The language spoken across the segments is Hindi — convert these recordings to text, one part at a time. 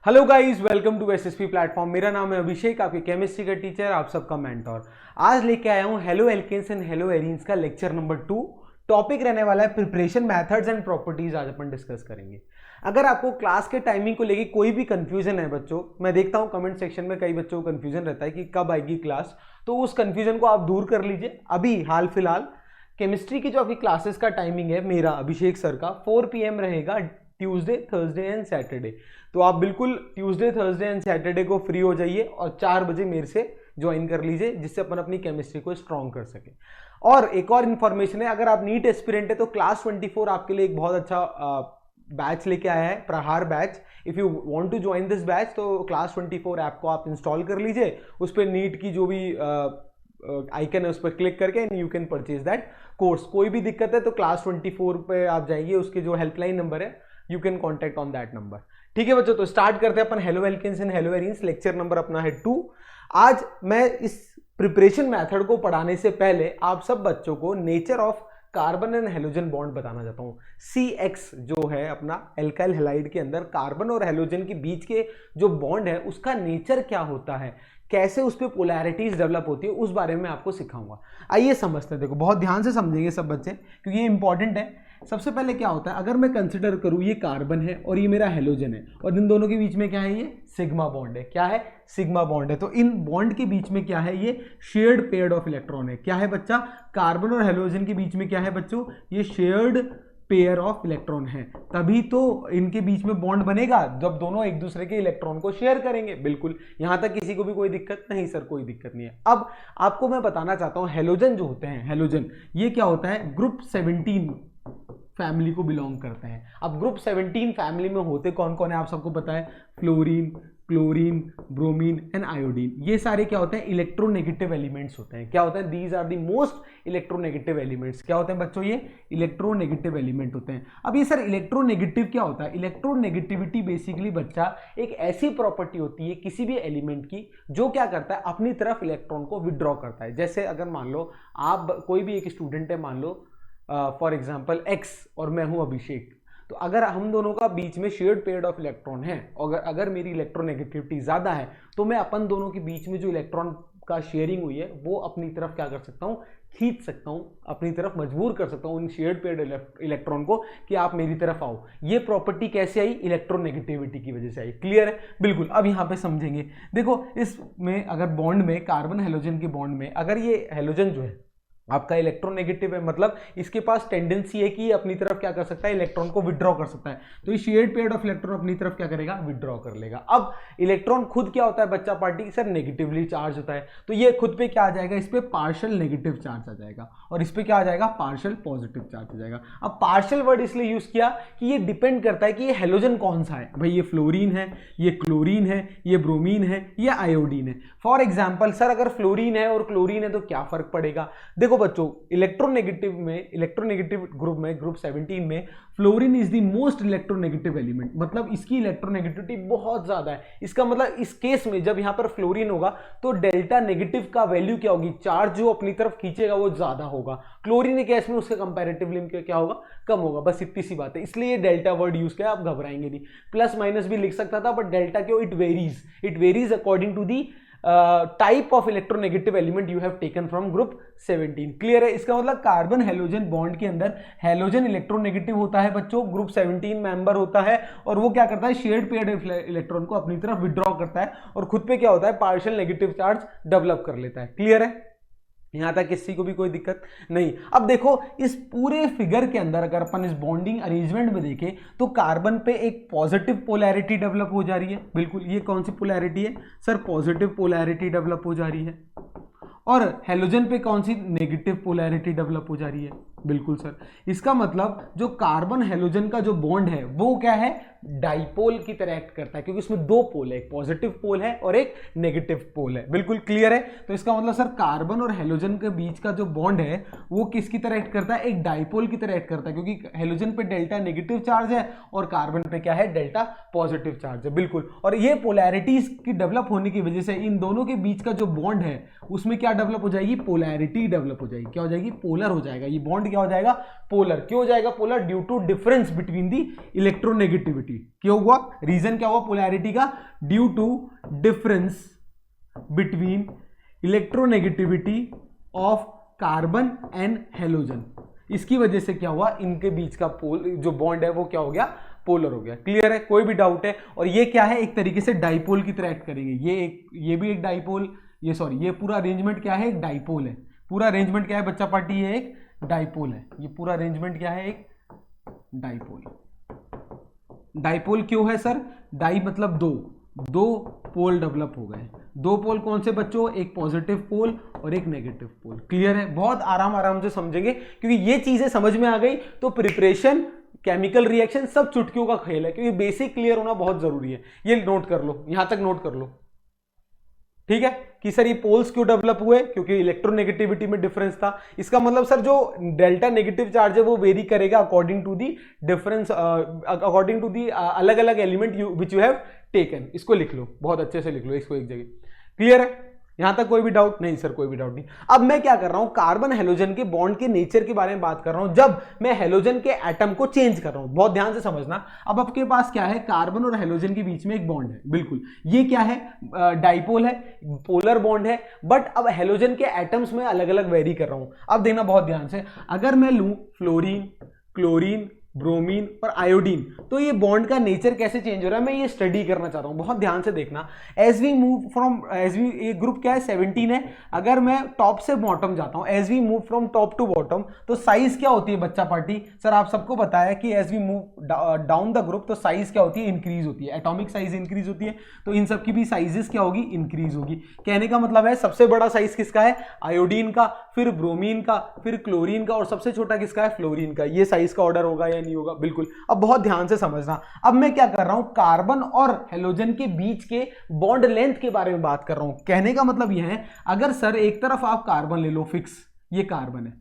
Hello guys, welcome to SSP platform. मेरा नाम है अभिषेक, आपके केमिस्ट्री का टीचर, आप सबका मेंटोर। आज लेके आया हूँ halo alkanes and hello arenes का लेक्चर नंबर 2। टॉपिक रहने वाला है प्रिपरेशन मेथड्स एंड प्रॉपर्टीज। आज अपन डिस्कस करेंगे। अगर आपको क्लास के टाइमिंग को लेके कोई भी कंफ्यूजन है बच्चों, मैं देखता हूँ कमेंट सेक्शन में कई बच्चों को कंफ्यूजन रहता है कि कब आएगी क्लास, तो उस कंफ्यूजन को आप दूर कर लीजिए। अभी हाल फिलहाल केमिस्ट्री की जो आपकी क्लासेस का टाइमिंग है मेरा अभिषेक सर का 4 PM रहेगा, ट्यूसडे, थर्सडे एंड सैटरडे। तो आप बिल्कुल ट्यूसडे, थर्सडे एंड सैटरडे को फ्री हो जाइए और 4 बजे मेरे से ज्वाइन कर लीजिए, जिससे अपन अपनी केमिस्ट्री को स्ट्रॉन्ग कर सके। और एक और इन्फॉर्मेशन है, अगर आप नीट एस्पिरेंट है तो क्लास 24 आपके लिए एक बहुत अच्छा बैच लेके आया है, Prahar batch. If you want to join this batch तो क्लास 24 ऐप को आप इंस्टॉल कर लीजिए, उस पर नीट की जो भी आइकन है उस पर क्लिक करके and you can purchase that course. कोई भी दिक्कत है तो क्लास 24 पे आप जाइए, उसके जो हेल्पलाइन नंबर है you can contact on that number. ठीक है बच्चों, तो स्टार्ट करते हैं अपन halo alkanes and hello arenes. Lecture number अपना है 2। आज मैं इस प्रिपरेशन मेथड को पढ़ाने से पहले आप सब बच्चों को nature of carbon and halogen bond बताना चाहता हूं। CX जो है अपना एल्काइल हैलाइड के अंदर कार्बन और हेलोजन के बीच के जो बॉन्ड है उसका नेचर क्या होता है, कैसे उस पर पोलैरिटीज डेवलप होती है, उस बारे में आपको सिखाऊंगा। आइए समझते हैं। देखो बहुत ध्यान से समझेंगे सब बच्चे, क्योंकि ये इंपॉर्टेंट है। सबसे पहले क्या होता है, अगर मैं कंसिडर करूं ये कार्बन है और ये मेरा हेलोजन है और इन दोनों के बीच में क्या है, ये सिग्मा बॉन्ड है। क्या है? सिग्मा बॉन्ड है। तो इन बॉन्ड के बीच में क्या है, ये शेयर्ड पेयर ऑफ इलेक्ट्रॉन है। क्या है बच्चा? कार्बन और हेलोजन के बीच में क्या है बच्चों? ये शेयर्ड पेयर ऑफ इलेक्ट्रॉन है। तभी तो इनके बीच में बॉन्ड बनेगा जब दोनों एक दूसरे के इलेक्ट्रॉन को शेयर करेंगे। बिल्कुल, यहां तक किसी को भी कोई दिक्कत नहीं? सर कोई दिक्कत नहीं है। अब आपको मैं बताना चाहता हूं, हेलोजन जो होते हैं, हेलोजन ये क्या होता है, ग्रुप 17 फैमिली को बिलोंग करते हैं। अब ग्रुप 17 फैमिली में होते कौन कौन है आप सबको पता है? Fluorine, chlorine, bromine and iodine. ये सारे क्या होते हैं? इलेक्ट्रोनेगेटिव एलिमेंट्स होते हैं। क्या होते हैं? These are the most electronegative elements. क्या होते हैं बच्चों? ये इलेक्ट्रोनेगेटिव एलिमेंट होते हैं। अब ये सर इलेक्ट्रोनेगेटिव क्या होता है? इलेक्ट्रोनेगेटिविटी बेसिकली बच्चा एक ऐसी प्रॉपर्टी होती है किसी भी एलिमेंट की जो क्या करता है, अपनी तरफ इलेक्ट्रॉन को विड्रॉ करता है। जैसे अगर मान लो आप कोई भी एक स्टूडेंट है, मान लो फॉर एग्जाम्पल X और मैं हूं अभिषेक, तो अगर हम दोनों का बीच में शेयर्ड पेयर ऑफ इलेक्ट्रॉन है और अगर मेरी इलेक्ट्रोनेगेटिविटी ज्यादा है तो मैं अपन दोनों के बीच में जो इलेक्ट्रॉन का शेयरिंग हुई है वो अपनी तरफ क्या कर सकता हूं, खींच सकता हूं, अपनी तरफ मजबूर कर सकता हूं उन शेयर्ड पेयर इलेक्ट्रॉन को कि आप मेरी तरफ आओ। ये प्रॉपर्टी कैसे आई? इलेक्ट्रोनेगेटिविटी की वजह से आई। क्लियर है? बिल्कुल। अब यहां पे समझेंगे। देखो इसमें अगर बॉन्ड में, कार्बन हेलोजन के बॉन्ड में अगर ये हेलोजन जो है आपका इलेक्ट्रोनेगेटिव है, मतलब इसके पास टेंडेंसी है कि अपनी तरफ क्या कर सकता है, इलेक्ट्रॉन को विड्रॉ कर सकता है, तो ये शेयर्ड पेयर ऑफ इलेक्ट्रॉन अपनी तरफ क्या करेगा, विड्रॉ कर लेगा। अब इलेक्ट्रॉन खुद क्या होता है बच्चा पार्टी, सर नेगेटिवली चार्ज होता है, तो ये खुद पे क्या आ जाएगा, इस पे पार्शियल नेगेटिव चार्ज आ जाएगा और इस पे क्या आ जाएगा, पार्शियल पॉजिटिव चार्ज आ जाएगा। अब पार्शियल वर्ड इसलिए यूज किया कि ये डिपेंड करता है कि ये हेलोजन कौन सा है। भाई ये फ्लोरीन है, ये क्लोरीन है, ये ब्रोमीन है, ये आयोडीन है। फॉर एग्जाम्पल सर अगर फ्लोरीन है और क्लोरीन है तो क्या फर्क पड़ेगा? देखो बच्चों, इलेक्ट्रोनेगेटिव में, इलेक्ट्रोनेगेटिव ग्रुप में, ग्रुप 17 में fluorine is the most electronegative element, मतलब इसकी इलेक्ट्रोनेगेटिविटी बहुत ज्यादा है। इसका मतलब इस केस में जब यहां पर फ्लोरीन होगा तो डेल्टा नेगेटिव का वैल्यू क्या होगी, चार्ज जो अपनी तरफ खींचेगा वो ज्यादा होगा। क्लोरीन के केस में उसके कंपैरेटिवली क्या होगा, कम होगा। बस इतनी सी बात है, इसलिए ये डेल्टा वर्ड यूज किया, आप घबराएंगे नहीं। प्लस माइनस भी लिख सकता था बट डेल्टा क्यों, it varies according to the type of electronegative element you have taken from group 17। Clear है? इसका मतलब कार्बन हेलोजन बॉन्ड के अंदर हेलोजन इलेक्ट्रोनेगेटिव होता है बच्चों, ग्रुप 17 मेंबर होता है और वो क्या करता है, शेयर्ड पेयर इलेक्ट्रॉन को अपनी तरफ विड्रॉ करता है और खुद पे क्या होता है, पार्शियल नेगेटिव चार्ज डेवलप कर लेता है। क्लियर है? यहां तक किसी को भी कोई दिक्कत नहीं। अब देखो इस पूरे फिगर के अंदर अगर अपन इस बॉन्डिंग अरेंजमेंट में देखें तो कार्बन पे एक पॉजिटिव पोलैरिटी डेवलप हो जा रही है। बिल्कुल, ये कौन सी पोलैरिटी है सर? पॉजिटिव पोलैरिटी डेवलप हो जा रही है। और हेलोजन पे कौन सी नेगेटिव पोलैरिटी डेवलप हो जा रही है? बिल्कुल सर। इसका मतलब जो कार्बन हेलोजन का जो बॉन्ड है वो क्या है, डाइपोल की तरह एक्ट करता है, क्योंकि इसमें दो पोल है, एक पॉजिटिव पोल है और एक नेगेटिव पोल है। बिल्कुल क्लियर है? तो इसका मतलब सर कार्बन और हेलोजन के बीच का जो बॉन्ड है वो किसकी तरह एक्ट करता है, एक डाइपोल की तरह एक्ट करता है, क्योंकि हेलोजन पे डेल्टा नेगेटिव चार्ज है और कार्बन पे क्या है, डेल्टा पॉजिटिव चार्ज है। बिल्कुल। और ये पोलैरिटीज की डेवलप होने की वजह से इन दोनों के बीच का जो बॉन्ड है उसमें क्या डेवलप हो जाएगी, पोलैरिटी डेवलप हो जाएगी। क्या हो जाएगी, पोलर हो जाएगा। ये बॉन्ड क्या हो जाएगा, पोलर। क्यों हो जाएगा polar, due to difference between the electronegativity. क्यों हुआ, रीजन क्या हुआ पोलैरिटी का, due to difference between electronegativity of carbon and halogen. इसकी वजह से क्या हुआ, इनके बीच का पोल जो बॉन्ड है वो क्या हो गया, पोलर हो गया। क्लियर है, कोई भी डाउट है। और ये क्या है, एक तरीके से डाइपोल की तरह एक्ट करेंगे। ये भी एक डाइपोल, ये पूरा अरेंजमेंट क्या है, एक डाइपोल है। पूरा अरेंजमेंट क्या है बच्चा पार्टी, ये एक डाइपोल है। ये पूरा अरेंजमेंट क्या है, एक डाइपोल। डाइपोल क्यों है सर, डाई मतलब दो पोल डेवलप हो गए। दो पोल कौन से बच्चों, एक पॉजिटिव पोल और एक नेगेटिव पोल। क्लियर है, बहुत आराम से समझेंगे क्योंकि ये चीजें समझ में आ गई तो प्रिपरेशन, केमिकल रिएक्शन सब चुटकियों का खेल है, क्योंकि बेसिक क्लियर होना बहुत जरूरी है। ये नोट कर लो, यहां तक नोट कर लो, ठीक है, कि सर ये पोल्स क्यों डेवलप हुए, क्योंकि इलेक्ट्रोनेगेटिविटी में डिफरेंस था। इसका मतलब सर जो डेल्टा नेगेटिव चार्ज है वो वेरी करेगा according to the difference, according to the अलग अलग element which you have taken. इसको लिख लो, बहुत अच्छे से लिख लो इसको एक जगह। क्लियर है, यहां तक कोई भी डाउट नहीं सर, कोई भी डाउट नहीं। अब मैं क्या कर रहा हूं, कार्बन हेलोजन के बॉन्ड के नेचर के बारे में बात कर रहा हूं जब मैं हेलोजन के एटम को चेंज कर रहा हूं। बहुत ध्यान से समझना। अब आपके पास क्या है, कार्बन और हेलोजन के बीच में एक बॉन्ड है, बिल्कुल ये क्या है, डाइपोल है, पोलर बॉन्ड है। बट अब हेलोजन के एटम्स में अलग अलग वेरी कर रहा हूं। अब देखना बहुत ध्यान से, अगर मैं लूं फ्लोरीन, क्लोरीन, ब्रोमीन और आयोडीन, तो ये बॉन्ड का नेचर कैसे चेंज हो रहा है मैं ये स्टडी करना चाहता हूं। बहुत ध्यान से देखना। एज वी मूव फ्रॉम, ये ग्रुप क्या है 17 है। अगर मैं टॉप से बॉटम जाता हूं, as we move from top to bottom, तो साइज क्या होती है बच्चा पार्टी, सर आप सबको पता है कि as we move down the group तो साइज क्या होती है, इंक्रीज होती है। एटॉमिक साइज इंक्रीज होती है, तो इन सब की भी साइजेस क्या होगी, इंक्रीज होगी। कहने का मतलब है सबसे बड़ा साइज किसका है, आयोडीन का, फिर ब्रोमीन का, फिर क्लोरीन का, और सबसे छोटा किसका है, फ्लोरीन का। ये साइज का ऑर्डर होगा नहीं होगा, बिल्कुल। अब बहुत ध्यान से समझना। अब मैं क्या कर रहा हूं, कार्बन और हेलोजन के बीच के बॉन्ड लेंथ के बारे में बात कर रहा हूं। कहने का मतलब यह है, अगर सर एक तरफ आप कार्बन ले लो फिक्स, ये कार्बन है,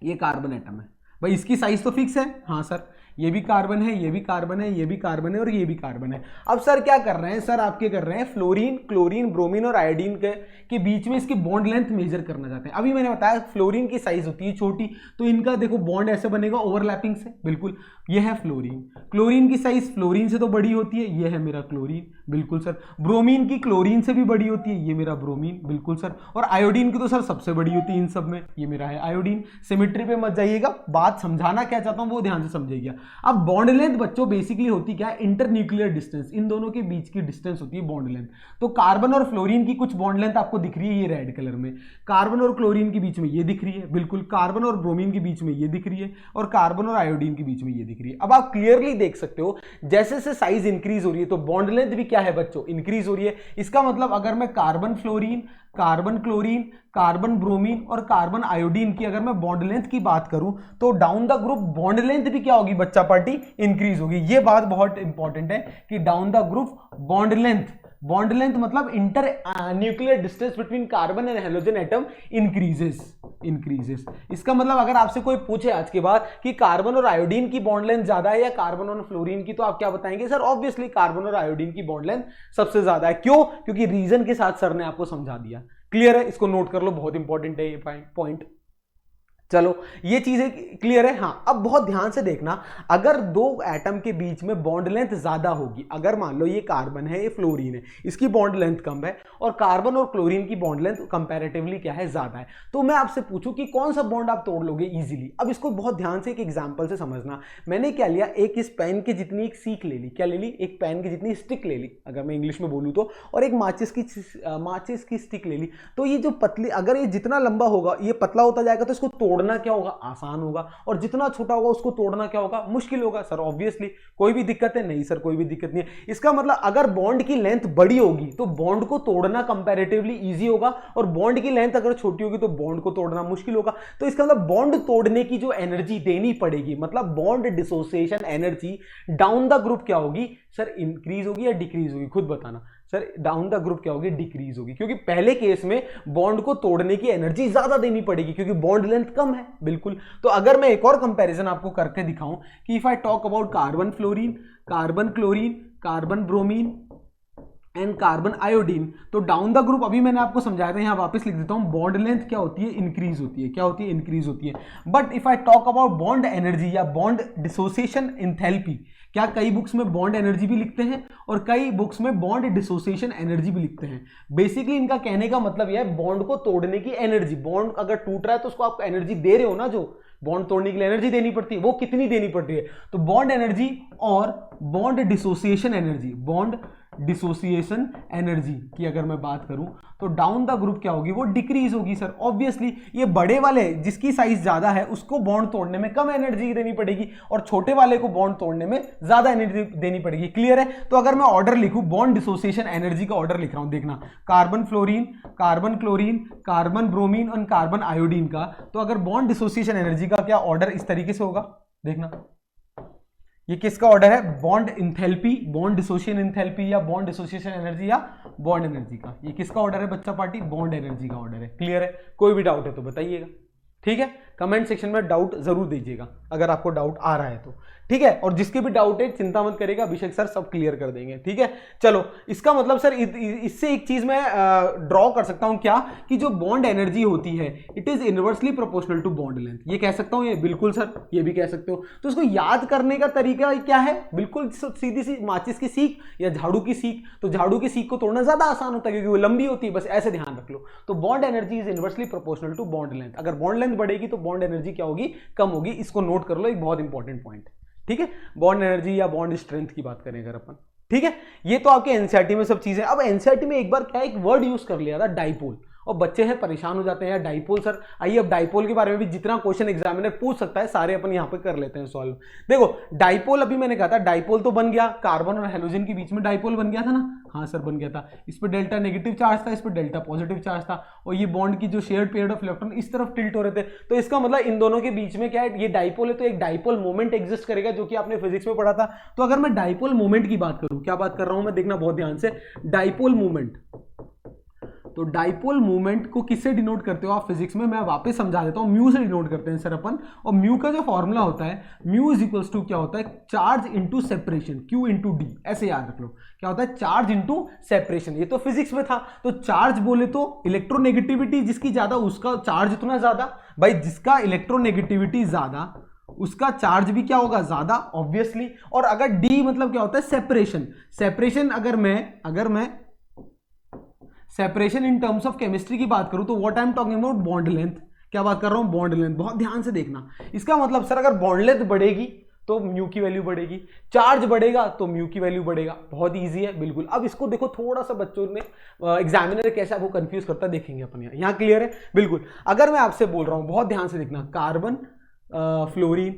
ये कार्बन एटम है भाई, इसकी साइज तो फिक्स है, हाँ सर, ये भी कार्बन है, ये भी कार्बन है, ये भी कार्बन है और ये भी कार्बन है। अब सर क्या कर रहे हैं, सर आपके कर रहे हैं फ्लोरीन, क्लोरीन, ब्रोमीन और आयोडीन के बीच में इसकी बॉन्ड लेंथ मेजर करना चाहते हैं। अभी मैंने बताया फ्लोरीन की साइज होती है छोटी, तो इनका देखो बॉन्ड ऐसे बनेगा ओवरलैपिंग से, बिल्कुल। ये है फ्लोरीन, क्लोरीन की साइज फ्लोरीन से तो बड़ी होती है, ये है मेरा क्लोरीन, बिल्कुल सर। ब्रोमीन की क्लोरीन से भी बड़ी होती है, ये मेरा ब्रोमीन, बिल्कुल सर। और आयोडीन की तो सर सबसे बड़ी होती है इन सब में, ये मेरा है आयोडीन। सिमेट्री पे मत जाइएगा, बात समझाना क्या चाहता हूं वो ध्यान से समझिएगा। अब बॉन्ड लेंथ बच्चों बेसिकली होती क्या है, इंटरन्यूक्लियर डिस्टेंस, इन दोनों के बीच की डिस्टेंस होती है बॉन्ड लेंथ। तो कार्बन और फ्लोरीन की कुछ बॉन्ड लेंथ आपको दिख रही है, ये रेड कलर में। कार्बन और क्लोरीन के बीच में ये दिख रही है, बिल्कुल। कार्बन और ब्रोमीन के बीच में ये दिख रही है, और कार्बन और आयोडीन के बीच में ये दिख रही है। अब आप क्लियरली देख सकते हो, जैसे से साइज इंक्रीज हो रही है तो बॉन्ड लेंथ भी क्या है बच्चों, इंक्रीज हो रही है। इसका मतलब अगर मैं carbon fluorine, carbon chlorine, carbon bromine और कार्बन आयोडीन की अगर मैं बॉन्ड लेंथ की बात करूं, तो down the group bond length भी क्या होगी बच्चा पार्टी, इंक्रीज होगी। ये बात बहुत इंपॉर्टेंट है कि down the group bond length मतलब internuclear distance between carbon and halogen atom increases. इसका मतलब अगर आपसे कोई पूछे आज के बाद कि कार्बन और आयोडीन की बॉन्ड लेंथ ज्यादा है या कार्बन और फ्लोरीन की, तो आप क्या बताएंगे, सर ऑब्वियसली कार्बन और आयोडीन की बॉन्ड लेंथ सबसे ज्यादा है। क्यों, क्योंकि रीजन के साथ सर ने आपको समझा दिया। क्लियर है, इसको नोट कर लो, बहुत इंपॉर्टेंट है ये पॉइंट। चलो ये चीजें क्लियर है। हाँ, अब बहुत ध्यान से देखना, अगर दो एटम के बीच में बॉन्ड लेंथ ज्यादा होगी, अगर मान लो ये कार्बन है, ये फ्लोरीन है, इसकी बॉन्ड लेंथ कम है, और कार्बन और क्लोरीन की बॉन्ड लेंथ कंपैरेटिवली क्या है, ज्यादा है, तो मैं आपसे पूछूं कि कौन सा बॉन्ड आप तोड़ लोगे इजीली। अब इसको बहुत ध्यान से एक एग्जांपल से समझना। मैंने क्या लिया, एक इस पेन की जितनी एक सीख ले ली, क्या ले ली, एक पेन की जितनी स्टिक ले ली, अगर मैं इंग्लिश में बोलूं तो, और एक माचिस की स्टिक ले ली। तो ये जो पतली, अगर ये जितना लंबा होगा, ये पतला होता जाएगा, तो इसको तोड़ना क्या होगा, आसान होगा, और जितना छोटा होगा उसको तोड़ना क्या होगा, मुश्किल होगा। सर ऑब्वियसली कोई भी दिक्कत है, नहीं सर कोई भी दिक्कत नहीं है। इसका मतलब अगर बॉन्ड की लेंथ बड़ी होगी तो बॉन्ड को तोड़ना कंपैरेटिवली इजी होगा, और बॉन्ड की लेंथ अगर छोटी होगी तो बॉन्ड को तोड़ना मुश्किल होगा। तो इसका मतलब बॉन्ड तोड़ने की जो एनर्जी देनी पड़ेगी, मतलब bond dissociation energy down the group क्या होगी सर, इंक्रीज होगी या डिक्रीज होगी, खुद बताना सर। डाउन द ग्रुप क्या होगी, डिक्रीज होगी, क्योंकि पहले केस में बॉन्ड को तोड़ने की एनर्जी ज्यादा देनी पड़ेगी क्योंकि बॉन्ड लेंथ कम है, बिल्कुल। तो अगर मैं एक और कंपैरिजन आपको करके दिखाऊं कि if I talk about carbon fluorine, carbon chlorine, carbon bromine and carbon iodine. तो डाउन द ग्रुप अभी मैंने आपको समझाया था, यहाँ वापस लिख देता हूँ, बॉन्ड लेंथ क्या होती है, इंक्रीज होती है। क्या होती है, इंक्रीज होती है। But if I talk about bond energy या बॉन्ड डिसोसिएशन एंथैल्पी, क्या कई बुक्स में बॉन्ड एनर्जी भी लिखते हैं और कई बुक्स में बॉन्ड डिसोसिएशन एनर्जी भी लिखते हैं। बेसिकली इनका कहने का मतलब यह है बॉन्ड को तोड़ने की एनर्जी, बॉन्ड अगर टूट रहा है तो उसको आप एनर्जी दे रहे हो ना, जो बॉन्ड तोड़ने के लिए एनर्जी देनी पड़ती है वो कितनी देनी पड़ती है। तो बॉन्ड एनर्जी और bond dissociation energy, bond dissociation energy की अगर मैं बात करूं तो डाउन द ग्रुप क्या होगी, वो डिक्रीज होगी सर। ऑब्वियसली ये बड़े वाले जिसकी साइज ज्यादा है उसको बॉन्ड तोड़ने में कम एनर्जी देनी पड़ेगी और छोटे वाले को बॉन्ड तोड़ने में ज्यादा एनर्जी देनी पड़ेगी। क्लियर है। तो अगर मैं ऑर्डर लिखूं, बॉन्ड डिसोसिएशन एनर्जी का ऑर्डर लिख रहा हूं, देखना, carbon fluorine, carbon chlorine, carbon bromine और कार्बन आयोडीन का। तो अगर बॉन्ड डिसोसिएशन एनर्जी का क्या ऑर्डर इस तरीके से होगा, देखना, ये किसका ऑर्डर है, bond enthalpy, bond dissociation enthalpy या बॉन्ड डिसोसिएशन एनर्जी या बॉन्ड एनर्जी का। ये किसका ऑर्डर है बच्चा पार्टी, बॉन्ड एनर्जी का ऑर्डर है। क्लियर है। कोई भी डाउट है तो बताइएगा, ठीक है। कमेंट सेक्शन में डाउट जरूर दीजिएगा अगर आपको डाउट आ रहा है तो, ठीक है। और जिसके भी डाउट है चिंता मत करिएगा, अभिषेक सर सब क्लियर कर देंगे, ठीक है। चलो, इसका मतलब सर इससे एक चीज मैं ड्रॉ कर सकता हूं क्या, कि जो बॉन्ड एनर्जी होती है it is inversely proportional to bond length. ये कह सकता हूं, ये बिल्कुल सर, ये भी कह सकते हो। तो इसको याद करने का तरीका क्या है, बिल्कुल सीधी सी माचिस की सीख या झाड़ू की सीख। तो झाड़ू की सीख को तोड़ना ज्यादा आसान होता है क्योंकि वो लंबी होती है, बस ऐसे ध्यान रख लो। तो bond energy is inversely proportional to bond length. अगर बॉन्ड लेंथ बढ़ेगी तो बॉन्ड एनर्जी क्या होगी, कम होगी। इसको नोट कर लो, एक बहुत इंपॉर्टेंट पॉइंट, ठीक है। बॉन्ड एनर्जी या बॉन्ड स्ट्रेंथ की बात करें अगर अपन, ठीक है। ये तो आपके एनसीईआरटी में सब चीजें। अब एनसीईआरटी में एक बार क्या एक वर्ड यूज कर लिया था, डाइपोल, और बच्चे हैं परेशान हो जाते हैं यार डाइपोल सर। आइए अब डाइपोल के बारे में भी जितना क्वेश्चन एग्जामिनर पूछ सकता है सारे अपन यहाँ पे कर लेते हैं सॉल्व। देखो डाइपोल, अभी मैंने कहा था डाइपोल तो बन गया, कार्बन और हेलोजन के बीच में डाइपोल बन गया था ना, हाँ सर बन गया था। इस पर डेल्टा नेगेटिव चार्ज था, इस पर डेल्टा पॉजिटिव चार्ज था, और ये बॉन्ड की जो शेयर्ड पेयर ऑफ इलेक्ट्रॉन इस तरफ टिल्ट हो रहे थे। तो इसका मतलब इन दोनों के बीच में क्या है, ये डाइपोल है तो एक डाइपोल मोमेंट एग्जिस्ट करेगा, जो कि आपने फिजिक्स में पढ़ा था। तो अगर मैं डाइपोल मोमेंट की बात करूं, क्या बात कर रहा हूं मैं, देखना बहुत ध्यान से, डाइपोल मूवमेंट। तो डाइपोल मूवमेंट को किससे डिनोट करते हो आप फिजिक्स में, मैं वापस समझा देता हूं, म्यू से डिनोट करते हैं सर अपन। और म्यू का जो फॉर्मूला होता है, म्यू इज इक्वल्स टू क्या होता है, charge into separation, Q into D, ऐसे याद रख लो। क्या होता है, चार्ज इंटू सेपरेशन। ये तो फिजिक्स में था। तो चार्ज बोले तो इलेक्ट्रोनेगेटिविटी जिसकी ज्यादा उसका चार्ज उतना ज्यादा, भाई जिसका इलेक्ट्रोनेगेटिविटी ज्यादा उसका चार्ज भी क्या होगा, ज्यादा, ऑब्वियसली। और अगर डी मतलब क्या होता है, सेपरेशन। सेपरेशन अगर मैं separation in terms of chemistry की बात करूं तो what I am talking about, bond length. क्या बात कर रहा हूं, बॉन्ड लेंथ। बहुत ध्यान से देखना, इसका मतलब सर अगर बॉन्ड लेंथ बढ़ेगी तो म्यू की वैल्यू बढ़ेगी, चार्ज बढ़ेगा तो म्यू की वैल्यू बढ़ेगा। बहुत इजी है बिल्कुल। अब इसको देखो थोड़ा सा बच्चों ने एग्जामिनर कैसे आपको कंफ्यूज करता है देखेंगे अपन यहाँ क्लियर है बिल्कुल। अगर मैं आपसे बोल रहा हूं, बहुत ध्यान से देखना, carbon fluorine,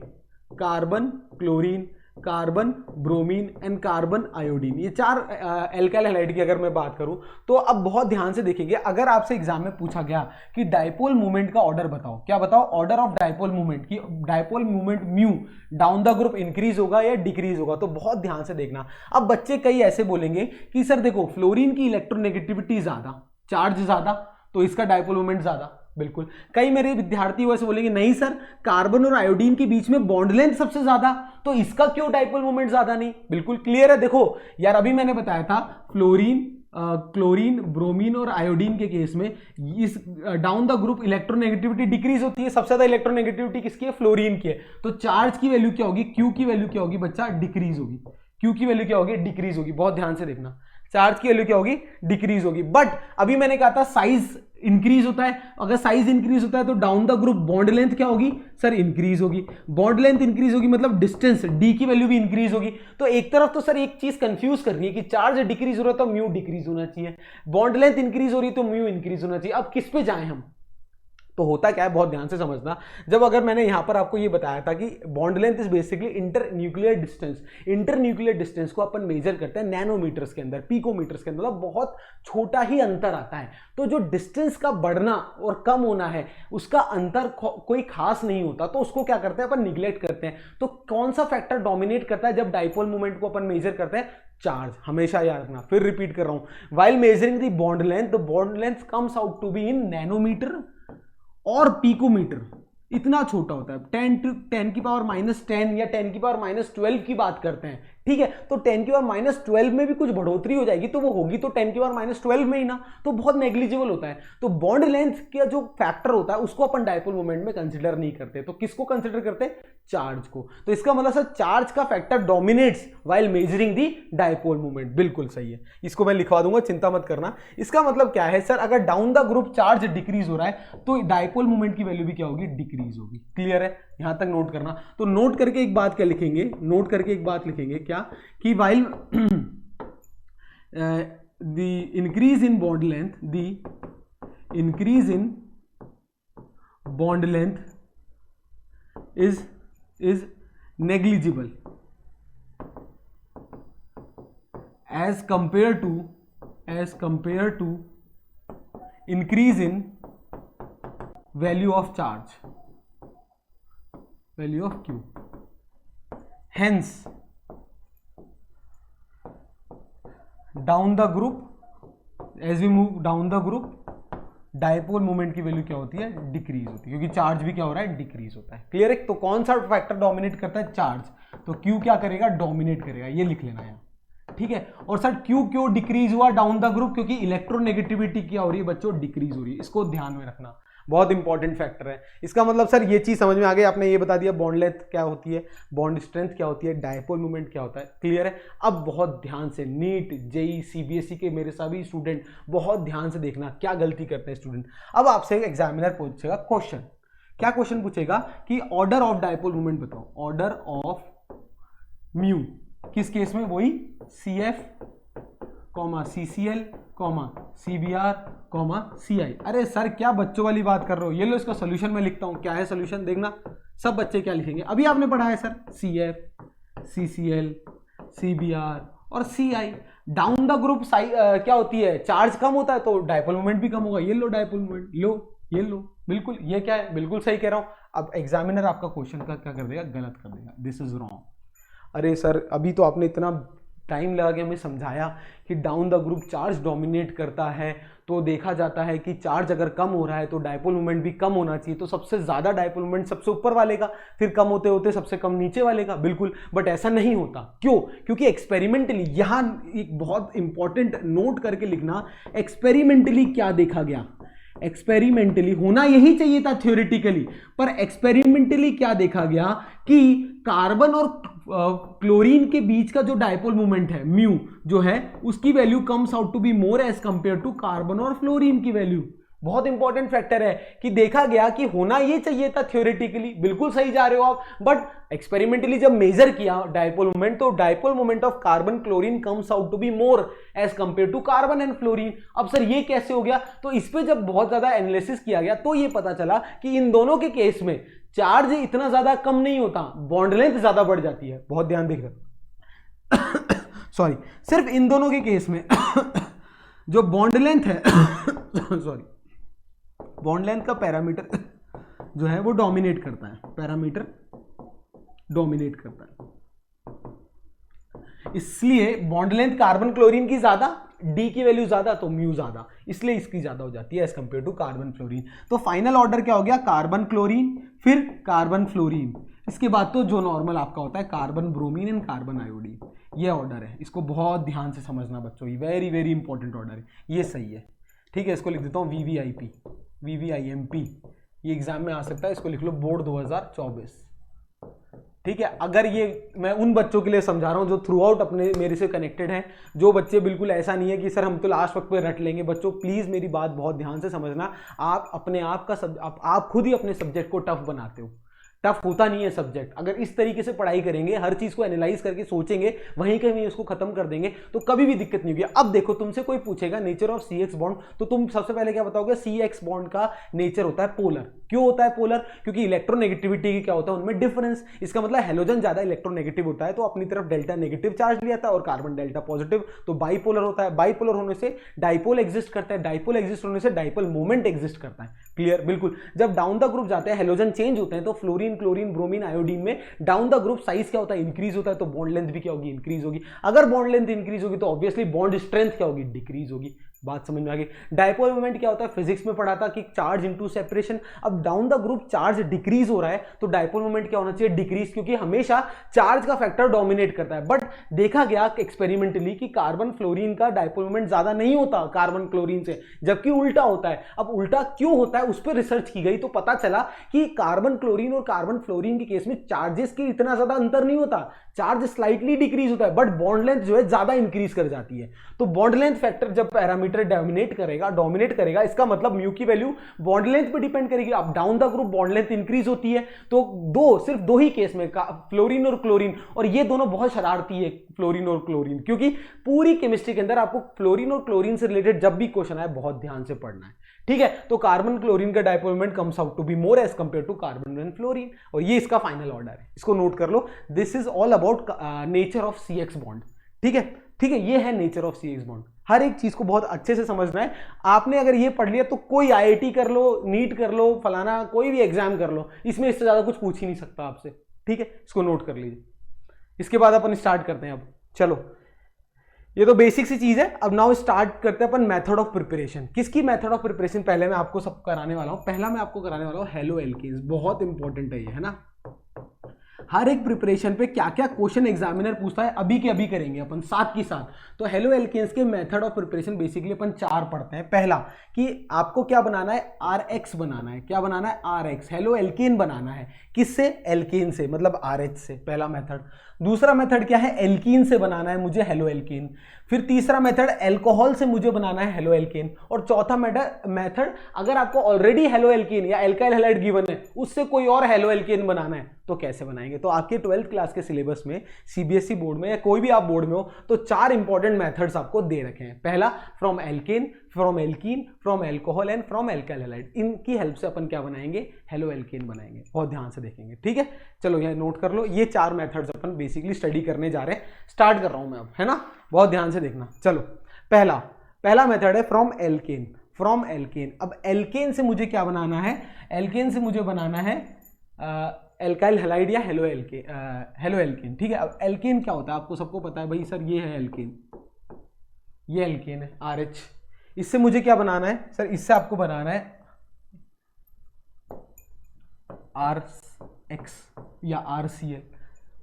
carbon chlorine, carbon bromine and carbon iodine, ये चार एल्काइल हैलाइड की अगर मैं बात करूं तो अब बहुत ध्यान से देखेंगे। अगर आपसे एग्जाम में पूछा गया कि डाइपोल मूवमेंट का ऑर्डर बताओ, क्या बताओ, ऑर्डर ऑफ डाइपोल मूवमेंट की, dipole movement mu down the group increase होगा या डिक्रीज होगा, तो बहुत ध्यान से देखना। अब बच्चे कई ऐसे बोलेंगे कि सर देखो फ्लोरीन की इलेक्ट्रोनेगेटिविटी ज्यादा, चार्ज ज्यादा, तो इसका डाइपोल मूवमेंट ज्यादा। बिल्कुल। कई मेरे विद्यार्थी वैसे बोलेंगे नहीं सर कार्बन और आयोडीन के बीच में बॉन्ड लेंथ सबसे ज्यादा, तो इसका क्यों डाइपोल मोमेंट ज्यादा नहीं। बिल्कुल क्लियर है। देखो यार अभी मैंने बताया था फ्लोरीन, क्लोरीन, ब्रोमीन और आयोडीन के केस में इस down the group electronegativity decrease होती है। सबसे ज्यादा इलेक्ट्रोनेगेटिविटी किसकी है, फ्लोरीन की है। तो चार्ज की वैल्यू क्या होगी, क्यू की वैल्यू क्या होगी बच्चा, डिक्रीज होगी। क्यू की वैल्यू क्या होगी, डिक्रीज होगी। बहुत ध्यान से देखना, चार्ज की वैल्यू क्या होगी, डिक्रीज होगी। बट अभी मैंने कहा था साइज इंक्रीज होता है, अगर साइज इंक्रीज होता है तो down the group bond length क्या होगी सर, इंक्रीज होगी। बॉन्ड लेंथ इंक्रीज होगी मतलब डिस्टेंस डी की वैल्यू भी इंक्रीज होगी। तो एक तरफ तो सर एक चीज कंफ्यूज करनी है कि चार्ज डिक्रीज हो रहा है तो म्यू डिक्रीज होना चाहिए, बॉन्ड लेंथ इंक्रीज हो रही है तो म्यू इंक्रीज होना चाहिए। अब किस पे जाएं हम, तो होता क्या है बहुत ध्यान से समझना। जब अगर मैंने यहां पर आपको ये बताया था कि bond length is basically inter nuclear distance, inter nuclear distance को अपन मेजर करते हैं नैनोमीटर्स के अंदर, पिकोमीटर्स के अंदर, मतलब बहुत छोटा ही अंतर आता है। तो जो डिस्टेंस का बढ़ना और कम होना है उसका अंतर कोई खास नहीं होता, तो उसको क्या करते हैं अपन, निग्लेक्ट करते हैं। तो कौन सा फैक्टर डोमिनेट करता है जब डाइपोल मोमेंट को अपन मेजर करते हैं, चार्ज। हमेशा याद रखना, फिर रिपीट कर रहा हूं, while measuring the bond length, the bond length comes out to be in nanometer और पिकोमीटर। इतना छोटा होता है, 10 की पावर -10 या 10 की पावर -12 की बात करते हैं, ठीक है, तो 10⁻12 में भी कुछ बढ़ोतरी हो जाएगी तो वो होगी तो 10⁻12 में ही ना, तो बहुत नेग्लिजिबल होता है। तो बॉन्ड लेंथ का जो फैक्टर होता है उसको अपन डायपोल मोमेंट में कंसिडर नहीं करते, तो किसको कंसिडर करते हैं? चार्ज को। तो इसका मतलब सर चार्ज का फैक्टर डोमिनेट्स व्हाइल मेजरिंग दी डायपोल मोमेंट। बिल्कुल सही है, इसको मैं लिखवा दूंगा, चिंता मत करना। इसका मतलब क्या है सर, अगर down the group charge decrease हो रहा है तो डायपोल मोमेंट की वैल्यू भी क्या होगी? डिक्रीज होगी। क्लियर है, यहां तक नोट करना। तो नोट करके एक बात क्या लिखेंगे, नोट करके एक बात लिखेंगे क्या, कि while the increase in bond length, the increase in bond length is negligible as compared to increase in value of charge, value of Q. Hence down the group, as we move down the group, dipole moment की वैल्यू क्या होती है? डिक्रीज होती है, क्योंकि चार्ज भी क्या हो रहा है? डिक्रीज होता है। क्लियर है? तो कौन सा फैक्टर डोमिनेट करता है? चार्ज। तो क्यू क्या करेगा? डोमिनेट करेगा, ये लिख लेना है, ठीक है। और सर क्यू क्यों डिक्रीज हुआ डाउन द ग्रुप? क्योंकि इलेक्ट्रोनेगेटिविटी क्या हो रही है बच्चों? डिक्रीज हो रही है। इसको ध्यान में रखना, बहुत इंपॉर्टेंट फैक्टर है। इसका मतलब सर ये चीज समझ में आ गई, आपने ये बता दिया बॉन्ड लेंथ क्या होती है, बॉन्ड स्ट्रेंथ क्या होती है, डायपोल मोमेंट क्या होता है। क्लियर है? अब बहुत ध्यान से नीट, जेई, सीबीएसई के मेरे सभी स्टूडेंट बहुत ध्यान से देखना क्या गलती करते हैं स्टूडेंट। अब आपसे एग्जामिनर पूछेगा क्वेश्चन, क्या क्वेश्चन पूछेगा कि ऑर्डर ऑफ डायपोल मोमेंट बताओ, ऑर्डर ऑफ म्यू, किस केस में? वही CF, CCL, CBR, CI। अरे सर क्या बच्चों वाली बात कर रहे हो, ये लो इसका सोल्यूशन मैं लिखता हूं। क्या है सोल्यूशन? देखना सब बच्चे क्या लिखेंगे, अभी आपने पढ़ा है सर CF, CCL, CBR और CI। डाउन द ग्रुप क्या होती है? चार्ज कम होता है तो डायपोल मोमेंट भी कम होगा। ये लो डायपोल मोमेंट, लो ये लो, बिल्कुल ये क्या है? बिल्कुल सही कह रहा हूं। अब एग्जामिनर आपका क्वेश्चन का क्या कर देगा? गलत कर देगा, दिस इज रॉन्ग। अरे सर अभी तो आपने इतना टाइम लगा के हमें समझाया कि down the group charge dominate करता है, तो देखा जाता है कि चार्ज अगर कम हो रहा है तो डायपोल मोमेंट भी कम होना चाहिए, तो सबसे ज्यादा डायपोल मोमेंट सबसे ऊपर वाले का, फिर कम होते होते सबसे कम नीचे वाले का। बिल्कुल, बट ऐसा नहीं होता। क्यों? क्योंकि एक्सपेरिमेंटली, यहां एक बहुत इंपॉर्टेंट नोट करके लिखना, एक्सपेरिमेंटली क्या देखा गया? एक्सपेरिमेंटली होना यही चाहिए था थ्योरेटिकली, पर एक्सपेरिमेंटली क्या देखा गया कि कार्बन और क्लोरीन के बीच का जो डायपोल मोमेंट है म्यू जो है, उसकी value comes out to be more as compare to carbon और फ्लोरीन की वैल्यू। बहुत इंपॉर्टेंट फैक्टर है कि देखा गया कि होना ये चाहिए था थ्योरेटिकली, बिल्कुल सही जा रहे हो आप, बट एक्सपेरिमेंटली जब मेजर किया डायपोल मोमेंट, तो dipole moment of carbon chlorine comes out to be more as compare to carbon and fluorine. अब सर ये कैसे हो गया? तो इस पे जब बहुत ज्यादा एनालिसिस किया गया तो ये पता चला कि इन दोनों के केस में चार्ज इतना ज्यादा कम नहीं होता, बॉन्ड लेंथ ज्यादा बढ़ जाती है। बहुत ध्यान देखना सॉरी, सिर्फ इन दोनों के केस में जो बॉन्ड लेंथ है सॉरी, बॉन्ड लेंथ का पैरामीटर जो है वो डोमिनेट करता है, पैरामीटर डोमिनेट करता है। इसलिए बॉन्ड लेंथ कार्बन क्लोरीन की ज्यादा, डी की वैल्यू ज्यादा तो म्यू ज्यादा, इसलिए इसकी ज्यादा हो जाती है as compare to carbon fluorine. तो फाइनल ऑर्डर क्या हो गया? कार्बन क्लोरीन, फिर कार्बन फ्लोरीन, इसके बाद तो जो नॉर्मल आपका होता है carbon bromine and carbon iodine. ये ऑर्डर है, इसको बहुत ध्यान से समझना बच्चों, ये वेरी वेरी इंपॉर्टेंट ऑर्डर है, ये सही है। ठीक है, इसको लिख देता हूँ VVIP, VVIMP, ये एग्जाम में आ सकता है, इसको लिख लो बोर्ड 2024। ठीक है, अगर ये मैं उन बच्चों के लिए समझा रहा हूं जो थ्रू आउट अपने मेरे से कनेक्टेड हैं, जो बच्चे बिल्कुल ऐसा नहीं है कि सर हम तो लास्ट वक्त पे रट लेंगे। बच्चों प्लीज मेरी बात बहुत ध्यान से समझना, आप अपने आप का आप खुद ही अपने सब्जेक्ट को टफ बनाते हो। टफ होता नहीं है सब्जेक्ट। अगर इस तरीके से पढ़ाई करेंगे, हर चीज को एनालाइज करके सोचेंगे, वहीं कहीं उसको खत्म कर देंगे तो कभी भी दिक्कत नहीं होगी। अब देखो, तुमसे कोई पूछेगा नेचर ऑफ CX बॉन्ड, तो तुम सबसे पहले क्या बताओगे? CX बॉन्ड का नेचर होता है पोलर। क्यों होता है पोलर? क्योंकि इलेक्ट्रोनेगेटिविटी की क्या होता है उनमें? डिफरेंस। इसका मतलब हेलोजन ज्यादा इलेक्ट्रोनेगेटिव होता है तो अपनी तरफ डेल्टा नेगेटिव चार्ज लिया था, और कार्बन डेल्टा पॉजिटिव, तो बाइपोलर होता है। बाइपोलर होने से डाइपोल एग्जिस्ट करता है, डाइपोल एग्जिस्ट होने से डाइपोल मोमेंट एग्जिस्ट करता है। क्लियर? बिल्कुल। जब डाउन द ग्रुप जाते हैं, हेलोजन चेंज होते हैं, तो फ्लोरीन, क्लोरीन, ब्रोमीन, आयोडीन में डाउन द ग्रुप साइज क्या होता है? इंक्रीज होता है, तो बॉन्ड लेंथ भी क्या होगी? इंक्रीज होगी। अगर बॉन्ड लेंथ इंक्रीज होगी तो ऑब्वियसली बॉन्ड स्ट्रेंथ क्या होगी? डिक्रीज होगी। बात समझ में आ गई। डायपोल मोमेंट क्या होता है, फिजिक्स में पढ़ा था कि चार्ज इनटू सेपरेशन। अब down the group charge decrease हो रहा है तो डायपोल मोमेंट क्या होना चाहिए, डिक्रीज, क्योंकि हमेशा चार्ज का फैक्टर डोमिनेट करता है। बट देखा गया एक्सपेरिमेंटली कि कार्बन फ्लोरीन का डायपोल मोमेंट ज्यादा नहीं होता कार्बन क्लोरीन से, जबकि उल्टा होता है। अब उल्टा क्यों होता है उस पर रिसर्च की गई तो पता चला कि कार्बन क्लोरीन और कार्बन फ्लोरीन के केस में चार्जेस की इतना ज्यादा अंतर नहीं होता, चार्ज स्लाइटली डिक्रीज होता है बट बॉन्ड लेंथ जो है ज्यादा इंक्रीज कर जाती है। तो बॉन्ड लेंथ फैक्टर जब पैरामीटर डोमिनेट करेगा इसका मतलब म्यू की वैल्यू बॉन्ड लेंथ पे डिपेंड करेगी। अब down the group bond length increase होती है तो सिर्फ दो ही केस में फ्लोरीन और क्लोरीन, और ये दोनों बहुत शरारती है फ्लोरीन और क्लोरीन, क्योंकि पूरी केमिस्ट्री के अंदर आपको फ्लोरीन और क्लोरीन से रिलेटेड जब भी क्वेश्चन आए बहुत ध्यान से पढ़ना है, ठीक है। तो कार्बन क्लोरीन का dipole moment comes out to be more as compare to carbon and fluorine, और ये इसका फाइनल ऑर्डर है, इसको नोट कर लो। This is all about nature of CX bond, ठीक है, ठीक है, ये है नेचर ऑफ CX बॉन्ड। हर एक चीज को बहुत अच्छे से समझना है। आपने अगर ये पढ़ लिया तो कोई IIT कर लो, नीट कर लो, फलाना कोई भी एग्जाम कर लो, इसमें इससे ज्यादा कुछ पूछ ही नहीं सकता आपसे, ठीक है। इसको नोट कर लीजिए। इसके बाद अपन स्टार्ट करते हैं। अब चलो, ये तो बेसिक सी चीज है। अब नाउ स्टार्ट करते हैं अपन मेथड ऑफ प्रिपरेशन। किसकी मेथड ऑफ प्रिपरेशन पहले मैं आपको सब कराने वाला हूं। पहला मैं आपको कराने वाला हूं हेलो एल्केन्स, बहुत इंपॉर्टेंट है ये, है ना। हर एक प्रिपरेशन पे क्या क्या क्वेश्चन एग्जामिनर पूछता है अभी के अभी करेंगे अपन साथ की साथ। तो हेलो एल्केन्स के मेथड ऑफ प्रिपरेशन बेसिकली अपन 4 पढ़ते हैं। पहला कि आपको क्या बनाना है, RH बनाना है। क्या बनाना है, RH, हेलो एल्केन बनाना है। किससे, एल्केन से, मतलब RH से, पहला मेथड। दूसरा मेथड क्या है, एल्कीन से बनाना है मुझे हेलो एल्केन। फिर तीसरा मेथड एल्कोहल से मुझे बनाना है हेलो एल्केन। और चौथा मेथड अगर आपको ऑलरेडी हेलो एल्केन या एल्काइल हैलाइड गिवन है उससे कोई और हेलो एल्केन बनाना है तो कैसे बनाएंगे। तो आपके 12th क्लास के सिलेबस में CBSE बोर्ड में या कोई भी आप बोर्ड में हो तो 4 इंपॉर्टेंट मेथड्स आपको दे रखे हैं। पहला from alkane, from alkene, from alcohol and from alkyl halide. इनकी हेल्प से अपन क्या बनाएंगे, हेलो एल्केन बनाएंगे। बहुत ध्यान से देखेंगे, ठीक है। चलो यहाँ नोट कर लो, ये 4 मेथड्स अपन बेसिकली स्टडी करने जा रहे हैं। स्टार्ट कर रहा हूं मैं अब, है ना, बहुत ध्यान से देखना। चलो, पहला मेथड है फ्रॉम एल्केन। फ्रॉम एल्केन, अब एल्केन से मुझे क्या बनाना है, एल्केन से मुझे बनाना है एल्काइल हैलाइड या हेलो एल्केन, ठीक है। अब एल्केन क्या होता है आपको सबको पता है भाई, सर ये है एल्केन, ये एल्केन है RH। इससे मुझे क्या बनाना है सर, इससे आपको बनाना है RX या RCl,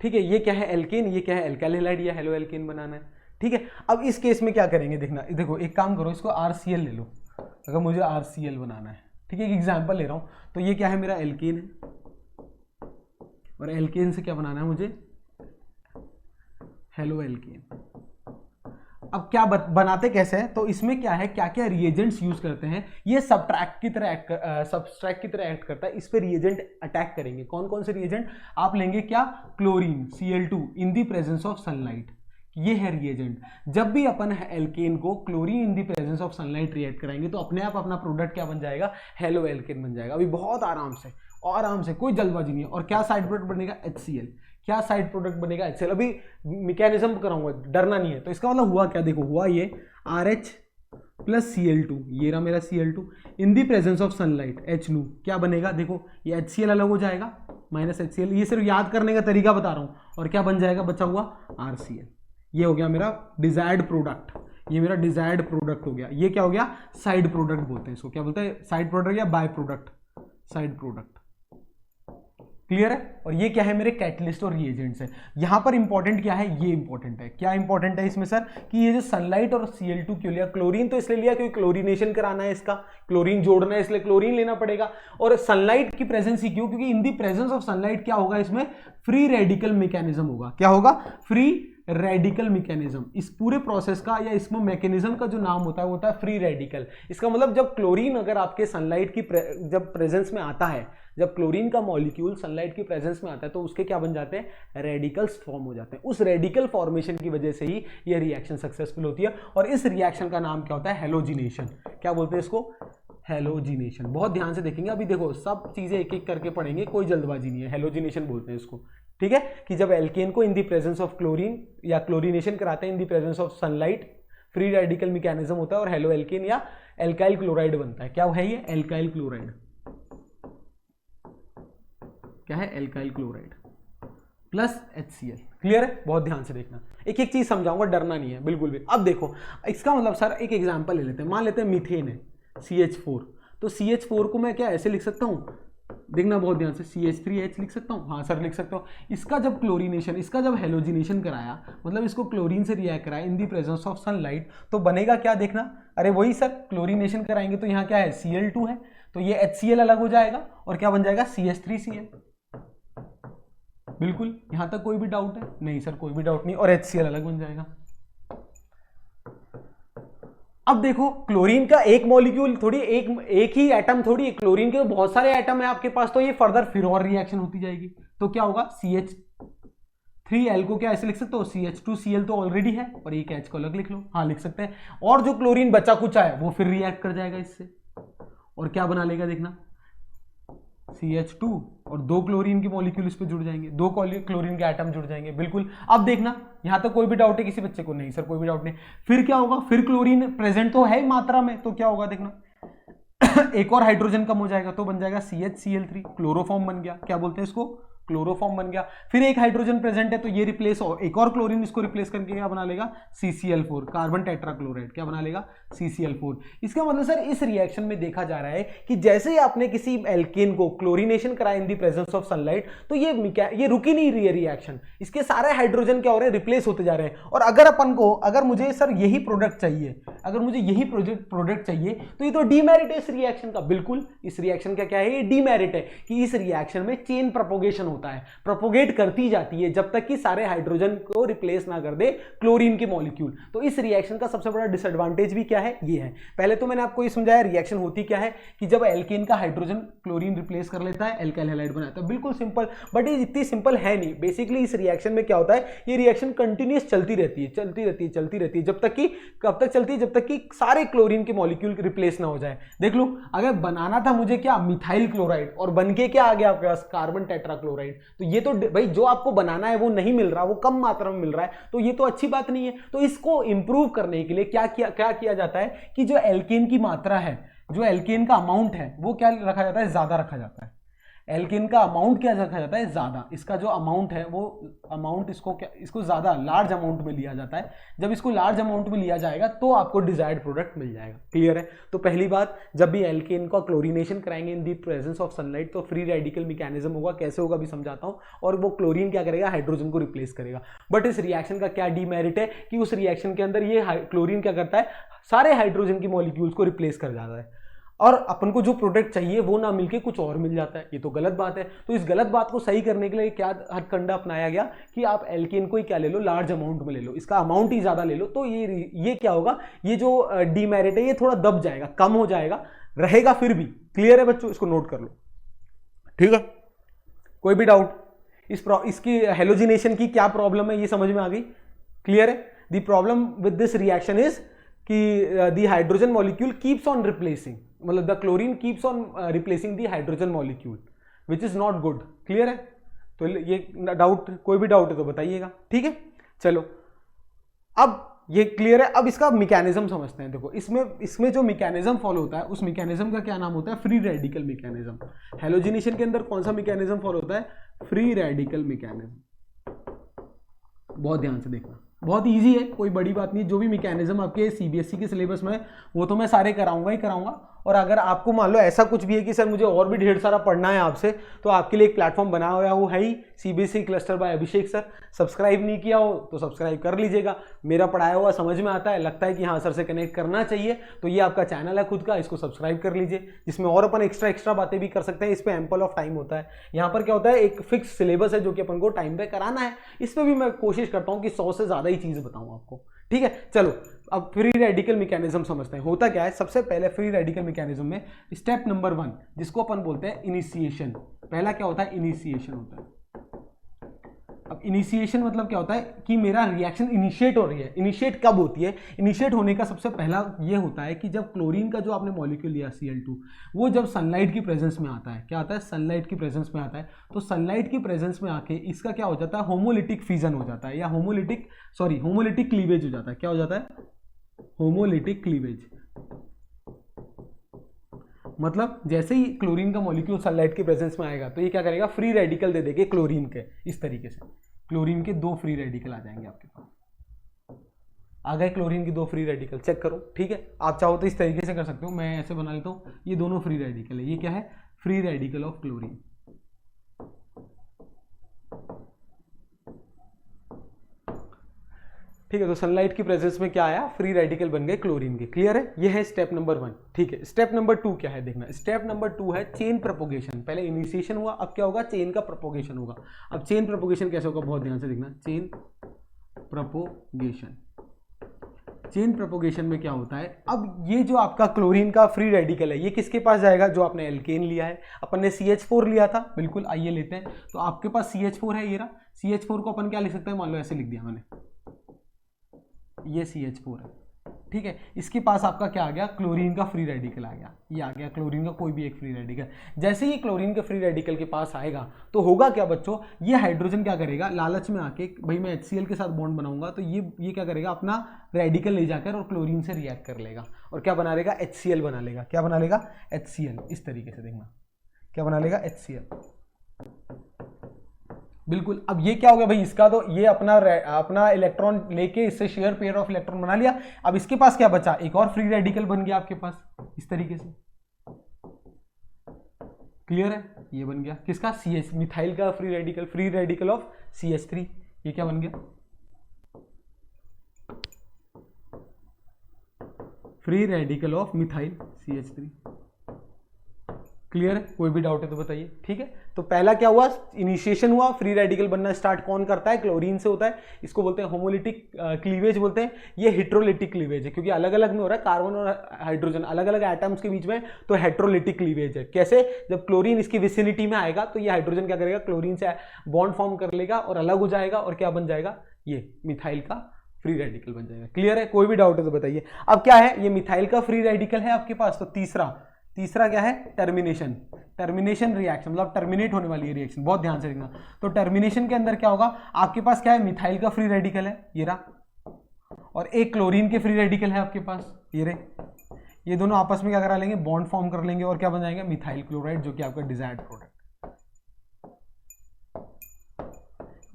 ठीक है। ये क्या है एल्केन, ये क्या है एल्काइल हैलाइड या हेलो एल्केन बनाना है, ठीक है। अब इस केस में क्या करेंगे देखना, देखो एक काम करो, इसको RCl ले लो अगर मुझे RCl बनाना है, ठीक है। एक एग्जांपल ले रहा हूं, तो ये क्या है मेरा एल्केन है और एल्केन से क्या बनाना है मुझे, हेलो एल्केन। अब क्या बनाते कैसे हैं, तो इसमें क्या है, क्या क्या रिएजेंट्स यूज करते हैं। ये सब्सट्रैक्ट की तरह एक्ट करता है। इस पे रिएजेंट अटैक करेंगे। कौन कौन से रिएजेंट आप लेंगे, क्या, chlorine Cl2 in the presence of sunlight, ये है रिएजेंट। जब भी अपन एल्केन को chlorine in the presence of sunlight react कराएंगे तो अपने आप अपना प्रोडक्ट क्या बन जाएगा, हेलो एल्केन बन जाएगा। अभी बहुत आराम से, कोई जल्दबाजी नहीं है। और क्या साइड प्रोडक्ट बनेगा, HCl। क्या साइड प्रोडक्ट बनेगा, HCl। अभी मैकेनिज्म कराऊंगा, डरना नहीं है। तो इसका मतलब हुआ क्या, देखो हुआ ये RH प्लस Cl2, ये रहा मेरा Cl2 in the presence of sunlight H2 क्या बनेगा, देखो ये HCl अलग हो जाएगा माइनस HCl। ये सिर्फ याद करने का तरीका बता रहा हूं। और क्या बन जाएगा बचा हुआ RCl। ये हो गया मेरा डिजायर्ड प्रोडक्ट, ये मेरा डिजायर्ड प्रोडक्ट हो गया। ये क्या हो गया, साइड प्रोडक्ट बोलते हैं इसको। क्या बोलते हैं, साइड प्रोडक्ट या by product, side product. Clear है। और ये क्या है, मेरे कैटलिस्ट और रिएजेंट्स है। यहां पर इंपॉर्टेंट क्या है, ये इंपॉर्टेंट है। क्या इंपॉर्टेंट है इसमें सर, कि ये जो सनलाइट और Cl2 क्यों लिया, क्लोरीन तो इसलिए लिया क्योंकि क्लोरीनेशन कराना है, इसका क्लोरीन जोड़ना है इसलिए क्लोरीन लेना पड़ेगा। और सनलाइट की प्रेजेंस ही क्यों, क्योंकि इन दी प्रेजेंस ऑफ सनलाइट क्या होगा, इसमें फ्री रेडिकल मैकेनिज्म होगा। क्या होगा, फ्री रेडिकल मैकेनिज्म। इस पूरे प्रोसेस का या इसमें मैकेनिज्म का जो नाम होता है वो होता है फ्री रेडिकल। इसका मतलब जब क्लोरीन अगर आपके सनलाइट की जब प्रेजेंस में आता है, जब क्लोरीन का मॉलिक्यूल सनलाइट की प्रेजेंस में आता है तो उसके क्या बन जाते हैं, रेडिकल्स फॉर्म हो जाते हैं। उस रेडिकल फॉर्मेशन की वजह से ही ये रिएक्शन सक्सेसफुल होती है। और इस रिएक्शन का नाम क्या होता है, हेलोजिनेशन। क्या बोलते हैं इसको, हेलोजिनेशन। बहुत ध्यान से देखेंगे। अभी देखो सब चीजें एक एक करके पढ़ेंगे, कोई जल्दबाजी नहीं है। हेलोजिनेशन बोलते हैं इसको, ठीक है। कि जब एल्केन को in the presence of chlorine या क्लोरीनेशन कराते हैं in the presence of sunlight, free radical mechanism होता है और हेलो एल्केन या एल्काइल क्लोराइड बनता है। क्या है ये, एल्काइल क्लोराइड। क्या है, alkyl chloride. Plus HCl। Clear है? बहुत ध्यान से देखना, एक एक चीज समझाऊंगा, डरना नहीं है बिल्कुल भी। अब देखो इसका मतलब सर एक एग्जांपल ले लेते हैं, मान लेते हैं मीथेन है CH4, तो CH4 को मैं क्या ऐसे लिख सकता हूँ, देखना बहुत ध्यान से, CH3H लिख सकता हूँ, हाँ सर लिख सकता हूँ। इसका जब क्लोरीनेशन, इसका जब हेलोजिनेशन कराया, मतलब इसको क्लोरीन से रिएक्ट कराया in the presence of sunlight, तो बनेगा क्या देखना, अरे वही सर क्लोरीनेशन कराएंगे तो यहाँ क्या है Cl2 है, तो ये HCl अलग हो जाएगा और क्या बन जाएगा CH3Cl। बिल्कुल, यहां तक कोई भी डाउट है? नहीं सर कोई भी डाउट नहीं, और HCl अलग बन जाएगा। अब देखो क्लोरीन का एक मॉलिक्यूल थोड़ी, एक ही एटम थोड़ी, क्लोरीन के बहुत सारे एटम है आपके पास, तो ये फर्दर फिर और रिएक्शन होती जाएगी, तो क्या होगा CH3L को क्या ऐसे लिख सकते हो, CH2Cl तो ऑलरेडी है, और एक H को अलग लिख लो, हाँ लिख सकते हैं, और जो क्लोरीन बचा कुछ है वो फिर रिएक्ट कर जाएगा इससे, और क्या बना लेगा देखना, CH2, और दो क्लोरीन के मॉलिक्यूल इस पे जुड़ जाएंगे, दो क्लोरीन के एटम जुड़ जाएंगे। बिल्कुल, अब देखना यहां तक कोई भी डाउट है किसी बच्चे को? नहीं सर कोई भी डाउट नहीं। फिर क्या होगा, फिर क्लोरीन प्रेजेंट तो है मात्रा में, तो क्या होगा देखना एक और हाइड्रोजन कम हो जाएगा, तो बन जाएगा CHCl3, क्लोरोफॉर्म बन गया, क्या बोलते हैं इसको, क्लोरोफॉर्म बन गया। फिर एक हाइड्रोजन प्रेजेंट है तो ये रिप्लेस हो, एक और क्लोरीन इसको रिप्लेस करके क्या बना लेगा, CCl4, कार्बन टेट्राक्लोराइड, क्या बना लेगा, CCl4। इसका मतलब सर इस रिएक्शन में देखा जा रहा है कि जैसे ही आपने किसी एल्केन को क्लोरीनेशन कराया in the presence of sunlight, तो ये रुक ही नहीं रही है रिएक्शन, इसके सारे हाइड्रोजन क्या हो रहे हैं, रिप्लेस होते जा रहे हैं। और अगर अपन को, अगर मुझे सर यही प्रोडक्ट चाहिए, अगर मुझे यही प्रोडक्ट चाहिए, तो ये तो डीमेरिट है इस रिएक्शन का। बिल्कुल, इस रिएक्शन का क्या है, ये डीमेरिट है कि इस रिएक्शन में चेन प्रोपोगेशन होता है, प्रोपोगेट करती जाती है जब तक कि सारे हाइड्रोजन को रिप्लेस ना कर दे क्लोरीन के मॉलिक्यूल। तो इस रिएक्शन का सबसे बड़ा डिसएडवांटेज भी क्या है, ये है। पहले तो मैंने आपको ये समझाया रिएक्शन होती क्या है, कि जब एल्केन का हाइड्रोजन क्लोरीन रिप्लेस कर लेता है, एल्काइल हैलाइड बनाता है। बिल्कुल सिंपल, बट ये इतनी सिंपल है नहीं। बेसिकली इस रिएक्शन में क्या होता है, ये रिएक्शन कंटिन्यूस चलती रहती है, जब तक कि, कब तक चलती है, जब तक कि सारे क्लोरीन के मॉलिक्यूल रिप्लेस ना हो जाए। देख लो, अगर बनाना था मुझे क्या, मिथाइल क्लोराइड, और बन के क्या आ गया आपके पास, कार्बन टेट्राक्लोराइड, तो ये तो भाई जो आपको बनाना है वो नहीं मिल रहा, वो कम मात्रा में मिल रहा है, तो ये तो अच्छी बात नहीं है। तो इसको इंप्रूव करने के लिए क्या किया जाता है कि जो एल्केन की मात्रा है, जो एल्केन का अमाउंट है, वो क्या रखा जाता है, ज्यादा रखा जाता है। एल्केन का अमाउंट क्या रखा जाता है, ज्यादा। इसका जो अमाउंट है वो अमाउंट इसको ज्यादा लार्ज अमाउंट में लिया जाता है। जब इसको लार्ज अमाउंट में लिया जाएगा तो आपको डिजायर्ड प्रोडक्ट मिल जाएगा। क्लियर है? तो पहली बात, जब भी एल्केन का क्लोरीनेशन कराएंगे इन दी प्रेजेंस ऑफ सनलाइट, तो फ्री रेडिकल मैकेनिज्म होगा। कैसे होगा भी समझाता हूं। और वो क्लोरीन क्या करेगा, हाइड्रोजन को रिप्लेस करेगा। बट इस रिएक्शन का क्या डीमेरिट है कि उस रिएक्शन के अंदर ये क्लोरीन क्या करता है, सारे हाइड्रोजन की मॉलिक्यूल्स को रिप्लेस कर जाता है, और अपन को जो प्रोडक्ट चाहिए वो ना मिलके कुछ और मिल जाता है। ये तो गलत बात है। तो इस गलत बात को सही करने के लिए क्या हथकंडा अपनाया गया कि आप एल्केन को ही क्या ले लो, लार्ज अमाउंट में ले लो, इसका अमाउंट ही ज्यादा ले लो। तो ये क्या होगा, ये जो डीमेरिट है ये थोड़ा दब जाएगा, कम हो जाएगा, रहेगा फिर भी। क्लियर है बच्चों? इसको नोट कर लो, ठीक है? कोई भी डाउट? इसकी हेलोजिनेशन की क्या प्रॉब्लम है ये समझ में आ गई? क्लियर है? The problem with this reaction is कि the hydrogen molecule keeps on replacing, मतलब the chlorine keeps on replacing the hydrogen molecule which is not good. Clear है? तो ये डाउट, कोई भी डाउट है तो बताइएगा, ठीक है? चलो, अब ये क्लियर है। अब इसका मैकेनिज्म समझते हैं। देखो, इसमें जो मैकेनिज्म फॉलो होता है, उस मैकेनिज्म का क्या नाम होता है, फ्री रेडिकल मैकेनिज्म। हेलोजिनेशन के अंदर कौन सा मैकेनिज्म फॉलो होता है, फ्री रेडिकल मैकेनिज्म। बहुत ध्यान से देखना, बहुत इजी है, कोई बड़ी बात नहीं। जो भी मैकेनिज्म आपके सीबीएसई के सिलेबस में, वो तो मैं सारे कराऊंगा ही कराऊंगा। और अगर आपको मान लो ऐसा कुछ भी है कि सर मुझे और भी ढेर सारा पढ़ना है आपसे, तो आपके लिए एक प्लेटफॉर्म बना हुआ है, वो है ही सीबीएसई क्लस्टर बाय अभिषेक सर। सब्सक्राइब नहीं किया हो तो सब्सक्राइब कर लीजिएगा। मेरा पढ़ाया हुआ समझ में आता है, लगता है कि हाँ सर से कनेक्ट करना चाहिए, तो ये आपका चैनल है खुद का, इसको सब्सक्राइब कर लीजिए, जिसमें और अपन एक्स्ट्रा बातें भी कर सकते हैं। इस पर एम्पल ऑफ टाइम होता है। यहाँ पर क्या होता है, एक फिक्स सिलेबस है जो कि अपन को टाइम पे कराना है। इस पर भी मैं कोशिश करता हूँ कि 100 से ज़्यादा ही चीज़ बताऊँ आपको, ठीक है? चलो, अब फ्री रेडिकल मैकेनिज्म समझते हैं। होता क्या है, सबसे पहले फ्री रेडिकल मैकेनिज्म में स्टेप नंबर 1, जिसको अपन बोलते हैं इनिशिएशन। पहला क्या होता है, इनिशिएशन होता है। अब इनिशिएशन मतलब क्या होता है कि मेरा रिएक्शन इनिशिएट हो रही है। इनिशिएट कब होती है, इनिशिएट होने का सबसे पहला ये होता है कि जब क्लोरीन का जो आपने मॉलिक्यूल लिया Cl2, वो जब सनलाइट की प्रेजेंस में आता है। क्या आता है, सनलाइट की प्रेजेंस में आता है। तो सनलाइट की प्रेजेंस में आके इसका क्या हो जाता है, होमोलिटिक फिजन हो जाता है, या होमोलिटिक क्लीवेज हो जाता है। क्या हो जाता है, होमोलिटिक क्लीवेज। मतलब जैसे ही क्लोरीन का मॉलिक्यूल सनलाइट के प्रेजेंस में आएगा तो ये क्या करेगा, फ्री रेडिकल दे देंगे क्लोरीन के। इस तरीके से क्लोरीन के 2 फ्री रेडिकल आ जाएंगे आपके पास। आ गए क्लोरीन की 2 फ्री रेडिकल, चेक करो। ठीक है, आप चाहो तो इस तरीके से कर सकते हो, मैं ऐसे बना लेता हूँ, ये दोनों फ्री रेडिकल है। ये क्या है, फ्री रेडिकल ऑफ क्लोरीन। ठीक है, तो सनलाइट की प्रेजेंस में क्या आया, फ्री रेडिकल बन गए क्लोरीन के। क्लियर है, ये है स्टेप नंबर 1। ठीक है, स्टेप नंबर 2 क्या है देखना। स्टेप नंबर 2 है चेन प्रोपोगेशन। पहले इनिशिएशन हुआ, अब क्या होगा, चेन का प्रोपोगेशन होगा। अब चेन प्रोपोगेशन कैसे होगा, बहुत ध्यान से देखना। चेन प्रोपोगेशन, चेन प्रोपोगेशन में क्या होता है, अब ये जो आपका क्लोरीन का फ्री रेडिकल है ये किसके पास जाएगा, जो आपने एल्केन लिया है। अपन ने CH4 लिया था, बिल्कुल, आइए लेते हैं। तो आपके पास CH4 है, ये रहा। CH4 को अपन क्या लिख सकते हैं, मान लो ऐसे लिख दिया मैंने, ये CH4 है। ठीक है, इसके पास आपका क्या आ गया, क्लोरीन का फ्री रेडिकल आ गया। ये आ गया क्लोरीन का कोई भी एक फ्री रेडिकल। जैसे ही क्लोरीन के फ्री रेडिकल के पास आएगा तो होगा क्या बच्चों, ये हाइड्रोजन क्या करेगा, लालच में आके भाई मैं HCl के साथ बॉन्ड बनाऊंगा, तो ये क्या करेगा, अपना रेडिकल ले जाकर और क्लोरीन से रिएक्ट कर लेगा और क्या बना लेगा, HCl बना लेगा। क्या बना लेगा, HCl। इस तरीके से देखना, क्या बना लेगा, HCl। बिल्कुल। अब ये क्या हो गया भाई, इसका तो ये अपना इलेक्ट्रॉन लेके इससे शेयर पेयर ऑफ इलेक्ट्रॉन बना लिया। अब इसके पास क्या बचा, एक और फ्री रेडिकल बन गया आपके पास, इस तरीके से। क्लियर है, ये बन गया किसका, CH, मिथाइल का फ्री रेडिकल ऑफ CH3। ये क्या बन गया, free radical of methyl CH3। Clear है, कोई भी डाउट है तो बताइए। ठीक है, तो पहला क्या हुआ, इनिशिएशन हुआ, फ्री रेडिकल बनना स्टार्ट कौन करता है, क्लोरीन से होता है। इसको बोलते हैं होमोलिटिक क्लीवेज बोलते हैं। ये हेट्रोलिटिक क्लीवेज है, क्योंकि अलग अलग में हो रहा है, कार्बन और हाइड्रोजन अलग अलग एटम्स के बीच में, तो हेट्रोलिटिक क्लीवेज है। कैसे, जब क्लोरीन इसकी विसिनिटी में आएगा तो ये हाइड्रोजन क्या करेगा, क्लोरीन से बॉन्ड फॉर्म कर लेगा और अलग हो जाएगा, और क्या बन जाएगा, ये मिथाइल का फ्री रेडिकल बन जाएगा। क्लियर है, कोई भी डाउट है तो बताइए। अब क्या है, ये मिथाइल का फ्री रेडिकल है आपके पास, तो तीसरा क्या है, टर्मिनेशन रिएक्शन, मतलब टर्मिनेट होने वाली है रिएक्शन। बहुत ध्यान से देखना। तो टर्मिनेशन के अंदर क्या होगा, आपके पास क्या है, मिथाइल का फ्री रेडिकल है, ये रहा, और एक क्लोरीन के फ्री रेडिकल है आपके पास, ये रहे। ये दोनों आपस में क्या करा लेंगे, बॉन्ड फॉर्म कर लेंगे, और क्या बन जाएंगे, मिथाइल क्लोराइड, जो कि आपका डिजायर्ड प्रोडक्ट।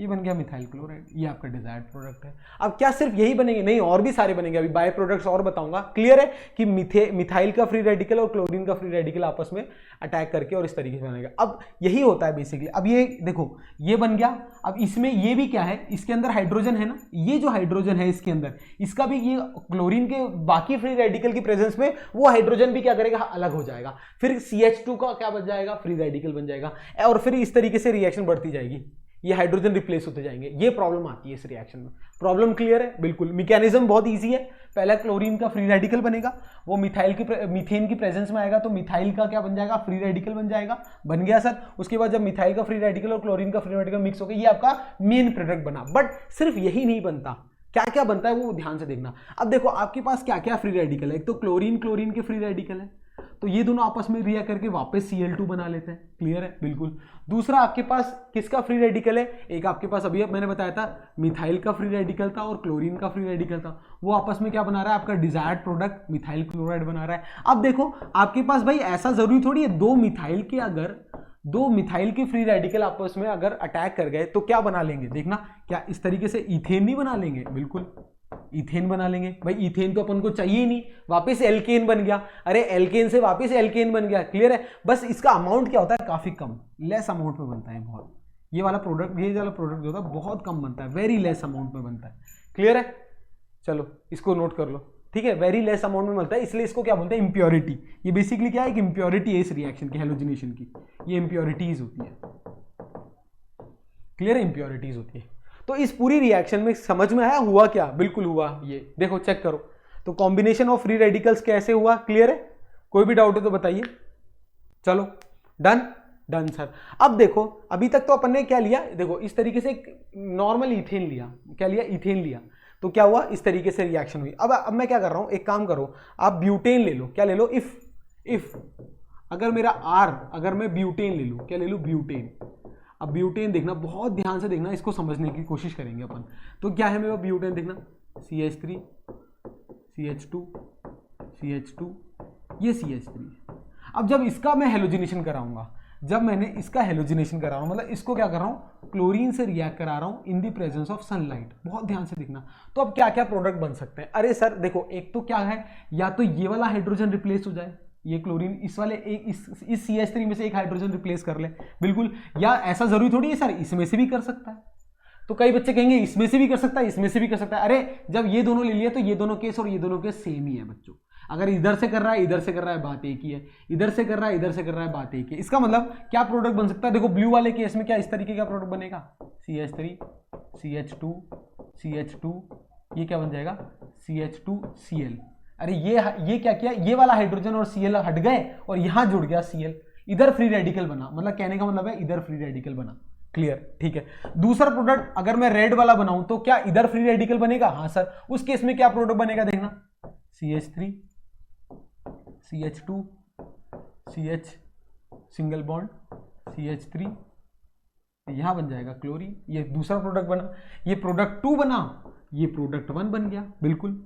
ये बन गया मिथाइल क्लोराइड, ये आपका डिजायर्ड प्रोडक्ट है। अब क्या सिर्फ यही बनेंगे, नहीं, और भी सारे बनेंगे, अभी बाय प्रोडक्ट्स और बताऊंगा। क्लियर है कि मिथाइल का फ्री रेडिकल और क्लोरीन का फ्री रेडिकल आपस में अटैक करके और इस तरीके से बनेगा। अब यही होता है बेसिकली। अब ये देखो, ये बन गया। अब इसमें ये भी क्या है, इसके अंदर हाइड्रोजन है ना, ये जो हाइड्रोजन है इसके अंदर, इसका भी ये क्लोरीन के बाकी फ्री रेडिकल की प्रेजेंस में वो हाइड्रोजन भी क्या करेगा, अलग हो जाएगा। फिर CH2 का क्या बन जाएगा, फ्री रेडिकल बन जाएगा, और फिर इस तरीके से रिएक्शन बढ़ती जाएगी, ये हाइड्रोजन रिप्लेस होते जाएंगे। ये प्रॉब्लम आती है इस रिएक्शन में। प्रॉब्लम क्लियर है, बिल्कुल। मैकेनिज्म बहुत इजी है। पहला क्लोरीन का फ्री रेडिकल बनेगा, वो मीथेन की प्रेजेंस में आएगा, तो मिथाइल का क्या बन जाएगा, फ्री रेडिकल बन जाएगा। बन गया सर। उसके बाद जब मिथाइल का फ्री रेडिकल और क्लोरीन का फ्री रेडिकल मिक्स हो गया, ये आपका मेन प्रोडक्ट बना। बट सिर्फ यही नहीं बनता, क्या क्या बनता है वो ध्यान से देखना। अब देखो आपके पास क्या क्या फ्री रेडिकल है। एक तो क्लोरीन के फ्री रेडिकल है, तो ये दोनों आपस में रिएक्ट करके वापस Cl2 बना लेते हैं। क्लियर है, बिल्कुल। दूसरा आपके पास किसका फ्री रेडिकल है, एक आपके पास अभी मैंने बताया था मिथाइल का फ्री रेडिकल था और क्लोरीन का फ्री रेडिकल था। वो आपस में क्या बना रहा है, आपका डिजायर्ड प्रोडक्ट मिथाइल क्लोराइड बना रहा है। अब देखो आपके पास भाई ऐसा जरूरी थोड़ी है, दो मिथाइल के फ्री रेडिकल आपस में अगर अटैक कर गए तो क्या बना लेंगे, देखना। क्या इस तरीके से इथेन नहीं बना लेंगे, बिल्कुल इथेन बना लेंगे। भाई इथेन तो अपन को चाहिए ही नहीं, वापस एल्केन बन गया। अरे एल्केन से वापस एल्केन बन गया। क्लियर है। बस इसका अमाउंट क्या होता है, काफी कम, लेस अमाउंट में बनता है बहुत। ये वाला प्रोडक्ट जो होता है बहुत कम बनता है, वेरी लेस अमाउंट में बनता है। क्लियर है, चलो इसको नोट कर लो। ठीक है, वेरी लेस अमाउंट में बनता है, इसलिए इसको क्या बोलते हैं, इंप्योरिटी। ये बेसिकली क्या है कि इंप्योरिटी है इस रिएक्शन की, हैलोजिनेशन की। ये इंप्योरिटीज होती है। क्लियर है, इंप्योरिटीज होती है। तो इस पूरी रिएक्शन में समझ में आया हुआ क्या, बिल्कुल हुआ। ये देखो चेक करो, तो कॉम्बिनेशन ऑफ फ्री रेडिकल्स कैसे हुआ। क्लियर है, कोई भी डाउट है तो बताइए। चलो डन सर। अब देखो अभी तक तो अपन ने क्या लिया, देखो इस तरीके से एक नॉर्मल इथेन लिया, क्या लिया, इथेन लिया। तो क्या हुआ, इस तरीके से रिएक्शन हुई। अब मैं क्या कर रहा हूं, एक काम करो, आप ब्यूटेन ले लो। क्या ले लो, इफ अगर मैं ब्यूटेन ले लूं, क्या ले लूं, ब्यूटेन। अब ब्यूटेन देखना, बहुत ध्यान से देखना, इसको समझने की कोशिश करेंगे अपन। तो क्या है मेरा ब्यूटेन, देखना, CH3 CH2 CH2, ये CH3। अब जब इसका मैं हेलोजिनेशन कराऊंगा, जब मैंने इसका हेलोजिनेशन करा रहा हूं, मतलब इसको क्या कर रहा हूं, क्लोरीन से रिएक्ट करा रहा हूं in the presence of sunlight, बहुत ध्यान से देखना। तो अब क्या क्या प्रोडक्ट बन सकते हैं? अरे सर देखो, एक तो क्या है, या तो ये वाला हाइड्रोजन रिप्लेस हो जाए, ये क्लोरीन इस वाले एक इस CH3 में से एक हाइड्रोजन रिप्लेस कर ले, बिल्कुल। या ऐसा जरूरी थोड़ी है सर इसमें से भी कर सकता है, तो कई बच्चे कहेंगे इसमें से भी कर सकता है, इसमें से भी कर सकता है। अरे जब ये दोनों ले लिया तो ये दोनों केस और ये दोनों केस सेम ही है बच्चों। अगर इधर से कर रहा है, इधर से कर रहा है, बात एक ही है, इधर से कर रहा है, इधर से कर रहा है, बात एक ही है। इसका मतलब क्या प्रोडक्ट बन सकता है? देखो ब्लू वाले केस में क्या इस तरीके का प्रोडक्ट बनेगा, CH3 CH2 CH2, ये क्या बन जाएगा, CH2Cl। अरे ये क्या किया, ये वाला हाइड्रोजन और Cl हट गए और यहां जुड़ गया Cl, इधर फ्री रेडिकल बना, मतलब कहने का मतलब है इधर फ्री रेडिकल बना। क्लियर, ठीक है। दूसरा प्रोडक्ट अगर मैं रेड वाला बनाऊं तो क्या इधर फ्री रेडिकल बनेगा? हाँ सर। उस केस में क्या प्रोडक्ट बनेगा देखना, CH3 CH2 CH single bond CH3, यहां बन जाएगा क्लोरीन, ये दूसरा प्रोडक्ट बना। ये प्रोडक्ट 2 बना, ये प्रोडक्ट 1 बन गया, बिल्कुल।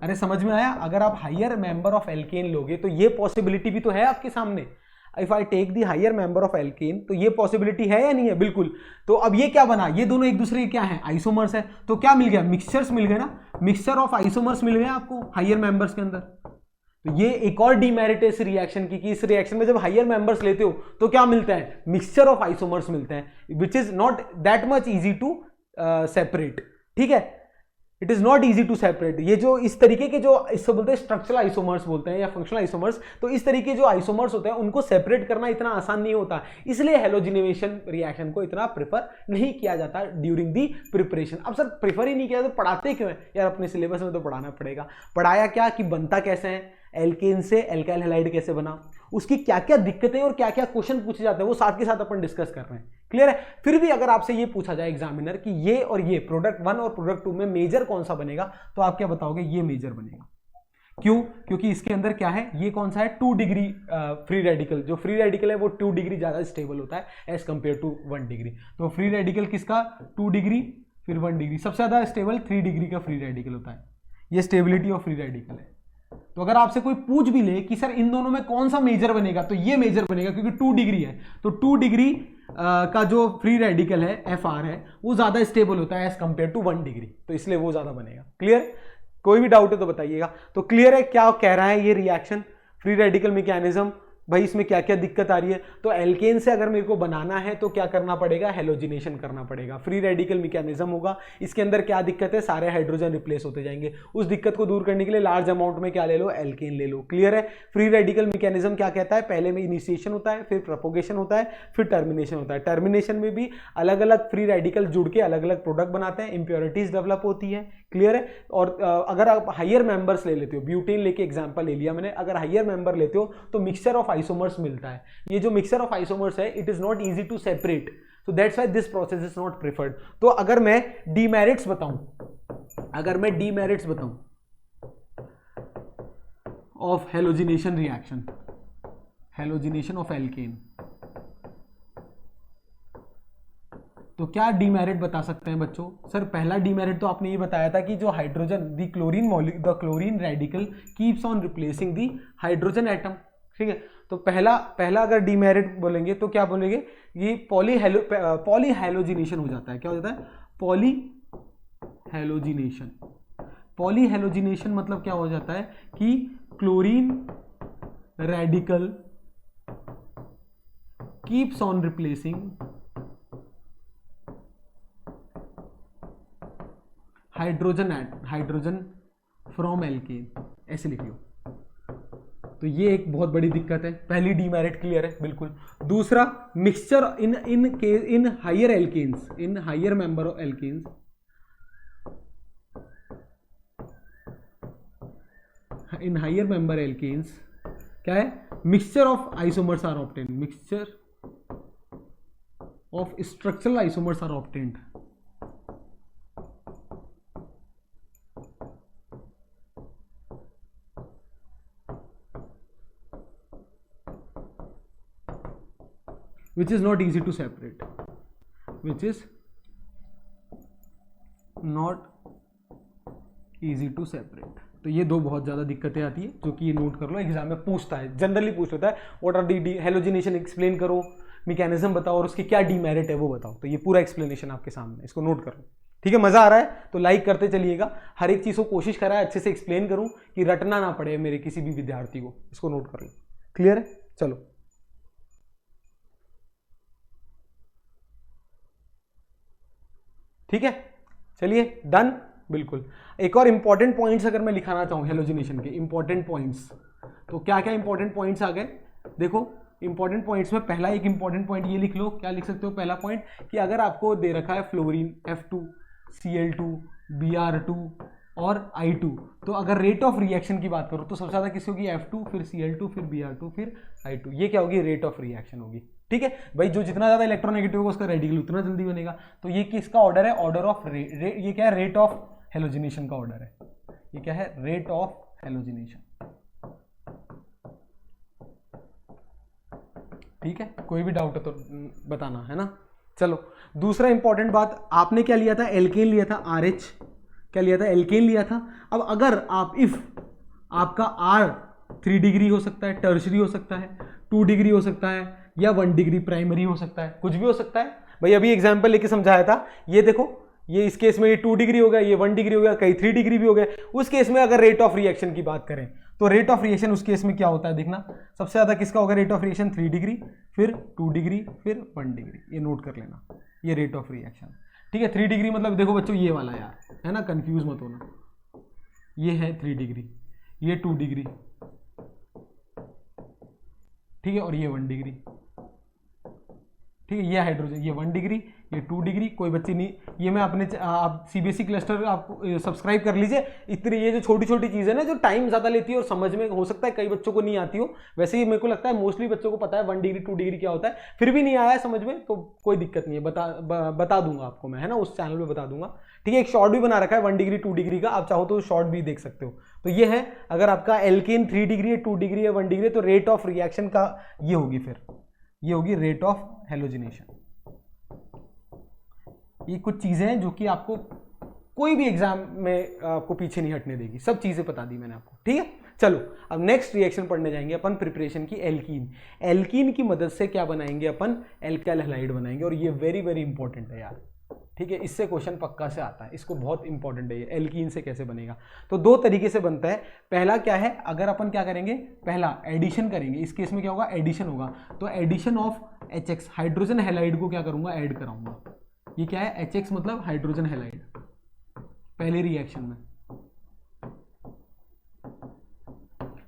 अरे समझ में आया? अगर आप हायर मेंबर ऑफ एल्केन लोगे तो ये पॉसिबिलिटी भी तो है आपके सामने। If I take the higher member of alkane, तो ये पॉसिबिलिटी है या नहीं है? बिल्कुल। तो अब ये क्या बना, ये दोनों एक दूसरे के क्या है, आइसोमर्स है, तो क्या मिल गया, मिक्सचर्स मिल गए ना, मिक्सचर ऑफ आइसोमर्स मिल गए आपको हायर मेंबर्स के अंदर। तो ये एक और डीमेरिट है इस रिएक्शन की, कि इस रिएक्शन में जब हायर मेंबर्स लेते हो तो क्या मिलता है, मिक्सचर ऑफ आइसोमर्स मिलते हैं, which is not that much easy to separate. ठीक है, it is not easy to separate. ये जो इस तरीके के जो इससे बोलते हैं स्ट्रक्चरल आइसोमर्स बोलते हैं या फंक्शनल आइसोमर्स, तो इस तरीके जो आइसोमर्स होते हैं उनको सेपरेट करना इतना आसान नहीं होता, इसलिए हेलोजिनेशन रिएक्शन को इतना प्रेफर नहीं किया जाता ड्यूरिंग दी प्रिपरेशन। अब सर प्रेफर ही नहीं किया तो पढ़ाते क्यों है यार? अपने सिलेबस में तो पढ़ाना पड़ेगा। पढ़ाया क्या कि बनता कैसे है, एल्केन से एल्काइल हैलाइड कैसे बना, उसकी क्या क्या दिक्कतें और क्या क्या क्वेश्चन पूछे जाते हैं वो साथ के साथ अपन डिस्कस कर रहे हैं। क्लियर है? फिर भी अगर आपसे ये पूछा जाए एग्जामिनर कि ये और ये प्रोडक्ट 1 और प्रोडक्ट 2 में मेजर कौन सा बनेगा, तो आप क्या बताओगे, ये मेजर बनेगा। क्यों? क्योंकि इसके अंदर क्या है, ये कौन सा है, 2 डिग्री फ्री रेडिकल। जो फ्री रेडिकल है वो 2 डिग्री ज्यादा स्टेबल होता है एज कंपेयर टू 1 डिग्री। तो फ्री रेडिकल किसका, 2 डिग्री फिर 1 डिग्री, सबसे ज्यादा स्टेबल 3 डिग्री का फ्री रेडिकल होता है। ये स्टेबिलिटी ऑफ फ्री रेडिकल है। तो अगर आपसे कोई पूछ भी ले कि सर इन दोनों में कौन सा मेजर बनेगा, तो ये मेजर बनेगा, क्योंकि 2 डिग्री है, तो 2 डिग्री का जो फ्री रेडिकल है FR है वो ज्यादा स्टेबल होता है एज कंपेयर टू 1 डिग्री, तो इसलिए वो ज्यादा बनेगा। क्लियर? कोई भी डाउट है तो बताइएगा। तो क्लियर है क्या कह रहा है ये रिएक्शन, फ्री रेडिकल मैकेनिज्म, भाई इसमें क्या क्या दिक्कत आ रही है? तो एल्केन से अगर मेरे को बनाना है तो क्या करना पड़ेगा, हेलोजिनेशन करना पड़ेगा, फ्री रेडिकल मैकेनिज्म होगा। इसके अंदर क्या दिक्कत है, सारे हाइड्रोजन रिप्लेस होते जाएंगे। उस दिक्कत को दूर करने के लिए लार्ज अमाउंट में क्या ले लो, एल्केन ले लो। क्लियर है? फ्री रेडिकल मैकेनिज्म क्या कहता है, पहले में इनिशिएशन होता है, फिर प्रोपोगेशन होता है, फिर टर्मिनेशन होता है। टर्मिनेशन में भी अलग अलग फ्री रेडिकल जुड़ के अलग अलग प्रोडक्ट बनाते हैं, इंप्योरिटीज डेवलप होती है। क्लियर है? और अगर आप हायर मेंबर्स ले लेते हो, ब्यूटेन लेके एग्जांपल ले लिया मैंने, अगर हायर मेंबर लेते हो तो मिक्सचर ऑफ आइसोमर्स मिलता है। ये जो मिक्सचर ऑफ आइसोमर्स है it is not easy to separate, so that's why this process is not preferred. तो अगर मैं डीमेरिट्स बताऊं, of halogenation reaction, halogenation of alkane, तो क्या डीमेरिट बता सकते हैं बच्चों? सर पहला डीमेरिट तो आपने ये बताया था कि जो hydrogen the chlorine radical keeps on replacing the hydrogen atom. ठीक है, तो पहला अगर डीमेरिट बोलेंगे तो क्या बोलेंगे, ये पॉलीहेलोजिनेशन हो जाता है। क्या हो जाता है, पॉलीहेलोजिनेशन। पॉलीहेलोजिनेशन मतलब क्या हो जाता है कि chlorine radical keeps on replacing hydrogen from alkane, ऐसे लिख लो। तो ये एक बहुत बड़ी दिक्कत है, पहली डीमेरिट। क्लियर है? बिल्कुल। दूसरा, mixture in higher alkanes, in higher member of alkanes, in higher member alkanes क्या है, mixture of isomers are obtained, mixture of structural isomers are obtained. which is not easy to separate, which is not easy to separate. तो ये दो बहुत ज़्यादा दिक्कतें आती है जो कि ये नोट कर लो, एग्जाम में पूछता है, जनरली पूछ लेता है what are the halogenation, explain करो, मैकेनिज्म बताओ और उसकी क्या डीमेरिट है वो बताओ। तो ये पूरा एक्सप्लेनेशन आपके सामने, इसको नोट कर लो। ठीक है, मजा आ रहा है तो लाइक करते चलिएगा। हर एक चीज़ को कोशिश करा है अच्छे से एक्सप्लेन करूं कि रटना ना पड़े मेरे किसी भी विद्यार्थी को। इसको नोट कर लो, क्लियर है? चलो ठीक है, चलिए डन। बिल्कुल, एक और इंपॉर्टेंट पॉइंट्स अगर मैं लिखाना चाहूँ हेलोजिनेशन के इंपॉर्टेंट पॉइंट्स, तो क्या क्या इंपॉर्टेंट पॉइंट्स आ गए? देखो इंपॉर्टेंट पॉइंट्स में पहला एक इंपॉर्टेंट पॉइंट ये लिख लो, क्या लिख सकते हो? पहला पॉइंट कि अगर आपको दे रखा है फ्लोरीन F2, Cl2, Br2 और I2, तो अगर रेट ऑफ रिएक्शन की बात करो तो सबसे ज्यादा किसी होगी? F2, फिर Cl2, फिर Br2, फिर I2। ये क्या होगी? रेट ऑफ रिएक्शन होगी। ठीक है भाई, जो जितना ज्यादा इलेक्ट्रोनेगेटिव होगा उसका रेडिकल उतना जल्दी बनेगा। तो ये किसका ऑर्डर है? ऑर्डर ऑफ ये क्या है? रेट ऑफ हेलोजिनेशन का ऑर्डर है। ये क्या है? Rate of halogenation. ठीक है, कोई भी डाउट है तो बताना, है ना? चलो दूसरा इंपॉर्टेंट बात, आपने क्या लिया था? एल्केन लिया था, RH क्या लिया था? एल्केन लिया था। अब अगर आप इफ आपका R 3 डिग्री हो सकता है, टर्शरी हो सकता है, 2 डिग्री हो सकता है, या 1 डिग्री प्राइमरी हो सकता है, कुछ भी हो सकता है भाई। अभी एग्जाम्पल लेके समझाया था, ये देखो, ये इस केस में ये 2 डिग्री हो गया, ये 1 डिग्री हो गया, कहीं 3 डिग्री भी हो गया। उस केस में अगर रेट ऑफ रिएक्शन की बात करें तो रेट ऑफ रिएक्शन उस केस में क्या होता है? देखना, सबसे ज्यादा किसका होगा रेट ऑफ रिएक्शन? 3 डिग्री, फिर 2 डिग्री, फिर 1 डिग्री। ये नोट कर लेना, ये रेट ऑफ रिएक्शन। ठीक है, 3 डिग्री मतलब देखो बच्चों ये वाला यार, है ना, कंफ्यूज मत होना। ये है 3 डिग्री, ये 2 डिग्री, ठीक है, और ये 1 डिग्री। ठीक है, ये हाइड्रोजन, ये 1 डिग्री, ये 2 डिग्री। कोई बच्चे नहीं, ये मैं अपने आप CBSE क्लस्टर आप सब्सक्राइब कर लीजिए। इतनी ये जो छोटी छोटी चीजें ना जो टाइम ज्यादा लेती है और समझ में हो सकता है कई बच्चों को नहीं आती हो, वैसे ही मेरे को लगता है मोस्टली बच्चों को पता है 1 डिग्री 2 डिग्री क्या होता है। फिर भी नहीं आया समझ में तो कोई दिक्कत नहीं है, बता दूंगा आपको मैं, है ना, उस चैनल पे बता दूंगा। ठीक है, एक शॉर्ट भी बना रखा है 1 डिग्री 2 डिग्री का, आप चाहो तो शॉर्ट भी देख सकते हो। तो ये है, अगर आपका एल्केन 3 डिग्री है, 2 डिग्री है, 1 डिग्री, तो रेट ऑफ रिएक्शन का ये होगी, फिर ये होगी रेट ऑफ हेलोजिनेशन। ये कुछ चीजें हैं जो कि आपको कोई भी एग्जाम में आपको पीछे नहीं हटने देगी, सब चीजें बता दी मैंने आपको। ठीक है, चलो अब नेक्स्ट रिएक्शन पढ़ने जाएंगे अपन, प्रिपरेशन की एल्कीन। एल्कीन की मदद से क्या बनाएंगे अपन? एल्काइल हैलाइड बनाएंगे, और ये वेरी वेरी इंपॉर्टेंट है यार। ठीक है, इससे क्वेश्चन पक्का से आता है, इसको बहुत इंपॉर्टेंट है ये, एल्कीन से कैसे बनेगा। तो दो तरीके से बनता है। पहला क्या है, अगर अपन क्या करेंगे, पहला एडिशन करेंगे, इस केस में क्या होगा? एडिशन होगा। तो addition of HX, hydrogen halide को क्या करूंगा? ऐड कराऊंगा। ये क्या है? HX मतलब हाइड्रोजन हैलाइड, पहले रिएक्शन में।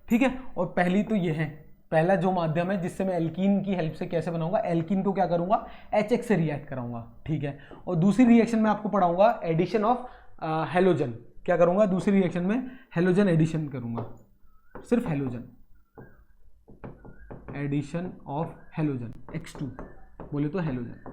ठीक है, और पहली तो ये है, पहला जो माध्यम है जिससे मैं एल्कीन की हेल्प से कैसे बनाऊंगा, एल्कीन को क्या करूंगा? HX से रिएक्ट कराऊंगा। ठीक है, और दूसरी रिएक्शन में आपको पढ़ाऊंगा एडिशन ऑफ हेलोजन। क्या करूंगा दूसरी रिएक्शन में? हेलोजन एडिशन करूंगा, सिर्फ halogen, addition of halogen, X2 बोले तो हेलोजन।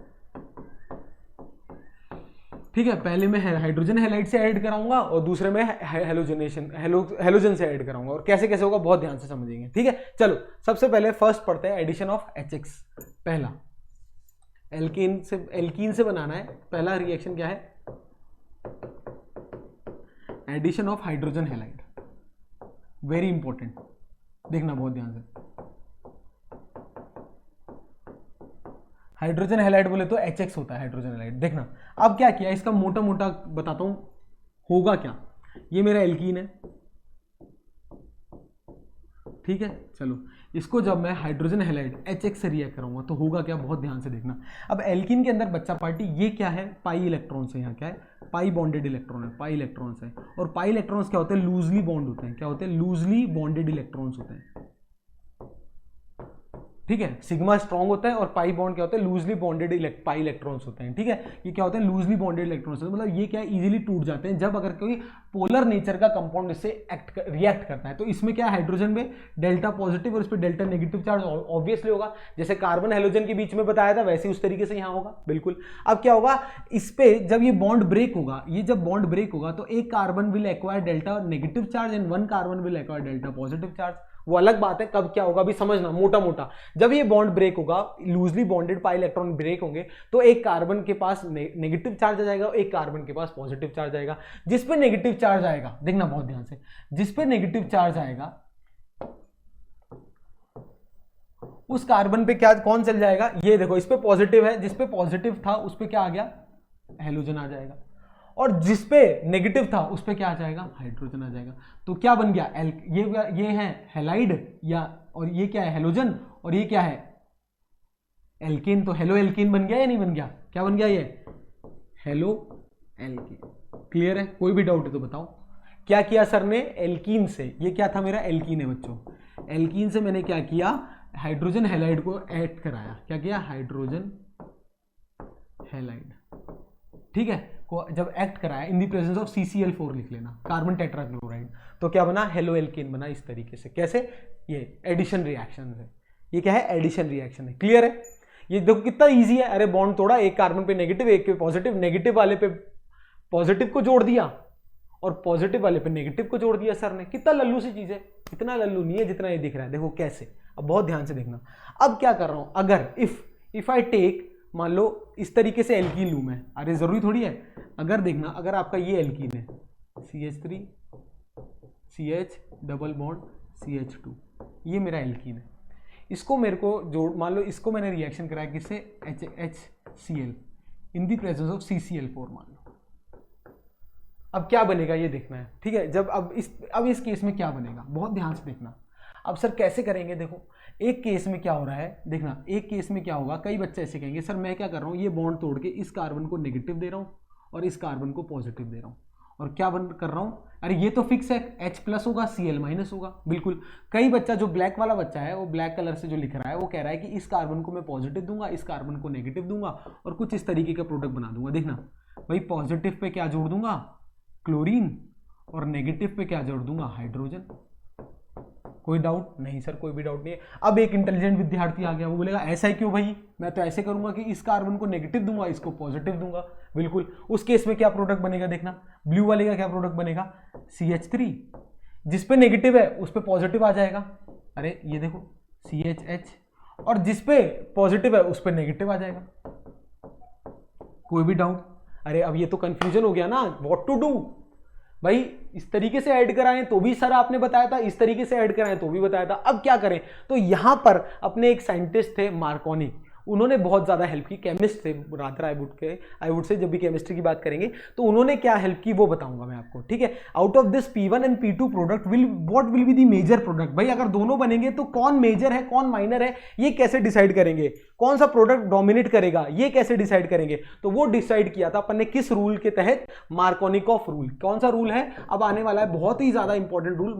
ठीक है, पहले मैं हाइड्रोजन हैलाइड से ऐड कराऊंगा और दूसरे में हेलोजन से ऐड कराऊंगा। और कैसे कैसे होगा बहुत ध्यान से समझेंगे। ठीक है, चलो सबसे पहले फर्स्ट पढ़ते हैं एडिशन ऑफ HX। पहला एल्कीन से बनाना है, पहला रिएक्शन क्या है? Addition of hydrogen halide, very important, देखना बहुत ध्यान से। हाइड्रोजन हैलाइड बोले तो HX होता है हाइड्रोजन हैलाइड। देखना अब क्या किया, इसका मोटा मोटा बताता हूं होगा क्या। ये मेरा एल्कीन है, ठीक है, चलो इसको जब मैं हाइड्रोजन हैलाइड HX से रिएक्ट कराऊंगा तो होगा क्या, बहुत ध्यान से देखना। अब एल्कीन के अंदर बच्चा पार्टी ये क्या है? पाई इलेक्ट्रॉन्स है। यहाँ क्या है? पाई बॉन्डेड इलेक्ट्रॉन है, पाई इलेक्ट्रॉन्स है। और पाई इलेक्ट्रॉन्स क्या होते हैं? लूजली बॉन्ड होते हैं। क्या होते हैं? लूजली बॉन्डेड इलेक्ट्रॉन्स होते हैं। ठीक है, सिग्मा स्ट्रॉन्ग होता है और पाई बॉन्ड क्या होता है? लूजली बॉन्डेड पाई इलेक्ट्रॉन्स होते हैं। ठीक है, ये क्या होते हैं? लूजली बॉन्डेड इलेक्ट्रॉन्स, मतलब ये क्या है? इजीली टूट जाते हैं जब अगर कोई पोलर नेचर का कंपाउंड इससे रिएक्ट करता है। तो इसमें क्या है? हाइड्रोजन में डेल्टा पॉजिटिव और इस पर डेल्टा नेगेटिव चार्ज ऑब्वियसली होगा। जैसे कार्बन हेलोजन के बीच में बताया था वैसे उस तरीके से यहाँ होगा बिल्कुल। अब क्या होगा, इस पे जब ये बॉन्ड ब्रेक होगा, ये जब बॉन्ड ब्रेक होगा तो एक carbon will acquire delta negative charge and 1 carbon will acquire delta positive charge. वो अलग बात है, कब क्या होगा अभी समझना मोटा मोटा। जब ये बॉन्ड ब्रेक होगा, loosely bonded pi electron break होंगे, तो एक कार्बन के पास नेगेटिव चार्ज आ जाएगा, एक कार्बन के पास पॉजिटिव चार्ज आएगा। जिस पे नेगेटिव चार्ज आएगा, देखना बहुत ध्यान से, जिस पे नेगेटिव चार्ज आएगा उस कार्बन पे क्या कौन चल जाएगा, ये देखो इस पे पॉजिटिव है, जिस पे पॉजिटिव था उस पे क्या आ गया, हेलोजन आ जाएगा, और जिस पे नेगेटिव था उस पे क्या आ जाएगा, हाइड्रोजन आ जाएगा। तो क्या बन गया, ये है हेलाइड, या और ये क्या है, हेलोजन, और ये क्या है, एल्केन। तो हेलो एल्केन बन गया या नहीं बन गया, क्या बन गया ये, हेलो एल्केन। क्लियर है, कोई भी डाउट है तो बताओ। क्या किया सर ने, एल्कीन से, ये क्या था मेरा एल्कीन है बच्चों, एल्कीन से मैंने क्या किया, हाइड्रोजन हैलाइड को ऐड कराया, क्या किया, हाइड्रोजन हैलाइड, ठीक है, को जब एक्ट कराया in the presence of CCl4 लिख लेना, कार्बन टेट्राक्लोराइड, तो क्या बना, हेलो एल्केन बना इस तरीके से। कैसे, ये एडिशन रिएक्शन है, ये क्या है, एडिशन रिएक्शन है। क्लियर है, ये देखो कितना इजी है, अरे बॉन्ड तोड़ा, एक कार्बन पे नेगेटिव, एक पे पॉजिटिव, नेगेटिव वाले पे पॉजिटिव को जोड़ दिया और पॉजिटिव वाले पे नेगेटिव को जोड़ दिया सर ने। कितना लल्लू सी चीज है, इतना लल्लू नहीं है जितना ये दिख रहा है। देखो कैसे, अब बहुत ध्यान से देखना। अब क्या कर रहा हूं, अगर इफ आई टेक, मान लो इस तरीके से एल्कीन लूं मैं, अरे जरूरी थोड़ी है, अगर देखना, अगर आपका ये एल्कीन है CH3 CH double bond CH2, ये मेरा एल्कीन है, इसको मेरे को जोड़, मान लो इसको मैंने रिएक्शन कराया किससे, HCl in the presence of CCl4 मान लो। अब क्या बनेगा ये देखना है, ठीक है। जब अब इस केस में क्या बनेगा, बहुत ध्यान से देखना। अब सर कैसे करेंगे, देखो एक केस में क्या हो रहा है, देखना एक केस में क्या होगा, कई बच्चे ऐसे कहेंगे सर मैं क्या कर रहा हूँ, ये बॉन्ड तोड़ के इस कार्बन को नेगेटिव दे रहा हूँ और इस कार्बन को पॉजिटिव दे रहा हूँ, और क्या कर रहा हूँ, अरे ये तो फिक्स है, H+ होगा Cl- होगा, बिल्कुल। कई बच्चा जो ब्लैक वाला बच्चा है, वो ब्लैक कलर से जो लिख रहा है, वो कह रहा है कि इस कार्बन को मैं पॉजिटिव दूंगा, इस कार्बन को नेगेटिव दूंगा और कुछ इस तरीके का प्रोडक्ट बना दूंगा। देखना भाई, पॉजिटिव पे क्या जोड़ दूंगा, क्लोरीन, और नेगेटिव पे क्या जोड़ दूंगा, हाइड्रोजन। कोई डाउट नहीं सर, कोई भी डाउट नहीं है। अब एक इंटेलिजेंट विद्यार्थी आ गया, वो बोलेगा ऐसा ही क्यों भाई, मैं तो ऐसे करूंगा कि इस कार्बन को नेगेटिव दूंगा, इसको पॉजिटिव दूंगा। बिल्कुल, उस केस में क्या प्रोडक्ट बनेगा, देखना ब्लू वाले का क्या प्रोडक्ट बनेगा, CH3, जिस पे नेगेटिव है उस पे पॉजिटिव आ जाएगा, अरे ये देखो CHH, और जिस पे पॉजिटिव है उस पे नेगेटिव आ जाएगा। कोई भी डाउट, अरे अब ये तो कंफ्यूजन हो गया ना, व्हाट टू डू भाई, इस तरीके से ऐड कराएं तो भी सर आपने बताया था, इस तरीके से ऐड कराएं तो भी बताया था, अब क्या करें। तो यहां पर अपने एक साइंटिस्ट थे मार्कोनी, उन्होंने बहुत ज्यादा हेल्प की, केमिस्ट थे रादर आई वुड से, जब भी केमिस्ट्री की बात करेंगे तो उन्होंने क्या हेल्प की वो बताऊंगा मैं आपको, ठीक है। Out of this P1 and P2 product what will be the major product, भाई अगर दोनों बनेंगे तो कौन मेजर है कौन माइनर है, ये कैसे डिसाइड करेंगे, कौन सा प्रोडक्ट डोमिनेट करेगा, ये कैसे डिसाइड करेंगे। तो वो डिसाइड किया था अपन ने किस रूल के तहत, मार्कोनिकॉफ रूल। कौन सा रूल है, अब आने वाला है बहुत ही ज्यादा important rule,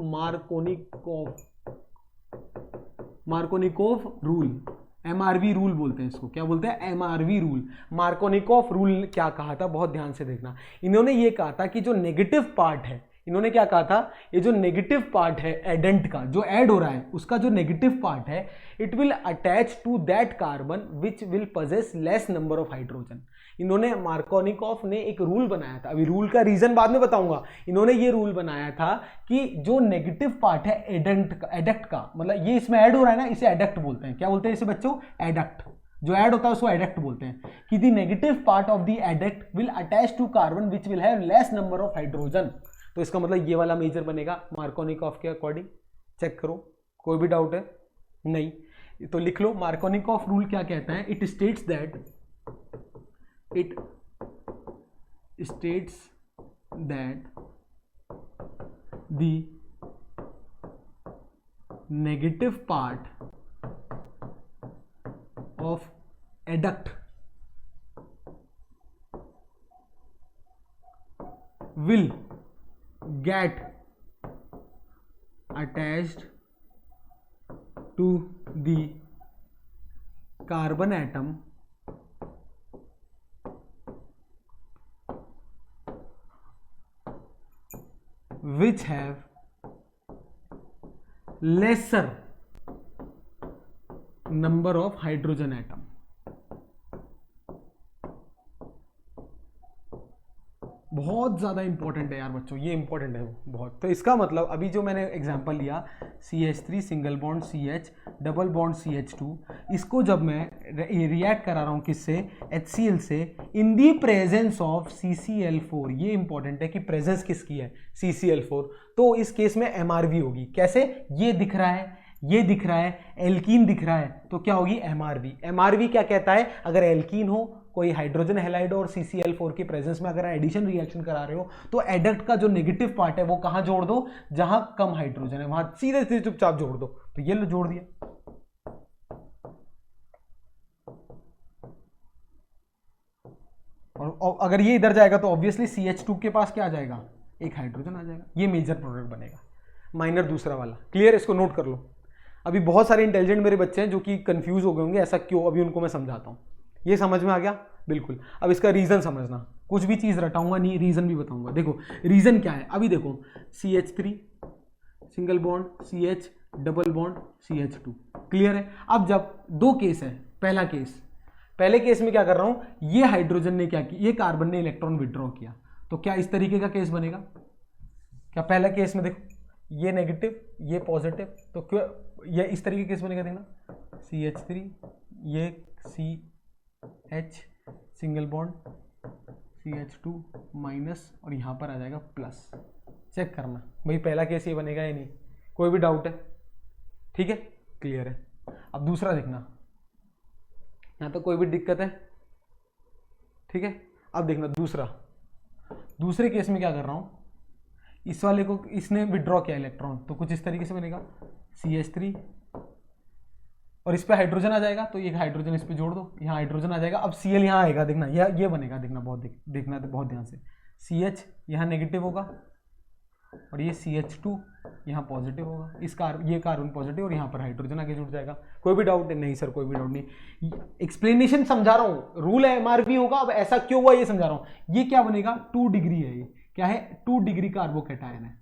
Markovnikov rule, MRV rule बोलते हैं इसको, क्या बोलते हैं, MRV रूल। मार्कोनिकॉफ रूल क्या कहा था, बहुत ध्यान से देखना। इन्होंने ये कहा था कि जो नेगेटिव पार्ट है, इन्होंने क्या कहा था, ये जो नेगेटिव पार्ट है एडेंट का, जो ऐड हो रहा है उसका जो नेगेटिव पार्ट है, it will attach to that carbon which will possess less number of hydrogen. इन्होंने, मार्कोनिकॉफ ने एक रूल बनाया था, अभी रूल का रीजन बाद में बताऊंगा। इन्होंने ये रूल बनाया था कि जो नेगेटिव पार्ट है एडक्ट का, मतलब ये इसमें ऐड हो रहा है ना, इसे एडक्ट बोलते हैं। क्या बोलते हैं इसे बच्चों, एडक्ट। जो ऐड होता है उसको एडक्ट बोलते हैं, कि the negative part of the adduct will attach to carbon which will have less number of hydrogen. तो इसका मतलब ये वाला मेजर बनेगा मार्कोनिकॉफ के अकॉर्डिंग। चेक करो, कोई भी डाउट है नहीं तो लिख लो। मार्कोनिकॉफ रूल क्या कहता है, it states that the negative part of adduct will get attached to the carbon atom which have lesser number of hydrogen atom। बहुत ज़्यादा इंपॉर्टेंट है यार बच्चों, ये इंपॉर्टेंट है वो बहुत। तो इसका मतलब अभी जो मैंने एग्जांपल लिया CH3 single bond CH double bond CH2, इसको जब मैं रिएक्ट करा रहा हूँ किससे, HCl से, इन दी प्रेजेंस ऑफ CCl4, ये इंपॉर्टेंट है कि प्रेजेंस किसकी है, CCl4, तो इस केस में MRV होगी। कैसे, ये दिख रहा है, ये दिख रहा है, एल्कीन दिख रहा है, तो क्या होगी MRV। MRV क्या कहता है, अगर एल्कीन हो, कोई हाइड्रोजन हैलाइड और CCl4 की प्रेजेंस में अगर एडिशन रिएक्शन करा रहे हो, तो एडक्ट का जो नेगेटिव पार्ट है वो कहां जोड़ दो, जहां कम हाइड्रोजन है वहां सीधे सीधे चुपचाप जोड़ दो। तो ये लो जोड़ दिया। और अगर ये इधर जाएगा तो ऑब्वियसली CH2 के पास क्या आ जाएगा, एक हाइड्रोजन आ जाएगा, ये मेजर प्रोडक्ट बनेगा। माइनर दूसरा वाला क्लियर, इसको नोट कर लो। अभी बहुत सारे इंटेलिजेंट मेरे बच्चे हैं जो कि कंफ्यूज हो गए होंगे, ऐसा क्यों, अभी उनको मैं समझाता हूँ। ये समझ में आ गया, बिल्कुल। अब इसका रीजन समझना, कुछ भी चीज रटाऊंगा नहीं, रीजन भी बताऊंगा। देखो रीजन क्या है, अभी देखो CH3 single bond CH double bond CH2, clear है। अब जब दो केस है, पहला केस, पहले केस में क्या कर रहा हूं, ये हाइड्रोजन ने क्या किया, ये कार्बन ने इलेक्ट्रॉन विड्रॉ किया, तो क्या इस तरीके का केस बनेगा, क्या पहला केस में देखो ये नेगेटिव ये पॉजिटिव, तो क्यों ये इस तरीके केस बनेगा, देखना CH3 ये CH single bond CH2 minus और यहां पर आ जाएगा प्लस। चेक करना भाई पहला केस ये बनेगा या नहीं, कोई भी डाउट है, ठीक है, क्लियर है। अब दूसरा देखना, यहां तो कोई भी दिक्कत है, ठीक है। अब देखना दूसरे केस में क्या कर रहा हूं, इस वाले को इसने विड्रॉ किया इलेक्ट्रॉन, तो कुछ इस तरीके से बनेगा CH3 और इस पे हाइड्रोजन आ जाएगा, तो एक हाइड्रोजन इस पे जोड़ दो, यहाँ हाइड्रोजन आ जाएगा। अब Cl यहाँ आएगा, देखना ये बनेगा, देखना बहुत ध्यान से, CH यहाँ नेगेटिव होगा और ये CH2 यहाँ पॉजिटिव होगा, ये कार्बन पॉजिटिव और यहाँ पर हाइड्रोजन आगे जुड़ जाएगा। कोई भी डाउट नहीं सर, कोई भी डाउट नहीं, एक्सप्लेनेशन समझा रहा हूँ, रूल है MRV होगा। अब ऐसा क्यों हुआ ये समझा रहा हूँ। ये क्या बनेगा, 2 डिग्री है, ये क्या है, 2 डिग्री कार्बोकैटायन है,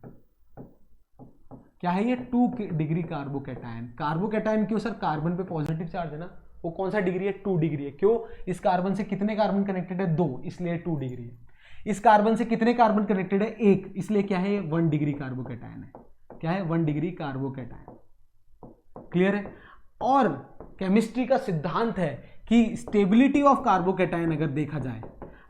क्या है ये 2 डिग्री कार्बोकैटायन। कार्बोकैटायन क्यों सर, कार्बन पे पॉजिटिव चार्ज है ना, वो कौन सा डिग्री है, 2 डिग्री है। क्यों, इस कार्बन से कितने कार्बन कनेक्टेड है, 2, इसलिए 2 डिग्री है। इस कार्बन से कितने कार्बन कनेक्टेड है, 1, इसलिए क्या है, 1 डिग्री कार्बोकैटायन है। क्या है, 1 डिग्री कार्बोकैटायन, क्लियर है। और केमिस्ट्री का सिद्धांत है कि स्टेबिलिटी ऑफ कार्बोकैटायन अगर देखा जाए,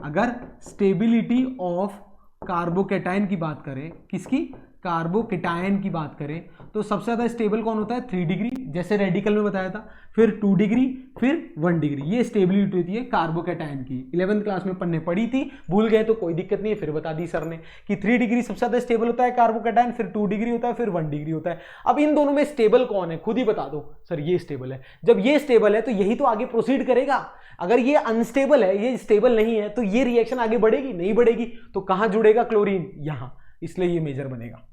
अगर स्टेबिलिटी ऑफ कार्बोकैटायन की बात करें, किसकी, कार्बोकैटायन की बात करें, तो सबसे ज्यादा स्टेबल कौन होता है, 3 डिग्री, जैसे रेडिकल में बताया था, फिर 2 डिग्री, फिर 1 डिग्री। ये स्टेबिलिटी होती है कार्बोकैटायन की। 11th क्लास में पढ़ने पड़ी थी, भूल गए तो कोई दिक्कत नहीं है, फिर बता दी सर ने कि 3 डिग्री सबसे ज्यादा स्टेबल होता है कार्बोकैटायन, फिर 2 डिग्री होता है, फिर 1 डिग्री होता है। अब इन दोनों में स्टेबल कौन है, खुद ही बता दो सर, ये स्टेबल है। जब ये स्टेबल है तो यही तो आगे प्रोसीड करेगा। अगर ये अनस्टेबल है, ये स्टेबल नहीं है, तो ये रिएक्शन आगे बढ़ेगी नहीं बढ़ेगी, तो कहां जुड़ेगा, क्लोरीन यहां, इसलिए ये मेजर बनेगा,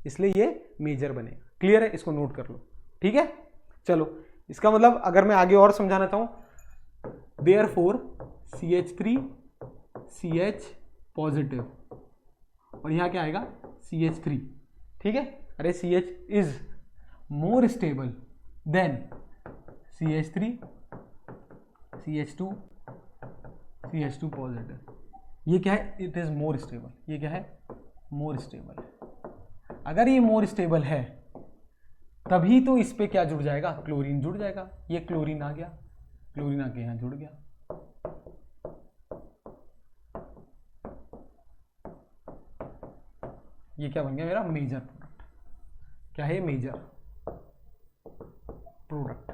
इसलिए ये मेजर बनेगा। क्लियर है, इसको नोट कर लो, ठीक है। चलो इसका मतलब अगर मैं आगे और समझाना चाहूं, देयरफॉर CH3 CH पॉजिटिव और यहां क्या आएगा, CH3, ठीक है। अरे CH is more stable then CH3 CH2 CH2 positive. ये क्या है, इट इज मोर स्टेबल, ये क्या है, मोर स्टेबल। अगर ये मोर स्टेबल है तभी तो इस पे क्या जुड़ जाएगा, क्लोरीन जुड़ जाएगा। ये क्लोरीन आ गया, क्लोरीन आके यहां जुड़ गया, ये क्या बन गया मेरा मेजर प्रोडक्ट। क्या है, मेजर प्रोडक्ट,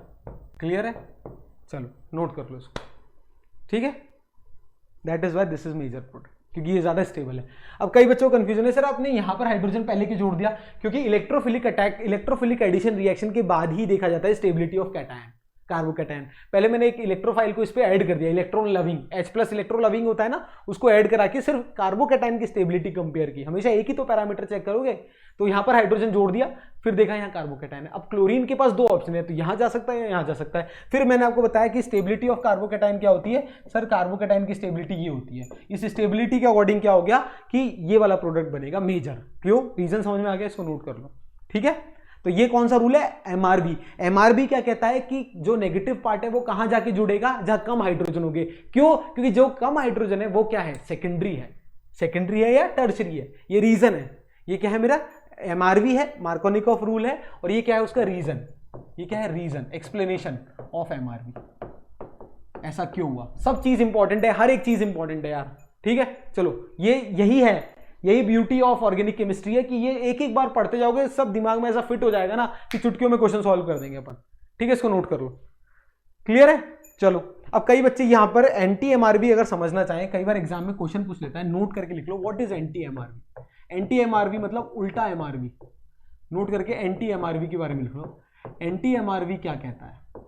क्लियर है। चलो नोट कर लो इसको, ठीक है। That is why this is major product, क्योंकि ये ज्यादा स्टेबल है। अब कई बच्चों को कंफ्यूजन है, सर आपने यहां पर हाइड्रोजन पहले के जोड़ दिया, क्योंकि इलेक्ट्रोफिलिक एडिशन रिएक्शन के बाद ही देखा जाता है स्टेबिलिटी ऑफ कैटायन, कार्बोकैटायन। पहले मैंने एक इलेक्ट्रोफाइल को इस पे ऐड कर दिया, electron loving, H+ electron loving होता है ना, उसको ऐड करा के सिर्फ कार्बोकैटायन की स्टेबिलिटी कंपेयर की। हमेशा एक ही तो पैरामीटर चेक करोगे, तो यहां पर हाइड्रोजन जोड़ दिया, फिर देखा यहाँ कार्बोकैटायन है। अब क्लोरीन के पास 2 ऑप्शन है, तो यहां जा सकता है या यहां जा सकता है। फिर मैंने आपको बताया कि स्टेबिलिटी ऑफ कार्बोकैटायन क्या होती है, सर कार्बोकैटायन की स्टेबिलिटी ये होती है। इस स्टेबिलिटी के अकॉर्डिंग क्या हो गया कि ये वाला प्रोडक्ट बनेगा मेजर। क्यों, रीजन समझ में आ गया, इसको नोट कर लो, ठीक है। तो ये कौन सा रूल है, MRV। MRV क्या कहता है कि जो नेगेटिव पार्ट है वो कहां जाके जुड़ेगा, जहां कम हाइड्रोजन होंगे। क्यों, क्योंकि जो कम हाइड्रोजन है वो क्या है, सेकेंडरी है। सेकेंडरी है या टर्शरी है, ये रीजन है। ये क्या है मेरा एमआरवी है, मार्कोनिकॉफ रूल है, और ये क्या है उसका रीजन, ये क्या है रीजन, एक्सप्लेनेशन ऑफ एमआरवी, ऐसा क्यों हुआ। सब चीज इंपॉर्टेंट है, हर एक चीज इंपॉर्टेंट है यार, ठीक है। चलो ये यही है, यही ब्यूटी ऑफ ऑर्गेनिक केमिस्ट्री है कि ये एक एक बार पढ़ते जाओगे, सब दिमाग में ऐसा फिट हो जाएगा ना कि चुटकियों में क्वेश्चन सॉल्व कर देंगे अपन, ठीक है। इसको नोट कर लो, क्लियर है। चलो अब कई बच्चे यहां पर एंटी एमआरवी अगर समझना चाहें, कई बार एग्जाम में क्वेश्चन पूछ लेता है, नोट करके लिख लो what is anti MRV. Anti MRV मतलब उल्टा एमआरवी, नोट करके एंटी एमआरवी के बारे में लिख लो। एंटी एमआरवी क्या कहता है,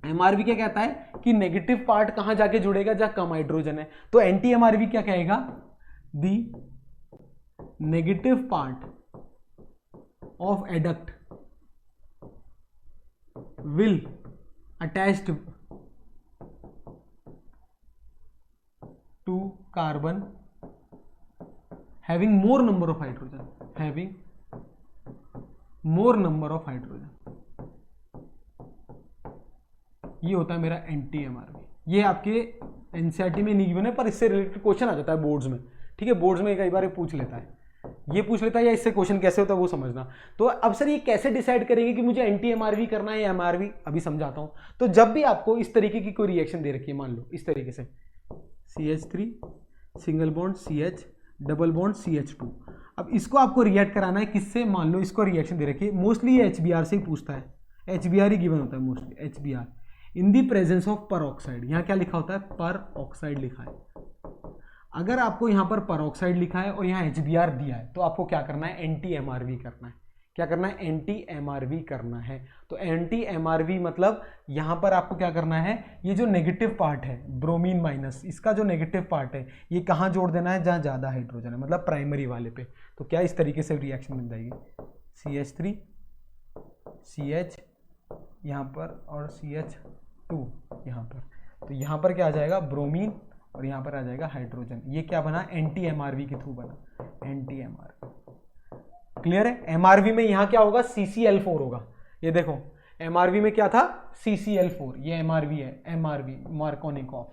एमआरवी क्या कहता है कि नेगेटिव पार्ट कहां जाके जुड़ेगा, जहां कम हाइड्रोजन है। तो एंटी एमआरवी क्या कहेगा, the negative part of adduct will attached to carbon having more number of hydrogen, having more number of hydrogen, ये होता है मेरा एंटी एमआरवी। ये आपके एनसीईआरटी में नहीं गिवन है, पर इससे रिलेटेड क्वेश्चन आ जाता है बोर्ड्स में, ठीक है। बोर्ड्स में कई बार पूछ लेता है, ये पूछ लेता है या इससे क्वेश्चन कैसे होता है वो समझना। तो अब सर ये कैसे डिसाइड करेंगे कि मुझे एंटी एमआरवी करना है या एमआरवी, अभी समझाता हूं। तो जब भी आपको इस तरीके की कोई रिएक्शन दे रखी है, मान लो इस तरीके से CH3 single bond CH double bond CH2, अब इसको आपको रिएक्ट कराना है किससे, मान लो इसको रिएक्शन दे रखी है, मोस्टली ये HBr से ही पूछता है, HBr ही गिवन होता है mostly, HBr in the presence of पर ऑक्साइड। यहाँ क्या लिखा होता है, पर ऑक्साइड लिखा है। अगर आपको यहाँ पर पर ऑक्साइड लिखा है और यहाँ HBr दिया है, तो आपको क्या करना है, एंटी एमआरवी करना है। क्या करना है, एंटी एमआरवी करना है। तो एंटी एमआरवी मतलब यहां पर आपको क्या करना है, ये जो नेगेटिव पार्ट है ब्रोमीन माइनस, इसका जो नेगेटिव पार्ट है ये कहां जोड़ देना है, जहां ज्यादा हाइड्रोजन है, मतलब प्राइमरी वाले पे। तो क्या इस तरीके से रिएक्शन बन जाएगी, CH3 CH यहां पर और CH2 यहां पर, तो यहां पर क्या आ जाएगा, ब्रोमीन, और यहां पर आ जाएगा हाइड्रोजन। ये क्या बना, एंटी एमआरवी के थ्रू बना, एंटी एमआरवी। क्लियर है। एमआरवी में यहां क्या होगा, CCl4 होगा। ये देखो एमआरवी में क्या था, CCl4, ये एमआरवी है, एमआरवी मार्कोनिकॉफ,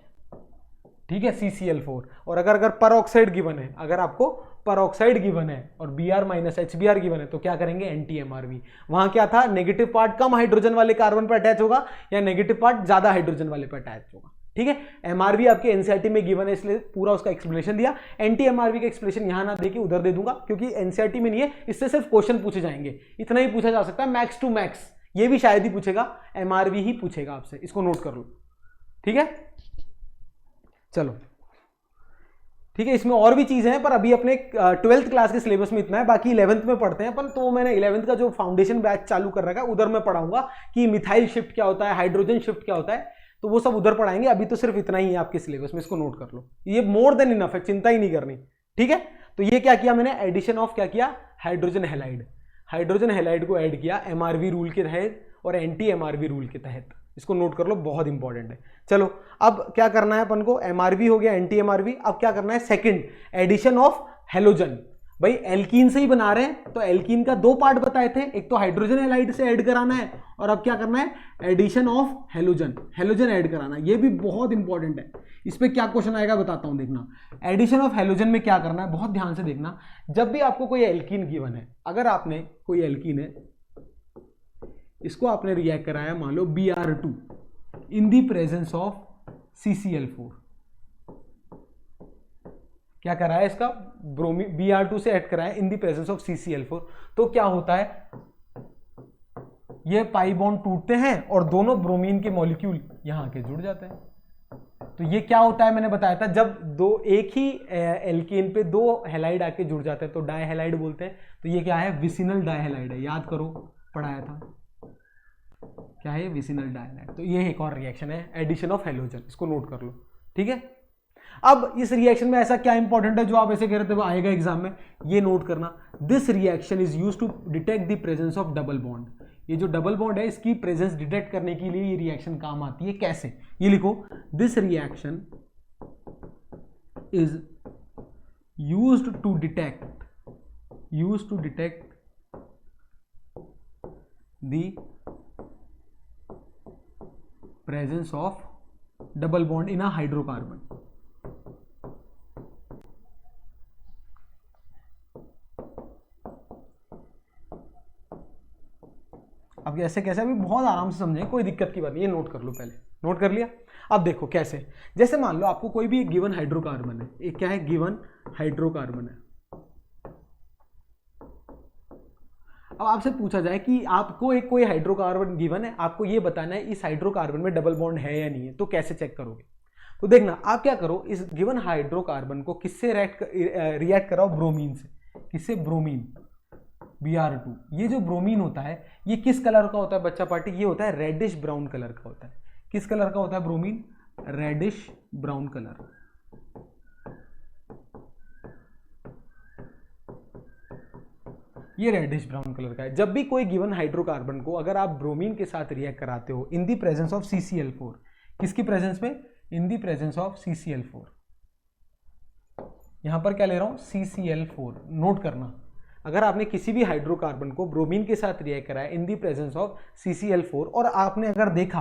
ठीक है, CCl4। और अगर पर ऑक्साइड गिवन है, अगर आपको पर ऑक्साइड गिवन है और Br माइनस HBr गिवन है, तो क्या करेंगे, एंटी एमआरवी। वहां क्या था, नेगेटिव पार्ट कम हाइड्रोजन वाले कार्बन पर अटैच होगा या नेगेटिव पार्ट ज्यादा हाइड्रोजन वाले पर अटैच होगा, ठीक है। एमआरवी आपके एनसीईआरटी में गिवन है, इसलिए पूरा उसका एक्सप्लेनेशन दिया। एंटी एमआरवी का एक्सप्लेनेशन यहां ना देके उधर दे दूंगा, क्योंकि एनसीईआरटी में नहीं है, इससे सिर्फ क्वेश्चन पूछे जाएंगे, इतना ही पूछा जा सकता है, मैक्स टू मैक्स। ये भी शायद ही पूछेगा, एमआरवी ही पूछेगा आपसे, इसको नोट कर लो, ठीक है। चलो ठीक है, इसमें और भी चीजें हैं, पर अभी अपने 12th क्लास के सिलेबस में इतना है, बाकी 11th में पढ़ते हैं अपन। तो मैंने 11th का जो फाउंडेशन बैच चालू कर रखा है, उधर मैं पढ़ाऊंगा कि मिथाइल शिफ्ट क्या होता है, हाइड्रोजन शिफ्ट क्या होता है, तो वो सब उधर पढ़ाएंगे। अभी तो सिर्फ इतना ही है आपके सिलेबस में, इसको नोट कर लो, ये मोर देन इनफ है, चिंता ही नहीं करनी, ठीक है। तो ये क्या किया मैंने, एडिशन ऑफ क्या किया, हाइड्रोजन हैलाइड, हाइड्रोजन हैलाइड को ऐड किया एमआरवी रूल के तहत और एंटी एमआरवी रूल के तहत, इसको नोट कर लो, बहुत इंपॉर्टेंट है। चलो अब क्या करना है अपन को, एमआरवी हो गया, एंटी एमआरवी। अब क्या करना है, सेकंड एडिशन ऑफ हेलोजन। भाई एल्कीन से ही बना रहे हैं, तो एल्कीन का दो पार्ट बताए थे, एक तो हाइड्रोजन हैलाइड से ऐड कराना है, और अब क्या करना है, addition of halogen, halogen add कराना है। ये भी बहुत इंपॉर्टेंट है, इस पे क्या क्वेश्चन आएगा बताता हूं, देखना। एडिशन ऑफ हेलोजन में क्या करना है, बहुत ध्यान से देखना। जब भी आपको कोई एल्कीन गिवन है, अगर आपने कोई एल्कीन है, इसको आपने रिएक्ट कराया, मान लो Br2 in the presence of CCl4, क्या कराया इसका, ब्रोमीन Br2 से ऐड कराया in the presence of CCl4, तो क्या होता है, ये पाई बॉन्ड टूटते हैं और दोनों ब्रोमीन के मॉलिक्यूल यहां आके जुड़ जाते हैं। तो ये क्या होता है, मैंने बताया था, जब दो एक ही एल्केन पे दो हैलाइड आके जुड़ जाते हैं तो डाई हैलाइड बोलते हैं। तो ये क्या है, विसिनल डाई हैलाइड है, याद करो पढ़ाया था, क्या है, विसिनल डाई हैलाइड। तो ये एक और रिएक्शन है, एडिशन ऑफ हेलोजन, इसको नोट कर लो, ठीक है। अब इस रिएक्शन में ऐसा क्या इंपॉर्टेंट है जो आप ऐसे कह रहे थे वो आएगा एग्जाम में, ये नोट करना। This reaction is used to detect the presence of double bond. ये जो डबल बॉन्ड है, इसकी प्रेजेंस डिटेक्ट करने के लिए ये रिएक्शन काम आती है। कैसे, ये लिखो, this reaction is used to detect the presence of double bond in a hydrocarbon. अब ऐसे कैसे, अभी बहुत आराम से समझें, कोई दिक्कत की बात नहीं, ये नोट कर लो, पहले नोट कर लिया। अब देखो कैसे, जैसे मान लो आपको कोई भी गिवन हाइड्रोकार्बन है, एक क्या है, गिवन हाइड्रोकार्बन है। अब आपसे पूछा जाए कि आपको एक कोई हाइड्रोकार्बन गिवन है, आपको ये बताना है इस हाइड्रोकार्बन में डबल बॉन्ड है या नहीं है, तो कैसे चेक करोगे? तो देखना, आप क्या करो, इस गिवन हाइड्रोकार्बन को किससे रिएक्ट कराओ, ब्रोमीन से। किससे? Bromine, Br2। ये जो ब्रोमीन होता है ये किस कलर का होता है बच्चा पार्टी? ये होता है रेडिश ब्राउन कलर का होता है। किस कलर का होता है ब्रोमीन? Reddish brown colour. ये रेडिश ब्राउन कलर का है। जब भी कोई गिवन हाइड्रोकार्बन को अगर आप ब्रोमीन के साथ रिएक्ट कराते हो इन दी प्रेजेंस ऑफ CCl4, किसकी प्रेजेंस में? इन दी प्रेजेंस ऑफ CCl4। यहां पर क्या ले रहा हूं? CCl4। नोट करना, अगर आपने किसी भी हाइड्रोकार्बन को ब्रोमीन के साथ रिएक्ट कराया in the presence of CCl4 और आपने अगर देखा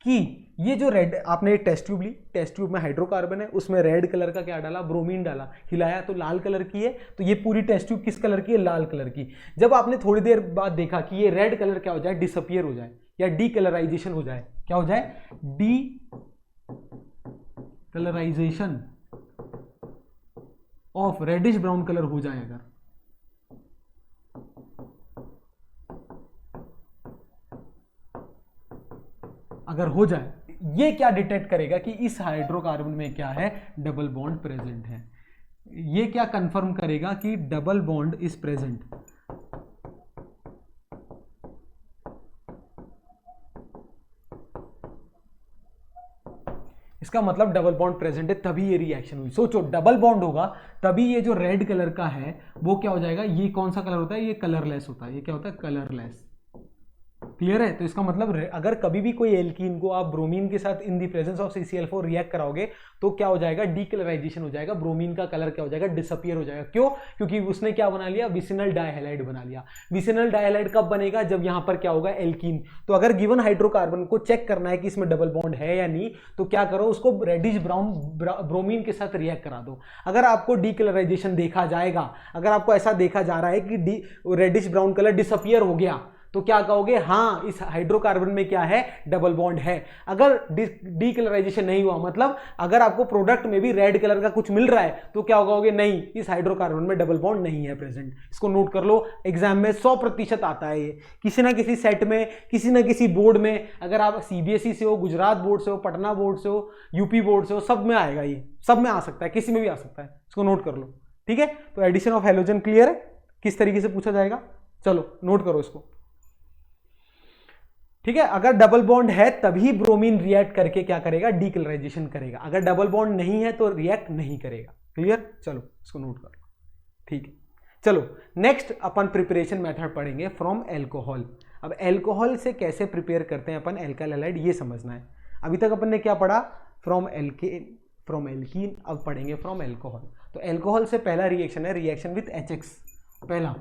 कि ये जो रेड, आपने टेस्ट ट्यूब ली, टेस्ट ट्यूब में हाइड्रोकार्बन है, उसमें रेड कलर का क्या डाला? ब्रोमीन डाला, हिलाया तो लाल कलर की है, तो ये पूरी टेस्ट ट्यूब किस कलर की है? लाल कलर की। जब आपने थोड़ी देर बाद देखा कि ये रेड कलर क्या हो जाए? डिसअपियर हो जाए या डी कलराइजेशन हो जाए। क्या हो जाए? Decolourization of reddish brown colour हो जाए, अगर हो जाए, ये क्या डिटेक्ट करेगा कि इस हाइड्रोकार्बन में क्या है? डबल बॉन्ड प्रेजेंट है। ये क्या कंफर्म करेगा कि डबल बॉन्ड इज प्रेजेंट। इसका मतलब डबल बॉन्ड प्रेजेंट है, तभी ये रिएक्शन हुई। सोचो, डबल बॉन्ड होगा तभी ये जो रेड कलर का है वो क्या हो जाएगा? ये कौन सा कलर होता है? ये कलरलेस होता है। ये क्या होता है? कलरलेस। क्लियर है? तो इसका मतलब अगर कभी भी कोई एल्कीन को आप ब्रोमीन के साथ in the presence of CCl4 react कराओगे तो क्या हो जाएगा? डीकलराइजेशन हो जाएगा, ब्रोमीन का कलर क्या हो जाएगा? डिसअपियर हो जाएगा। क्यों? क्योंकि उसने क्या बना लिया? विसिनल डाइहैलाइड बना लिया। विसिनल डाइहैलाइड कब बनेगा? जब यहां पर क्या होगा? एल्कीन। तो अगर गिवन हाइड्रोकार्बन को चेक करना है कि इसमें डबल बॉन्ड है या नहीं, तो क्या करो, उसको रेडिश ब्राउन ब्रोमीन के साथ रिएक्ट करा दो। अगर आपको डीकलराइजेशन देखा जाएगा, अगर आपको ऐसा देखा जा रहा है कि रेडिश ब्राउन कलर डिसअपियर हो गया, तो क्या कहोगे? हाँ, इस हाइड्रोकार्बन में क्या है? डबल बॉन्ड है। अगर डीकलराइजेशन नहीं हुआ, मतलब अगर आपको प्रोडक्ट में भी रेड कलर का कुछ मिल रहा है, तो क्या कहोगे? नहीं, इस हाइड्रोकार्बन में डबल बॉन्ड नहीं है प्रेजेंट। इसको नोट कर लो, एग्जाम में 100% आता है ये, किसी ना किसी सेट में, किसी ना किसी बोर्ड में। अगर आप CBSE से हो, गुजरात बोर्ड से हो, पटना बोर्ड से हो, यूपी बोर्ड से हो, सब में आएगा ये, सब में आ सकता है, किसी में भी आ सकता है। इसको नोट कर लो, ठीक है? तो एडिशन ऑफ हैलोजन क्लियर है किस तरीके से पूछा जाएगा? चलो नोट करो इसको, ठीक है? अगर डबल बॉन्ड है तभी ब्रोमीन रिएक्ट करके क्या करेगा? डीकलराइजेशन करेगा। अगर डबल बॉन्ड नहीं है तो रिएक्ट नहीं करेगा। क्लियर? चलो इसको नोट कर लो, ठीक है? चलो नेक्स्ट अपन प्रिपरेशन मेथड पढ़ेंगे फ्रॉम एल्कोहल। अब एल्कोहल से कैसे प्रिपेयर करते हैं अपन एल्काइल हैलाइड, ये समझना है। अभी तक अपन ने क्या पढ़ा? From alkene. अब पढ़ेंगे फ्रॉम एल्कोहल। तो एल्कोहल से पहला रिएक्शन है रिएक्शन विथ HX। पहला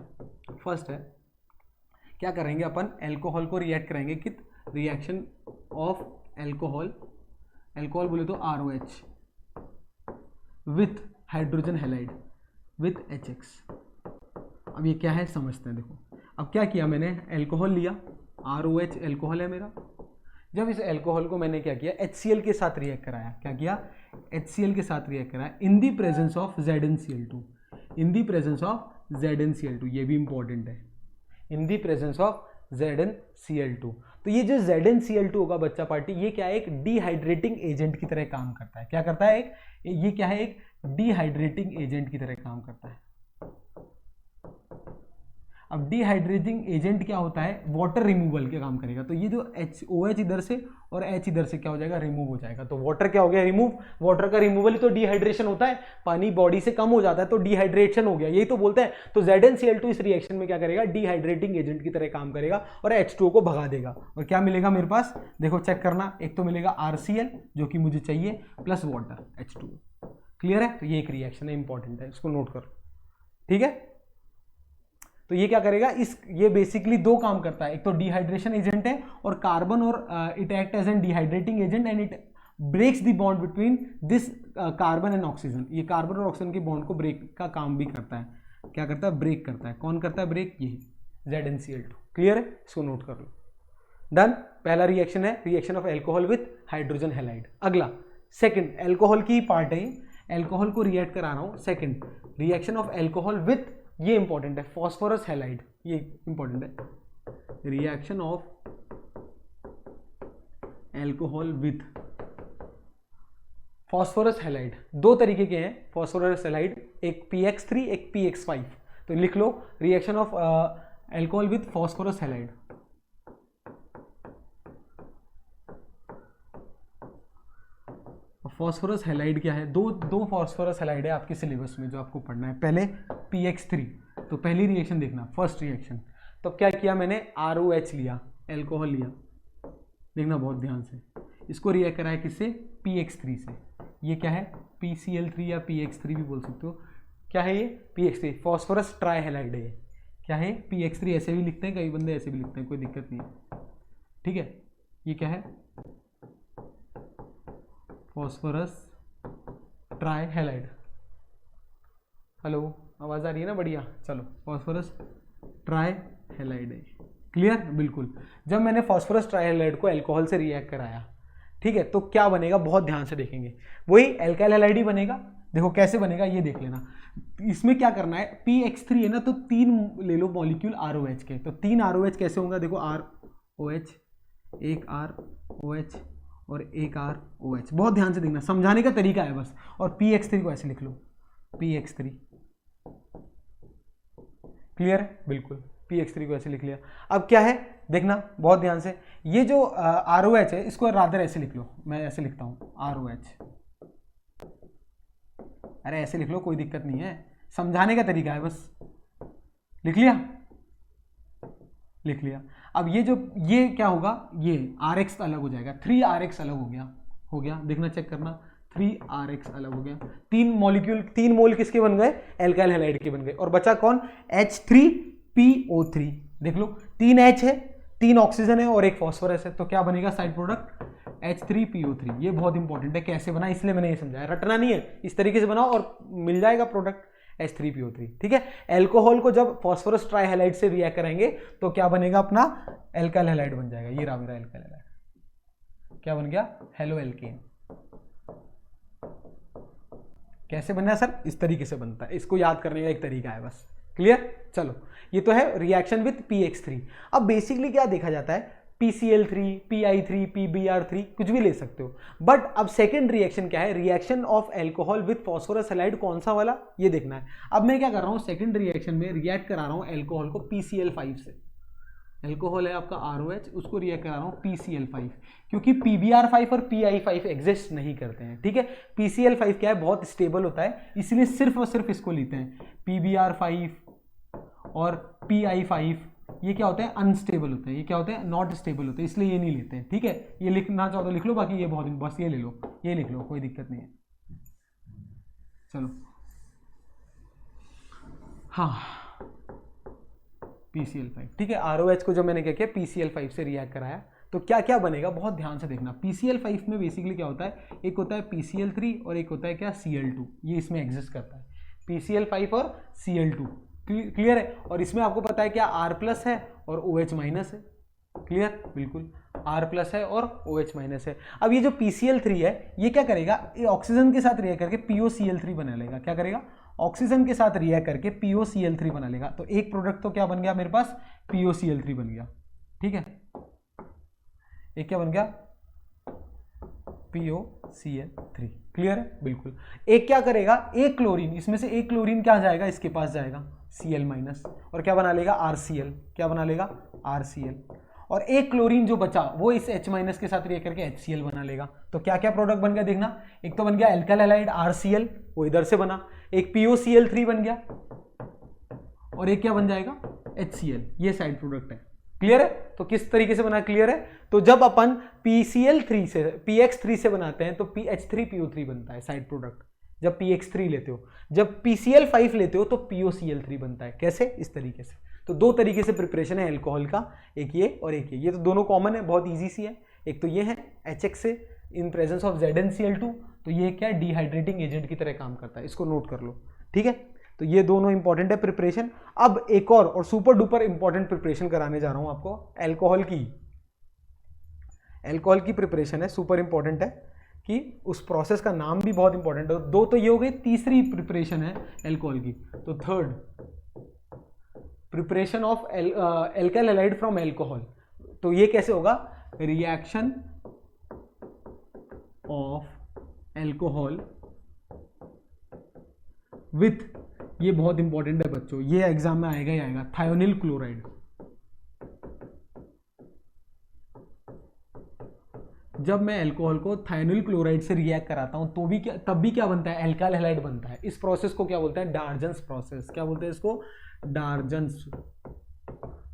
फर्स्ट है, क्या करेंगे अपन? एल्कोहल को रिएक्ट करेंगे कि रिएक्शन ऑफ एल्कोहल, एल्कोहल बोले तो ROH with hydrogen halide with HX। अब ये क्या है समझते हैं। देखो, अब क्या किया मैंने? एल्कोहल लिया, ROH एल्कोहल है मेरा। जब इस एल्कोहल को मैंने क्या किया? HCl के साथ रिएक्ट कराया। क्या किया? HCl के साथ रिएक्ट कराया in the presence of ZnCl2। In the presence of ZnCl2, ये भी इंपॉर्टेंट है, in the presence of ZnCl2। तो ये जो ZnCl2 होगा बच्चा पार्टी, ये क्या है? एक डिहाइड्रेटिंग एजेंट की तरह काम करता है। क्या करता है? ये क्या है? एक डिहाइड्रेटिंग एजेंट की तरह काम करता है। अब डिहाइड्रेटिंग एजेंट क्या होता है? वाटर रिमूवल के काम करेगा। तो ये जो OH इधर से और H इधर से क्या हो जाएगा? रिमूव हो जाएगा। तो वाटर क्या हो गया? रिमूव। वाटर का रिमूवल ही तो डिहाइड्रेशन होता है, पानी बॉडी से कम हो जाता है तो डिहाइड्रेशन हो गया, यही तो बोलते हैं। तो ZnCl2 इस रिएक्शन में क्या करेगा? डिहाइड्रेटिंग एजेंट की तरह काम करेगा और H2O को भगा देगा। और क्या मिलेगा मेरे पास? देखो चेक करना, एक तो मिलेगा RCl जो कि मुझे चाहिए, प्लस वाटर H2O। क्लियर है? तो ये एक रिएक्शन है, इंपॉर्टेंट है, इसको नोट करो, ठीक है? तो ये क्या करेगा? ये बेसिकली दो काम करता है, एक तो डिहाइड्रेशन एजेंट है और कार्बन, और it act as an dehydrating agent and it breaks the bond between this carbon and oxygen. ये कार्बन और ऑक्सीजन के बॉन्ड को ब्रेक का काम भी करता है। क्या करता है? ब्रेक करता है। कौन करता है ब्रेक? यही ZnCl2। क्लियर है? इसको नोट कर लो, डन। पहला रिएक्शन है reaction of alcohol with hydrogen halide. अगला सेकंड एल्कोहल की पार्ट है, एल्कोहल को रिएक्ट करा रहा हूं। Second reaction of alcohol with, ये इंपॉर्टेंट है, फॉस्फोरस हैलाइड, ये इंपॉर्टेंट है। Reaction of alcohol with phosphorus halide, दो तरीके के हैं फॉस्फोरस हैलाइड, एक PX3 एक PX5। तो लिख लो reaction of alcohol with phosphorus halide. Phosphorus halide क्या है, दो फॉस्फोरस हैलाइड है आपके सिलेबस में जो आपको पढ़ना है। पहले PX3, तो पहली रिएक्शन देखना, फर्स्ट रिएक्शन। तो क्या किया मैंने, ROH लिया, एल्कोहल लिया, देखना बहुत ध्यान से, इसको रिएक्ट कराया किससे, PX3 से। ये क्या है, PCl3 या PX3 भी बोल सकते हो। क्या है ये, PX3 फॉस्फोरस ट्राई हैलाइड है। क्या है, PX3 ऐसे भी लिखते हैं, कई बंदे ऐसे भी लिखते हैं, कोई दिक्कत नहीं है, ठीक है। ये क्या है, फॉस्फोरस ट्राई हैलाइड। हेलो, आवाज़ आ रही है ना, बढ़िया। चलो, फॉस्फोरस ट्राई हैलाइड है, क्लियर, बिल्कुल। जब मैंने फॉस्फोरस ट्राई हैलाइड को एल्कोहल से रिएक्ट कराया, ठीक है, तो क्या बनेगा, बहुत ध्यान से देखेंगे, वही एल्काइल हैलाइड ही बनेगा। देखो कैसे बनेगा ये देख लेना। इसमें क्या करना है, PX3 है ना, तो 3 ले लो मॉलिक्यूल ROH के, तो 3 ROH कैसे होगा, देखो ROH, एक ROH और एक ROH। बहुत ध्यान से देखना, समझाने का तरीका है बस। और PX3 को ऐसे लिख लो, PX3, क्लियर, बिल्कुल, PX3 को ऐसे लिख लिया। अब क्या है देखना बहुत ध्यान से, ये जो ROH है इसको रादर ऐसे लिख लो, मैं ऐसे लिखता हूँ ROH, अरे ऐसे लिख लो, कोई दिक्कत नहीं है, समझाने का तरीका है बस। लिख लिया, लिख लिया। अब ये क्या होगा, ये RX अलग हो जाएगा, 3RX अलग हो गया, देखना चेक करना, 3RX अलग हो गया। 3 मॉलिक्यूल, 3 मोल किसके बन गए, एल्काइल हैलाइड के बन गए। और बचा कौन, H3PO3, देख लो 3 H है, 3 ऑक्सीजन है और एक फॉस्फोरस है, तो क्या बनेगा साइड प्रोडक्ट, H3PO3। ये बहुत इंपॉर्टेंट है, कैसे बना इसलिए मैंने ये समझाया, रटना नहीं है, इस तरीके से बनाओ और मिल जाएगा प्रोडक्ट H3PO3, ठीक है। एल्कोहल को जब फॉस्फोरस ट्राई हैलाइड से रिएक्ट करेंगे तो क्या बनेगा, अपना एल्काइल हैलाइड बन जाएगा। ये रहा मेरा एल्काइल हैलाइड, क्या बन गया, हेलो एल्केन। कैसे बनना है सर, इस तरीके से बनता है, इसको याद करने का एक तरीका है बस, क्लियर। चलो, ये तो है रिएक्शन विथ PX3। अब बेसिकली क्या देखा जाता है, PCl3, PI3, PBr3 कुछ भी ले सकते हो, बट अब सेकंड रिएक्शन क्या है, reaction of alcohol with phosphorus halide, कौन सा वाला ये देखना है। अब मैं क्या कर रहा हूँ, सेकंड रिएक्शन में रिएक्ट करा रहा हूँ एल्कोहल को PCl5 से। एल्कोहल है आपका ROH, उसको रिएक्ट करा रहा हूँ PCl5, क्योंकि PBr5 और PI5 एग्जिस्ट नहीं करते हैं, ठीक है। PCl5 क्या है, बहुत स्टेबल होता है, इसलिए सिर्फ और सिर्फ इसको लेते हैं। PBr5 और PI5 ये क्या होते हैं, अनस्टेबल होते हैं, ये क्या होते हैं, नॉट स्टेबल होते हैं, इसलिए ये नहीं लेते हैं, ठीक है। ये लिखना चाहो तो लिख लो, बाकी ये बहुत, बस ये ले लो, ये लिख लो, कोई दिक्कत नहीं है। चलो, हाँ, PCl5, ठीक है। ROH को जो मैंने क्या किया, PCl5 से रिएक्ट कराया, तो क्या क्या बनेगा बहुत ध्यान से देखना। PCl5 में बेसिकली क्या होता है, एक होता है PCl3 और एक होता है क्या, Cl2, ये इसमें एग्जिस्ट करता है, PCl5 और Cl2, क्लियर है। और इसमें आपको पता है क्या, R+ है और OH- है, क्लियर, बिल्कुल, R+ है और OH- है। अब ये जो PCl3 है ये क्या करेगा, ये ऑक्सीजन के साथ रिएक्ट करके POCl3 बना लेगा। क्या करेगा, ऑक्सीजन के साथ रिएक्ट करके POCl3 बना लेगा। तो एक प्रोडक्ट तो क्या बन गया मेरे पास, POCl3 बन गया, ठीक है। एक क्या बन गया, POCl3, क्लियर है, बिल्कुल। एक क्या करेगा, एक क्लोरीन, इसमें से एक क्लोरीन क्या जाएगा, इसके पास जाएगा Cl- और क्या बना लेगा, RCl, क्या बना लेगा, RCl। और एक क्लोरीन जो बचा वो इस H- के साथ रिएक्ट करके HCl बना लेगा। तो क्या क्या प्रोडक्ट बन गया देखना, एक तो बन गया एल्काइल हैलाइड RCl, वो इधर से बना, एक POCl3 बन गया, और एक क्या बन जाएगा, HCl, ये साइड प्रोडक्ट है, क्लियर है। तो किस तरीके से बना, क्लियर है। तो जब अपन PCl3 से PX3 से बनाते हैं तो H3PO3 बनता है साइड प्रोडक्ट, जब PX3 लेते हो। जब PCl5 लेते हो तो POCl3 बनता है। कैसे, इस तरीके से। तो दो तरीके से प्रिपरेशन है एल्कोहल का, एक ये और एक ये तो दोनों कॉमन है, बहुत ईजी सी है। एक तो ये है HX से इन प्रेजेंस ऑफ ZnCl2, तो ये क्या है, डिहाइड्रेटिंग एजेंट की तरह काम करता है, इसको नोट कर लो, ठीक है। तो ये दोनों इंपॉर्टेंट है प्रिपरेशन। अब एक और सुपर डुपर इंपॉर्टेंट प्रिपरेशन कराने जा रहा हूं आपको एल्कोहल की, एल्कोहल की प्रिपरेशन है, सुपर इंपॉर्टेंट है कि उस प्रोसेस का नाम भी बहुत इंपॉर्टेंट है। दो तो ये हो गई, तीसरी प्रिपरेशन है एल्कोहल की, तो third preparation of alkyl halide from alcohol. तो ये कैसे होगा, रिएक्शन ऑफ एल्कोहल विथ, ये बहुत इंपॉर्टेंट है बच्चों, ये एग्जाम में आएगा ही आएगा, थायोनिल क्लोराइड। जब मैं अल्कोहल को थायोनिल क्लोराइड से रिएक्ट कराता हूं तो भी क्या, तब भी क्या बनता है, एल्काइल हैलाइड बनता है। इस प्रोसेस को क्या बोलते हैं, डार्जन्स प्रोसेस। क्या बोलते हैं इसको, डार्जन्स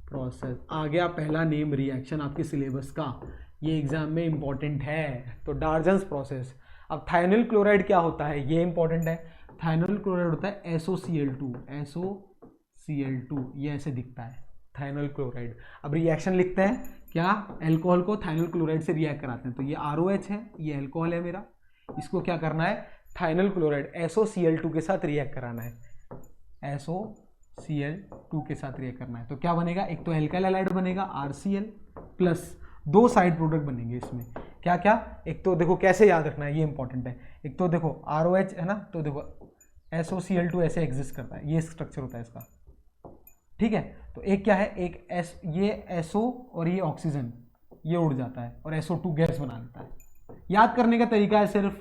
प्रोसेस। आ गया पहला नेम रिएक्शन आपके सिलेबस का, ये एग्जाम में इंपॉर्टेंट है, तो डार्जन्स प्रोसेस। अब थायोनिल क्लोराइड क्या होता है, ये इंपॉर्टेंट है। थायोनिल क्लोराइड होता है SOCl2, SOCl2, ये ऐसे दिखता है थायोनिल क्लोराइड। अब रिएक्शन लिखते हैं क्या, एल्कोहल को थायोनिल क्लोराइड से रिएक्ट कराते हैं, तो ये ROH है, ये एल्कोहल है मेरा, इसको क्या करना है, थायोनिल क्लोराइड SOCl2 के साथ रिएक्ट कराना है, SOCl2 के साथ रिएक्ट करना है। तो क्या बनेगा, एक तो एल्काइल हैलाइड बनेगा RCl प्लस दो साइड प्रोडक्ट बनेंगे इसमें, क्या क्या, एक तो देखो कैसे याद रखना है, ये इंपॉर्टेंट है। एक तो देखो ROH है ना, तो देखो SOCl2 ऐसे एग्जिस्ट करता है, ये स्ट्रक्चर होता है इसका, ठीक है। तो एक क्या है, एक ये SO और ये ऑक्सीजन, ये उड़ जाता है और SO2 गैस बना लेता है। याद करने का तरीका है सिर्फ,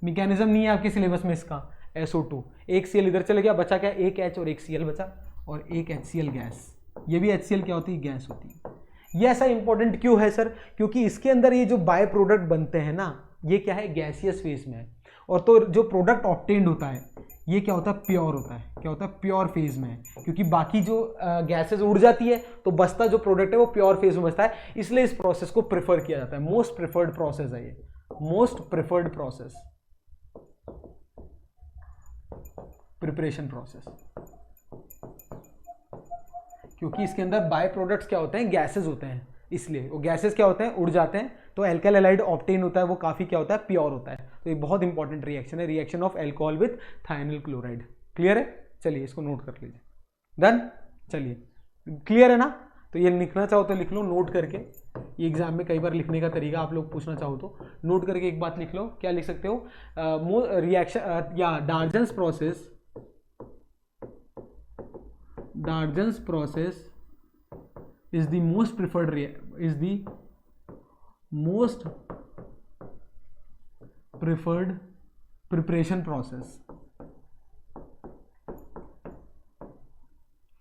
मैकेनिज्म नहीं है आपके सिलेबस में इसका। SO2, एक Cl इधर चले गया, बचा क्या, एक H और एक Cl बचा, और एक HCl गैस। ये भी HCl क्या होती है, गैस होती है। ये ऐसा इंपॉर्टेंट क्यों है सर, क्योंकि इसके अंदर ये जो बाय प्रोडक्ट बनते हैं ना, ये क्या है, गैसियस फेज में है, और तो जो प्रोडक्ट ऑब्टेन्ड होता है ये क्या होता है, प्योर होता है। क्या होता है, प्योर फेज में है, क्योंकि बाकी जो गैसेज उड़ जाती है तो बचता जो प्रोडक्ट है वो प्योर फेज में बचता है, इसलिए इस प्रोसेस को प्रेफर किया जाता है। मोस्ट प्रेफर्ड प्रोसेस है ये, most preferred process, preparation process, क्योंकि इसके अंदर बाय प्रोडक्ट्स क्या होते हैं, गैसेज होते हैं, इसलिए वो गैसेज क्या होते हैं, उड़ जाते हैं, तो एल्काइल हैलाइड ऑब्टेन होता है, वो काफी क्या होता है, प्योर होता है। तो ये बहुत इंपॉर्टेंट रिएक्शन है, reaction of alcohol with thionyl chloride. Clear है, चलिए इसको नोट कर लीजिए। डन, चलिए क्लियर है ना। तो ये लिखना चाहो तो लिख लो नोट करके, ये एग्जाम में कई बार लिखने का तरीका आप लोग पूछना चाहो तो नोट करके एक बात लिख लो। क्या लिख सकते हो, रिएक्शन या डार्जन्स process, Darjan's process is the most preferred preparation process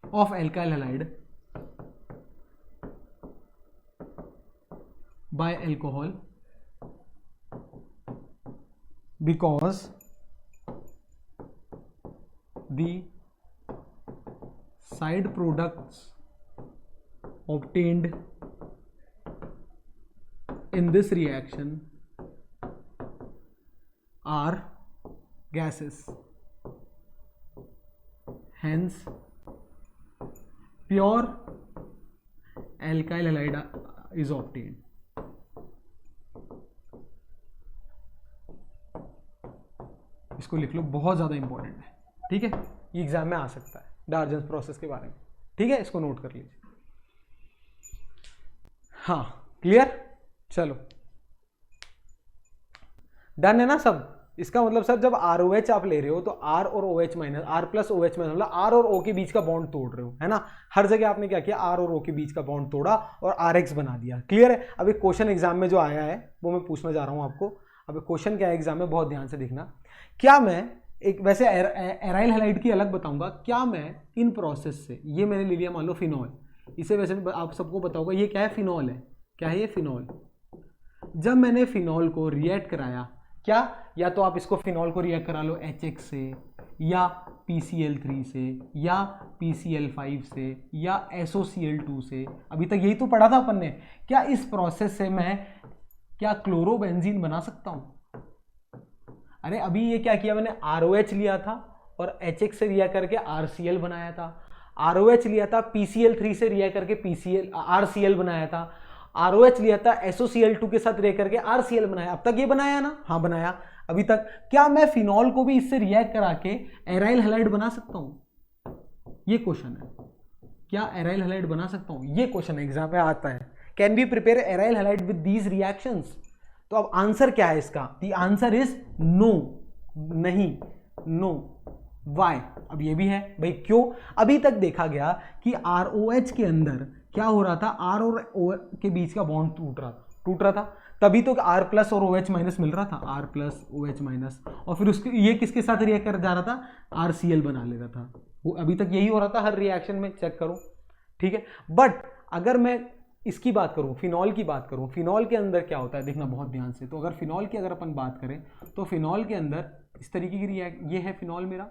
of alkyl halide by alcohol, because the side products obtained in this reaction are gases, hence pure alkyl halide is obtained. इसको लिख लो, बहुत ज्यादा इंपॉर्टेंट है, ठीक है, ये एग्जाम में आ सकता है डार्जन्स प्रोसेस के बारे में, ठीक है, इसको नोट कर लीजिए। हाँ क्लियर, चलो डन है ना सब। इसका मतलब सर जब ROH आप ले रहे हो तो R और OH minus, R plus OH minus, मतलब R और O के बीच का बॉन्ड तोड़ रहे हो, है ना। हर जगह आपने क्या किया, R और O के बीच का बॉन्ड तोड़ा और RX बना दिया। क्लियर है। अब एक क्वेश्चन एग्जाम में जो आया है वो मैं पूछना जा रहा हूं आपको। अब क्वेश्चन क्या है एग्जाम में, बहुत ध्यान से देखना। क्या मैं एक वैसे एराइल हैलाइड की अलग बताऊंगा, क्या मैं इन प्रोसेस से, ये मैंने ले लिया मान लो फिनॉल, इसे वैसे भी आप सबको पता होगा ये क्या है, फिनॉल है। क्या है ये, फिनॉल। जब मैंने फिनॉल को रिएक्ट कराया, क्या, या तो आप इसको फिनॉल को रिएक्ट करा लो HX से, या PCl3 से, या PCl5 से, या SOCl2 से, अभी तक यही तो पढ़ा था अपन ने। क्या इस प्रोसेस से मैं क्या क्लोरोबेंजीन बना सकता हूं? अरे अभी ये क्या किया मैंने, ROH लिया था और HX से रिएक्ट करके RCl बनाया था, ROH लिया था PCl3 से रिएक्ट करके RCl बनाया था, ROH लिया था SOCl2 के साथ रिएक्ट करके RCl बनाया। अब तक ये बनाया ना, हाँ बनाया अभी तक। क्या मैं फिनॉल को भी इससे रिएक्ट करा के एराइल हैलाइड बना सकता हूं? ये क्वेश्चन है, क्या एराइल हैलाइड बना सकता हूं? ये क्वेश्चन एग्जाम में आता है can be prepare aryl halide with these reactions? तो अब आंसर क्या है इसका? द आंसर इज नो, नहीं, नो। वाई? अब ये भी है भाई, क्यों? अभी तक देखा गया कि ROH के अंदर क्या हो रहा था, R और O के बीच का बॉन्ड टूट रहा था, तभी तो R प्लस और OH माइनस मिल रहा था, R प्लस OH माइनस, और फिर उसके ये किसके साथ रिएक्ट कर जा रहा था, RCl बना ले रहा था। वो अभी तक यही हो रहा था हर रिएक्शन में, चेक करो, ठीक है। बट अगर मैं इसकी बात करूं, फिनॉल की बात करूं, फिनॉल के अंदर क्या होता है देखना बहुत ध्यान से। तो अगर फिनॉल की अगर अपन बात करें तो फिनॉल के अंदर इस तरीके की ये है फिनॉल मेरा,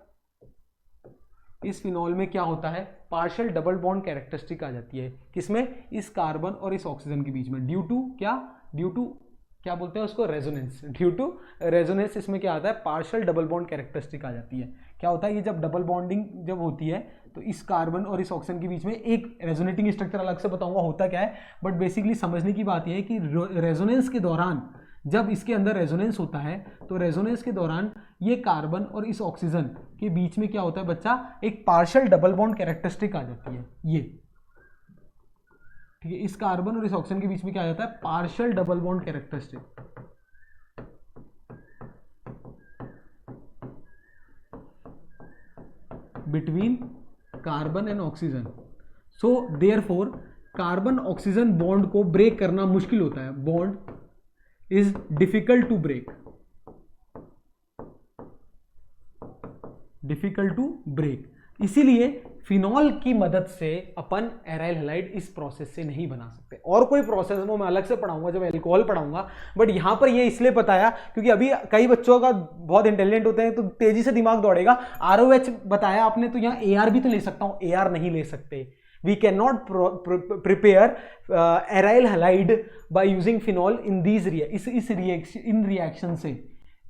इस फिनॉल में क्या होता है, पार्शियल डबल बॉन्ड कैरेक्टरिस्टिक आ जाती है, किसमें, इस कार्बन और इस ऑक्सीजन के बीच में, ड्यू टू क्या बोलते हैं उसको, रेजोनेंस, ड्यू टू रेजोनेंस। इसमें क्या आता है, पार्शियल डबल बॉन्ड कैरेक्टरिस्टिक आ जाती है। क्या होता है, ये जब डबल बॉन्डिंग जब होती है तो इस कार्बन और इस ऑक्सीजन के बीच में एक रेजोनेटिंग स्ट्रक्चर, अलग से बताऊंगा होता क्या है, बट बेसिकली समझने की बात यह है कि रेजोनेंस के दौरान जब इसके अंदर रेजोनेंस होता है तो रेजोनेंस के दौरान ये कार्बन और इस ऑक्सीजन के बीच में क्या होता है बच्चा, एक पार्शियल डबल बॉन्ड कैरेक्टरिस्टिक आ जाती है, ये ठीक है। इस कार्बन और इस ऑक्सीजन के बीच में क्या आ जाता है, partial double bond characteristic. Between carbon and oxygen. So therefore carbon oxygen bond को ब्रेक करना मुश्किल होता है, bond is difficult to break, difficult to break. इसीलिए फिनॉल की मदद से अपन एराइल हैलाइड इस प्रोसेस से नहीं बना सकते। और कोई प्रोसेस वो मैं अलग से पढ़ाऊंगा जब अल्कोहल पढ़ाऊंगा, बट यहां पर ये इसलिए बताया क्योंकि अभी कई बच्चों का बहुत इंटेलिजेंट होते हैं तो तेजी से दिमाग दौड़ेगा। ROH बताया आपने तो यहाँ AR भी तो ले सकता हूं, AR नहीं ले सकते। We cannot prepare aryl halide by using phenol in these reaction से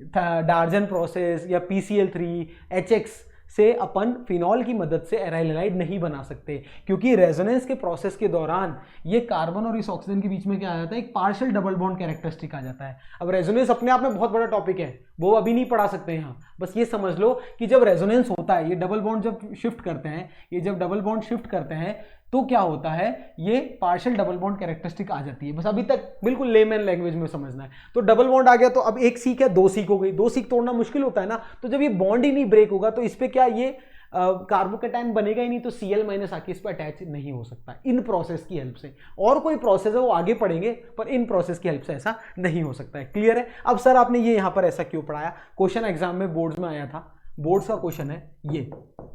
डार्जन प्रोसेस या PCl3 HX से अपन फिनॉल की मदद से एराइल हैलाइड नहीं बना सकते, क्योंकि रेजोनेंस के प्रोसेस के दौरान ये कार्बन और इस ऑक्सीजन के बीच में क्या आ जाता है, एक पार्शियल डबल बॉन्ड कैरेक्टरिस्टिक आ जाता है। अब रेजोनेंस अपने आप में बहुत बड़ा टॉपिक है, वो अभी नहीं पढ़ा सकते यहाँ, बस ये समझ लो कि जब रेजोनेंस होता है, ये डबल बॉन्ड जब शिफ्ट करते हैं, ये जब डबल बॉन्ड शिफ्ट करते हैं तो क्या होता है, ये पार्शियल डबल बॉन्ड कैरेक्टरिस्टिक आ जाती है। बस अभी तक बिल्कुल लेमैन लैंग्वेज में समझना है। तो डबल बॉन्ड आ गया तो अब एक सीक है, दो सीक हो गई, दो सीक तोड़ना मुश्किल होता है ना, तो जब ये बॉन्ड ही नहीं ब्रेक होगा तो इस पे क्या ये कार्बोकैटायन बनेगा ही नहीं, तो Cl माइनस आके इस पर अटैच नहीं हो सकता इन प्रोसेस की हेल्प से। और कोई प्रोसेस है वो आगे पढ़ेंगे, पर इन प्रोसेस की हेल्प से ऐसा नहीं हो सकता है। क्लियर है? अब सर आपने ये यहाँ पर ऐसा क्यों पढ़ाया, क्वेश्चन एग्जाम में बोर्ड्स में आया था, बोर्ड्स का क्वेश्चन है ये।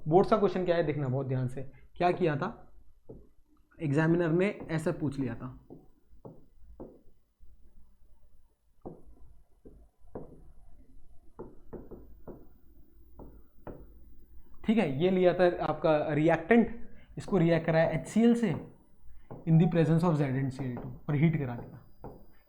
बोर्ड्स का क्वेश्चन क्या है देखना बहुत ध्यान से, क्या किया था एग्जामिनर ने, ऐसा पूछ लिया था, ठीक है, ये लिया था आपका रिएक्टेंट, इसको रिएक्ट कराया HCl से इन दी प्रेजेंस ऑफ ZnCl2 और हीट करा दिया,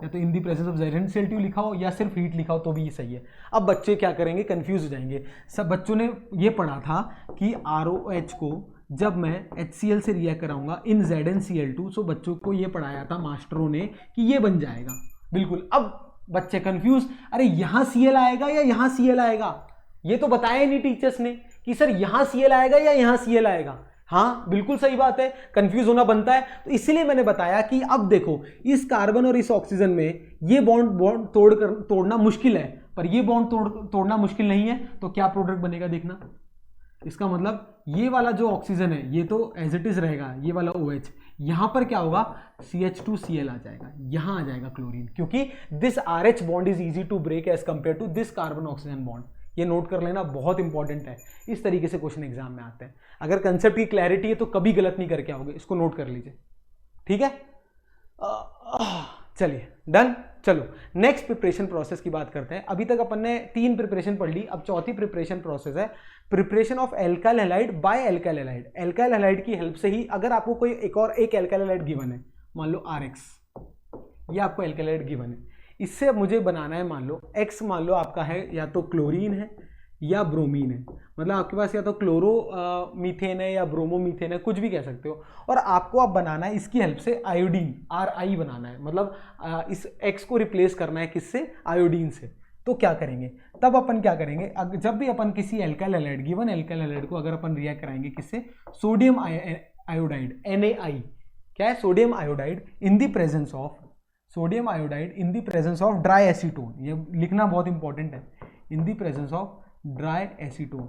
या तो इन दी प्रेजेंस ऑफ ZnCl2 लिखा हो या सिर्फ हीट लिखा हो तो भी ये सही है। अब बच्चे क्या करेंगे, कंफ्यूज हो जाएंगे। सब बच्चों ने ये पढ़ा था कि ROH को जब मैं HCl से रिएक्ट कराऊंगा इन ZnCl2, सो बच्चों को ये पढ़ाया था मास्टरों ने कि ये बन जाएगा, बिल्कुल। अब बच्चे कंफ्यूज, अरे यहाँ Cl आएगा या यहाँ Cl आएगा, ये तो बताया नहीं टीचर्स ने कि सर यहाँ Cl आएगा या यहाँ Cl आएगा। हाँ बिल्कुल सही बात है, कंफ्यूज होना बनता है। तो इसलिए मैंने बताया कि अब देखो इस कार्बन और इस ऑक्सीजन में ये बॉन्ड तोड़ना मुश्किल है, पर ये बॉन्ड तोड़ना मुश्किल नहीं है, तो क्या प्रोडक्ट बनेगा देखना। इसका मतलब ये वाला जो ऑक्सीजन है ये तो एज इट इज रहेगा, ये वाला OH, यहां पर क्या होगा CH2Cl आ जाएगा, यहां आ जाएगा क्लोरीन, क्योंकि this RH bond is easy to break as compare to this carbon oxygen bond. ये नोट कर लेना, बहुत इंपॉर्टेंट है। इस तरीके से क्वेश्चन एग्जाम में आते हैं। अगर कंसेप्ट की क्लैरिटी है तो कभी गलत नहीं करके आओगे, इसको नोट कर लीजिए, ठीक है। चलिए डन। चलो नेक्स्ट प्रिपरेशन प्रोसेस की बात करते हैं। अभी तक अपन ने 3 प्रिपरेशन पढ़ ली, अब चौथी प्रिपरेशन प्रोसेस है preparation of alkyl halide by alkyl halide. Alkyl halide की हेल्प से ही, अगर आपको कोई एक एल्काइल हैलाइड गिवन है, मान लो RX, ये आपको एल्काइल हैलाइड गिवन है, इससे मुझे बनाना है, मान लो X, मान लो आपका है या तो क्लोरीन है या ब्रोमीन है, मतलब आपके पास या तो क्लोरो मीथेन है या ब्रोमो मीथेन है, कुछ भी कह सकते हो, और आपको अब बनाना है इसकी हेल्प से आयोडीन, RI बनाना है, मतलब इस X को रिप्लेस करना है किससे, आयोडीन से। तो क्या करेंगे, तब अपन क्या करेंगे, जब भी अपन किसी alkyl halide, given alkyl halide को अगर अपन रिएक्ट कराएंगे किससे, सोडियम आयोडाइड NaI, क्या है, sodium iodide in the presence of, sodium iodide in the presence of dry acetone, ये लिखना बहुत इंपॉर्टेंट है, in the presence of dry acetone.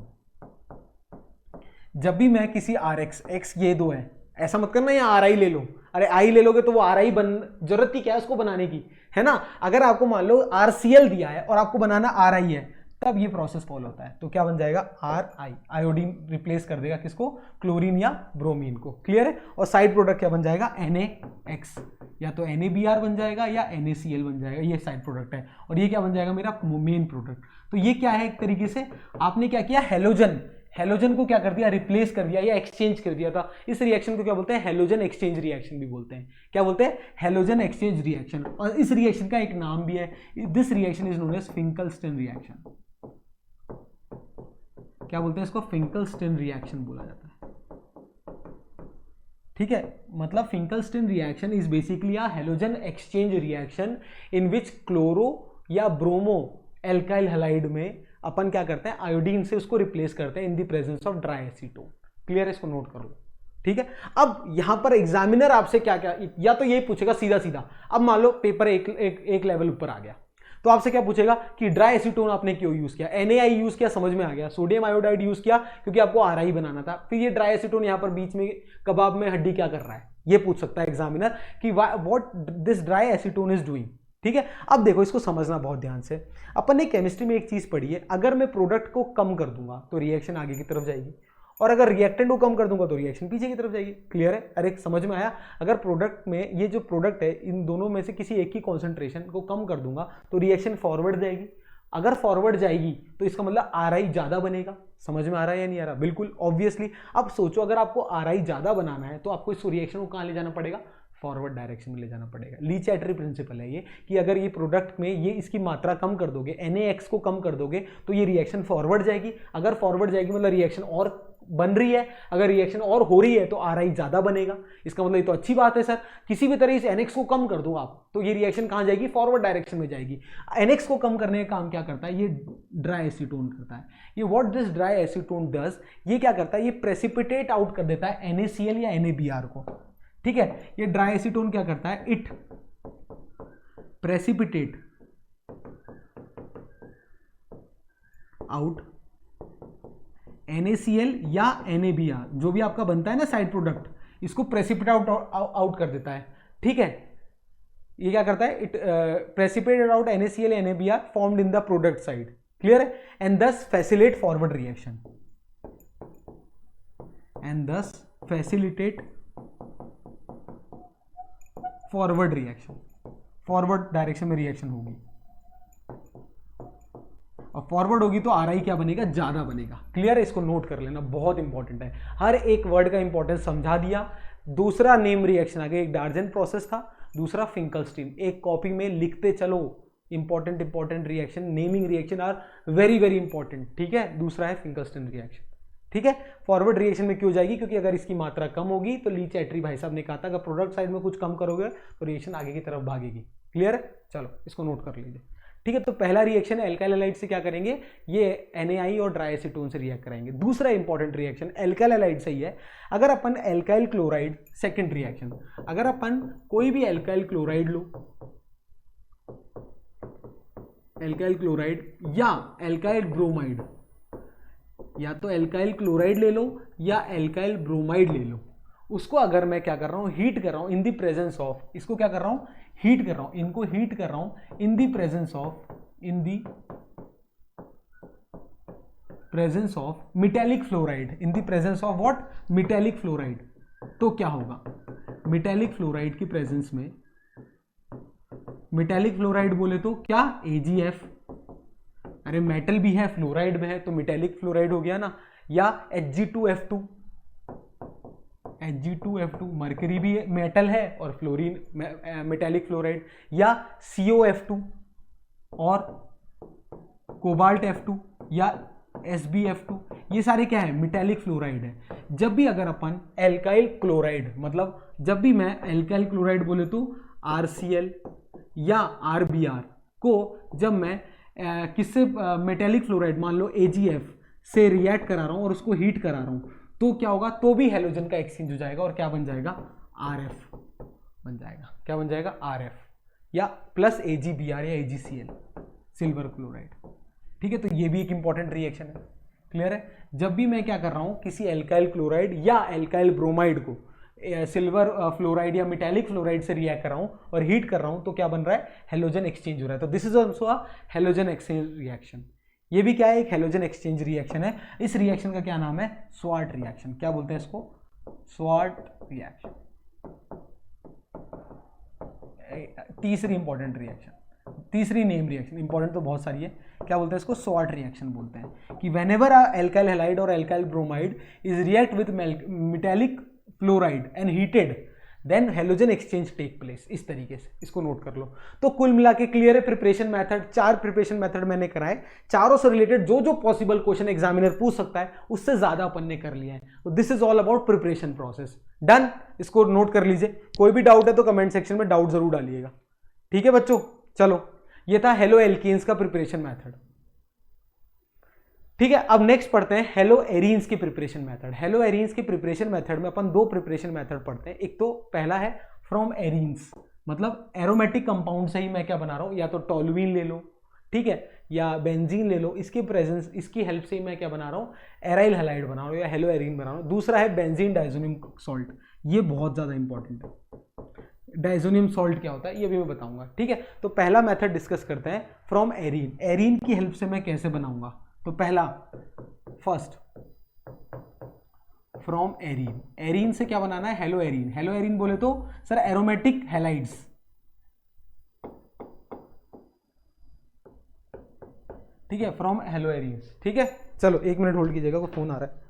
जब भी मैं किसी RX, X ये दो है, ऐसा मत करना या RI ले लो, अरे I ले लोगे तो वो RI जरूरत की क्या है उसको बनाने की, है ना। अगर आपको मान लो RCl दिया है और आपको बनाना RI है, तब ये प्रोसेस फॉलो होता है, तो क्या बन जाएगा RI, आयोडीन रिप्लेस कर देगा किसको, क्लोरीन या ब्रोमीन को, क्लियर है। और साइड प्रोडक्ट क्या बन जाएगा, NaX, या तो NaBr बन जाएगा या NaCl बन जाएगा, ये साइड प्रोडक्ट है। और ये क्या बन जाएगा मेरा मेन प्रोडक्ट। तो ये क्या है, एक तरीके से आपने क्या किया, हेलोजन को क्या कर दिया, रिप्लेस कर दिया या एक्सचेंज कर दिया था। इस रिएक्शन को क्या बोलते हैं, हेलोजन एक्सचेंज रिएक्शन भी बोलते हैं। क्या बोलते हैं, हेलोजन एक्सचेंज रिएक्शन। और इस रिएक्शन का एक नाम भी है, this reaction is known as Finkelstein reaction. क्या बोलते हैं इसको, फिंकलस्टीन रिएक्शन बोला जाता है, ठीक है। मतलब Finkelstein reaction is basically a halogen exchange reaction in which chloro या ब्रोमो एल्काइल हैलाइड में अपन क्या करते हैं, आयोडीन से उसको रिप्लेस करते हैं in the presence of dry acetone. Clear है, इसको नोट कर लो, ठीक है। अब यहां पर एग्जामिनर आपसे क्या क्या, या तो ये पूछेगा सीधा सीधा, अब मान लो पेपर एक लेवल ऊपर आ गया, तो आपसे क्या पूछेगा कि ड्राई एसीटोन आपने क्यों यूज किया, NaI यूज किया, समझ में आ गया, सोडियम आयोडाइड यूज किया क्योंकि आपको RI बनाना था, फिर ये ड्राई एसीटोन यहां पर बीच में कबाब में हड्डी क्या कर रहा है, ये पूछ सकता है एग्जामिनर कि what this dry acetone is doing, ठीक है। अब देखो इसको समझना बहुत ध्यान से, अपन ने केमिस्ट्री में एक चीज पढ़ी है, अगर मैं प्रोडक्ट को कम कर दूंगा तो रिएक्शन आगे की तरफ जाएगी, और अगर रिएक्टेंट को कम कर दूंगा तो रिएक्शन पीछे की तरफ जाएगी। क्लियर है, अरे समझ में आया। अगर प्रोडक्ट में ये जो प्रोडक्ट है इन दोनों में से किसी एक की कॉन्सेंट्रेशन को कम कर दूंगा तो रिएक्शन फॉरवर्ड जाएगी, अगर फॉरवर्ड जाएगी तो इसका मतलब RI ज्यादा बनेगा। समझ में आ रहा है या नहीं आ रहा, बिल्कुल ऑब्वियसली। अब सोचो अगर आपको RI ज्यादा बनाना है तो आपको इस रिएक्शन को कहां ले जाना पड़ेगा, फॉरवर्ड डायरेक्शन में ले जाना पड़ेगा। ली चैटरी प्रिंसिपल है ये, कि अगर ये प्रोडक्ट में ये इसकी मात्रा कम कर दोगे, NaX को कम कर दोगे तो ये रिएक्शन फॉरवर्ड जाएगी, अगर फॉरवर्ड जाएगी मतलब रिएक्शन और बन रही है, अगर रिएक्शन और हो रही है तो RI ज्यादा बनेगा। इसका मतलब ये तो अच्छी बात है सर, किसी भी तरह इस NX को कम कर दो आप तो ये रिएक्शन कहां जाएगी, फॉरवर्ड डायरेक्शन में जाएगी। NX को कम करने का काम क्या करता है, ये ड्राई एसीटोन करता है। ये what this dry acetone does, ये क्या करता है, ये प्रेसिपिटेट आउट कर देता है NaCl या NaBr को, ठीक है। ये ड्राई एसीटोन क्या करता है, इट प्रेसिपिटेट आउट NaCl या NaBr, जो भी आपका बनता है ना साइड प्रोडक्ट, इसको प्रेसिपिटेट आउट कर देता है, ठीक है। ये क्या करता है, it precipitate out NaCl NaBr formed in the product side, clear है, एंड दस फैसिलिटेट फॉरवर्ड रिएक्शन, एंड दस facilitate forward reaction, forward direction में रिएक्शन होगी, और फॉरवर्ड होगी तो RI क्या बनेगा, ज्यादा बनेगा। क्लियर है, इसको नोट कर लेना, बहुत इंपॉर्टेंट है, हर एक वर्ड का इंपॉर्टेंस समझा दिया। दूसरा नेम रिएक्शन आ गया, एक डार्जन प्रोसेस था, दूसरा फिंकलस्टीन। एक कॉपी में लिखते चलो, important reaction, naming reaction are very very important, ठीक है। दूसरा है फिंकलस्टीन रिएक्शन, ठीक है। फॉरवर्ड रिएक्शन में क्यों जाएगी, क्योंकि अगर इसकी मात्रा कम होगी तो ली चैटरी भाई साहब ने कहा था अगर प्रोडक्ट साइड में कुछ कम करोगे तो रिएक्शन आगे की तरफ भागेगी। क्लियर है, चलो इसको नोट कर लीजिए, ठीक है। तो पहला रिएक्शन है एल्काइल हैलाइड से क्या करेंगे, ये NaI और ड्राई एसीटोन से रिएक्ट कराएंगे। दूसरा इंपॉर्टेंट रिएक्शन एल्काइल हैलाइड से ही है, अगर अपन एल्काइल क्लोराइड, सेकंड रिएक्शन, अगर अपन कोई भी एल्काइल क्लोराइड लो, एल्काइल क्लोराइड या एल्काइल ब्रोमाइड, या तो एल्काइल क्लोराइड ले लो या एल्काइल ब्रोमाइड ले लो, उसको अगर मैं क्या कर रहा हूं, हीट कर रहा हूं इन द प्रेजेंस ऑफ, इसको क्या कर रहा हूं, हीट कर रहा हूं, इनको हीट कर रहा हूं in the presence of, in the presence of metallic fluoride, in the presence of what, metallic fluoride, तो क्या होगा, मेटालिक फ्लोराइड की प्रेजेंस में, मेटालिक फ्लोराइड बोले तो क्या, AgF, अरे मेटल भी है फ्लोराइड में है तो मेटालिक फ्लोराइड हो गया ना, या Hg2F2, Hg2F2, मरकरी भी मेटल है और फ्लोरीन मेटालिक फ्लोराइड, या COF2 और कोबाल्ट F2 या SbF2, ये सारे क्या है, मेटालिक फ्लोराइड है। जब भी अगर अपन एल्काइल क्लोराइड, मतलब जब भी मैं एल्काइल क्लोराइड बोले तो RCl या RBr को जब मैं किससे, मेटालिक फ्लोराइड मान लो AgF से रिएक्ट करा रहा हूं और उसको हीट करा रहा हूं, तो क्या होगा, तो भी हेलोजन का एक्सचेंज हो जाएगा और क्या बन जाएगा, RF बन जाएगा। क्या बन जाएगा? RF या प्लस AgBr या AgCl, सिल्वर क्लोराइड। ठीक है, तो ये भी एक इंपॉर्टेंट रिएक्शन है। क्लियर है? जब भी मैं क्या कर रहा हूं, किसी एल्काइल क्लोराइड या एल्काइल ब्रोमाइड को सिल्वर फ्लोराइड या मेटालिक फ्लोराइड से रिएक्ट कर रहा हूं और हीट कर रहा हूं, तो क्या बन रहा है? हेलोजन एक्सचेंज हो रहा है। तो this is also a halogen exchange reaction. ये भी क्या है? एक हेलोजन एक्सचेंज रिएक्शन है। इस रिएक्शन का क्या नाम है? Sword reaction. क्या बोलते हैं इसको? Sword reaction. तीसरी इंपॉर्टेंट रिएक्शन, तीसरी नेम रिएक्शन, इंपॉर्टेंट तो बहुत सारी है। क्या बोलते हैं इसको? स्वार्ट रिएक्शन बोलते हैं कि व्हेनेवर अ एल्काइल हैलाइड और alkyl bromide is react with metallic fluoride and heated, then halogen exchange take place. इस तरीके से इसको नोट कर लो। तो कुल मिला के क्लियर है प्रिपरेशन मेथड। 4 प्रिपरेशन मेथड मैंने कराए, चारों से रिलेटेड जो जो पॉसिबल क्वेश्चन एग्जामिनर पूछ सकता है उससे ज्यादा अपन ने कर लिया है। तो this is all about preparation process. Done, इसको नोट कर लीजिए। कोई भी डाउट है तो कमेंट सेक्शन में डाउट जरूर डालिएगा। ठीक है बच्चों, चलो ये था हेलो एल्केन्स का प्रिपरेशन मेथड। ठीक है, अब नेक्स्ट पढ़ते हैं हेलो एरीन्स की प्रिपरेशन मेथड। हेलो एरीन्स की प्रिपरेशन मेथड में अपन 2 प्रिपरेशन मेथड पढ़ते हैं। एक तो पहला है फ्रॉम एरीन्स, मतलब एरोमेटिक कंपाउंड से ही मैं क्या बना रहा हूं, या तो टोलुइन ले लो, ठीक है, या बेंजीन ले लो, इसके प्रेजेंस, इसकी हेल्प से ही मैं क्या बना रहा हूं? एराइल हैलाइड बना रहा हूं या हेलो एरीन बना रहा हूं। दूसरा है बेंजीन डाइजोनियम सॉल्ट। ये बहुत ज्यादा इंपॉर्टेंट है। डाइजोनियम सॉल्ट क्या होता है ये भी मैं बताऊंगा। ठीक है, तो पहला मेथड डिस्कस करते हैं फ्रॉम एरीन। एरीन की हेल्प से मैं कैसे बनाऊंगा? तो पहला, फर्स्ट फ्रॉम एरीन। एरीन से क्या बनाना है? Hello arene. हेलो एरीन बोले तो सर एरोमेटिक हैलाइड्स। ठीक है, फ्रॉम हेलो एरीन्स। ठीक है, चलो 1 मिनट होल्ड कीजिएगा, कोई फोन आ रहा है।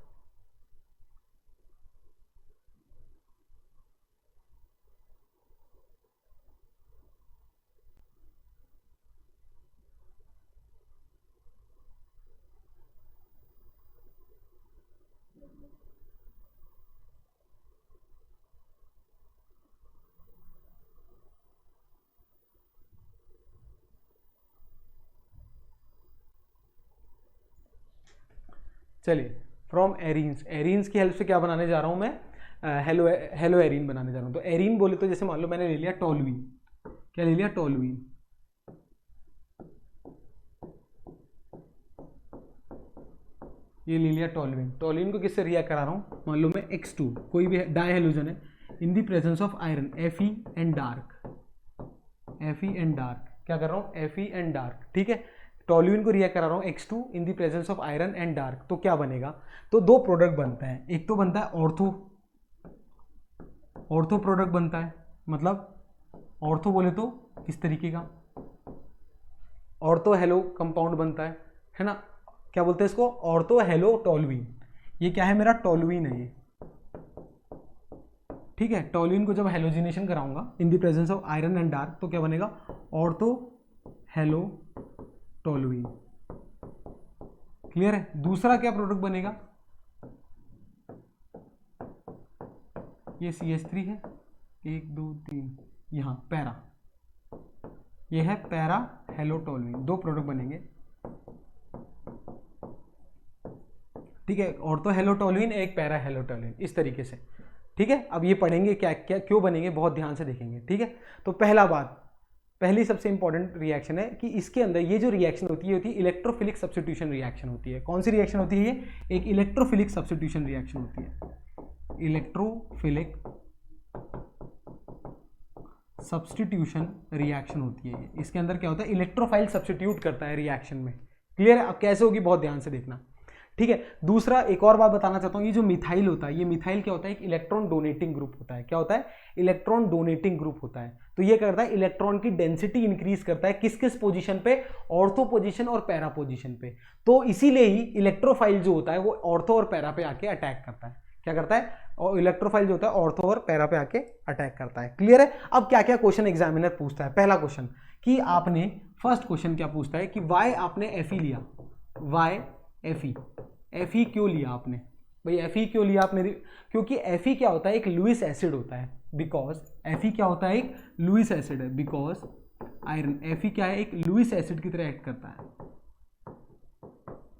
चलिए, फ्रॉम एरीन्स। एरीन्स की हेल्प से क्या बनाने जा रहा हूं मैं? हेलो एरीन बनाने जा रहा हूं। तो एरीन बोले तो जैसे मान लो मैंने ले लिया टोलुइन। क्या ले लिया? टोलुइन। ये ले लिया टोलुइन। टोलुइन को किससे रिएक्ट करा रहा हूं? मान लो मैं X2, कोई भी डाई हेलोजन है, in the presence of iron, Fe and dark. Fe and dark क्या कर रहा हूं? Fe and dark. ठीक है, टोलुइन को रिएक्ट करा रहा हूं X2 in the presence of iron and dark. तो क्या बनेगा? तो 2 प्रोडक्ट बनता है। एक तो बनता है ऑर्थो प्रोडक्ट बनता है। मतलब ऑर्थो बोले तो इस तरीके का ऑर्थो हेलो कंपाउंड बनता है ना? क्या बोलते हैं इसको? Ortho hello toluene. ये क्या है? मेरा टोलुइन है ये। ठीक है, टोलुइन को जब हेलोजिनेशन कराऊंगा in the presence of iron and dark, तो क्या बनेगा? Ortho hello toluene. क्लियर है? दूसरा क्या प्रोडक्ट बनेगा? ये CH3 है, 1 2 3, यहां पैरा, ये है पैरा हेलो टोलुइन। 2 प्रोडक्ट बनेंगे। ठीक है, ऑर्थो हेलो टोलुइन, एक पैरा हेलो टोलुइन, इस तरीके से। ठीक है, अब ये पढ़ेंगे क्या क्या क्यों बनेंगे, बहुत ध्यान से देखेंगे। ठीक है, तो पहली सबसे इंपॉर्टेंट रिएक्शन है कि इसके अंदर ये जो रिएक्शन होती है इलेक्ट्रोफिलिक सब्स्टिट्यूशन रिएक्शन होती है। कौन सी रिएक्शन होती है ये? एक इलेक्ट्रोफिलिक सब्स्टिट्यूशन रिएक्शन होती है। इलेक्ट्रोफिलिक सब्स्टिट्यूशन रिएक्शन होती है। इसके अंदर क्या होता है? इलेक्ट्रोफाइल सब्स्टिट्यूट करता है रिएक्शन में। क्लियर है? अब कैसे होगी बहुत ध्यान से देखना। ठीक है, दूसरा एक और बात बताना चाहता हूं, ये जो मिथाइल होता है, ये मिथाइल क्या होता है? एक इलेक्ट्रॉन डोनेटिंग ग्रुप होता है। क्या होता है? इलेक्ट्रॉन डोनेटिंग ग्रुप होता है। तो ये करता है इलेक्ट्रॉन की डेंसिटी इंक्रीज करता है। किस किस पोजीशन पे? ऑर्थो पोजीशन और पैरा पोजीशन पे। तो इसीलिए ही इलेक्ट्रोफाइल जो होता है वो ऑर्थो और पैरा पे आके अटैक करता है। क्या करता है? और इलेक्ट्रोफाइल जो होता है ऑर्थो और पैरा पे आके अटैक करता है। क्लियर है? अब क्या क्या क्वेश्चन एग्जामिनर पूछता है? पहला क्वेश्चन कि आपने, फर्स्ट क्वेश्चन क्या पूछता है कि वाई आपने Fe लिया? वाई Fe क्यों लिया आपने? भाई Fe क्यों लिया आपने? क्योंकि Fe क्या होता है? एक लुइस एसिड होता है। बिकॉज Fe क्या होता है? एक लुइस एसिड है। बिकॉज आयरन, Fe क्या है? एक लुइस एसिड की तरह एक्ट करता है।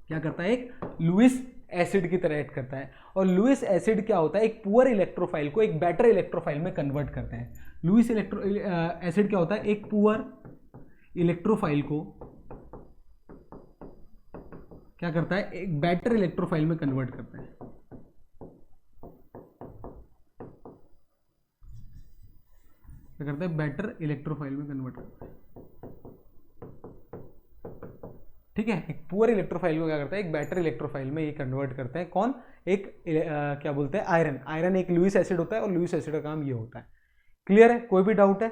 क्या करता है? एक लुइस एसिड की तरह एक्ट करता है। और लुईस एसिड क्या होता है, एक पुअर इलेक्ट्रोफाइल को एक बेटर इलेक्ट्रोफाइल में कन्वर्ट करते हैं। लुईस एसिड क्या होता है, एक पुअर इलेक्ट्रोफाइल को क्या करता है, एक बेटर इलेक्ट्रोफाइल में कन्वर्ट करता है। क्या करता है, बेटर इलेक्ट्रोफाइल में कन्वर्ट करता है। ठीक है, एक पुअर इलेक्ट्रोफाइल को क्या करता है, एक बेटर इलेक्ट्रोफाइल में ये कन्वर्ट करते हैं। कौन, एक क्या बोलते हैं, आयरन। आयरन एक लुईस एसिड होता है और लुईस एसिड का काम ये होता है। क्लियर है, कोई भी डाउट है?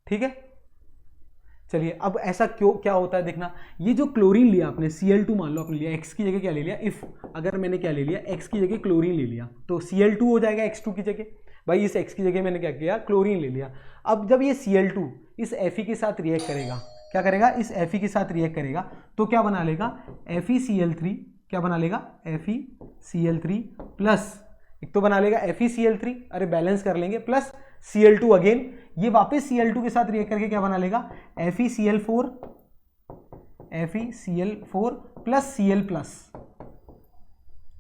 ठीक है, चलिए अब ऐसा क्यों, क्या होता है देखना। ये जो क्लोरीन लिया आपने, Cl2 मान लो आपने लिया, X की जगह क्या ले लिया, इफ अगर मैंने क्या ले लिया, X की जगह क्लोरीन ले लिया तो Cl2 हो जाएगा X2 की जगह। भाई इस X की जगह मैंने क्या किया, क्लोरीन ले लिया। अब जब ये Cl2 इस Fe के साथ रिएक्ट करेगा, क्या करेगा, इस Fe के साथ रिएक्ट करेगा तो क्या बना लेगा, FeCl3। क्या बना लेगा, FeCl3 प्लस, एक तो बना लेगा FeCl3, अरे बैलेंस कर लेंगे, प्लस Cl2 अगेन, ये वापस Cl2 के साथ रिएक्ट करके क्या बना लेगा, FeCl4 प्लस Cl प्लस।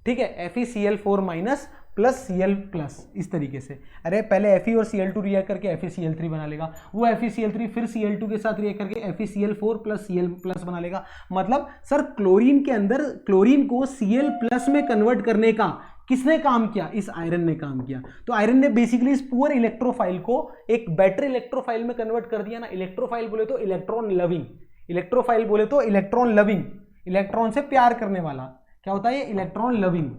ठीक है, FeCl4 minus plus Cl plus, इस तरीके से। अरे पहले Fe और Cl2 रिएक्ट करके FeCl3 बना लेगा, वो FeCl3 फिर Cl2 के साथ रिएक्ट करके FeCl4 प्लस Cl प्लस बना लेगा। मतलब सर क्लोरीन के अंदर क्लोरीन को Cl प्लस में कन्वर्ट करने का किसने काम किया, इस आयरन ने काम किया। तो आयरन ने बेसिकली इस पुअर इलेक्ट्रोफाइल को एक बेटर इलेक्ट्रोफाइल में कन्वर्ट कर दिया ना। इलेक्ट्रोफाइल बोले तो इलेक्ट्रॉन लविंग, इलेक्ट्रोफाइल बोले तो इलेक्ट्रॉन लविंग, इलेक्ट्रॉन से प्यार करने वाला। क्या होता है ये, इलेक्ट्रॉन लविंग।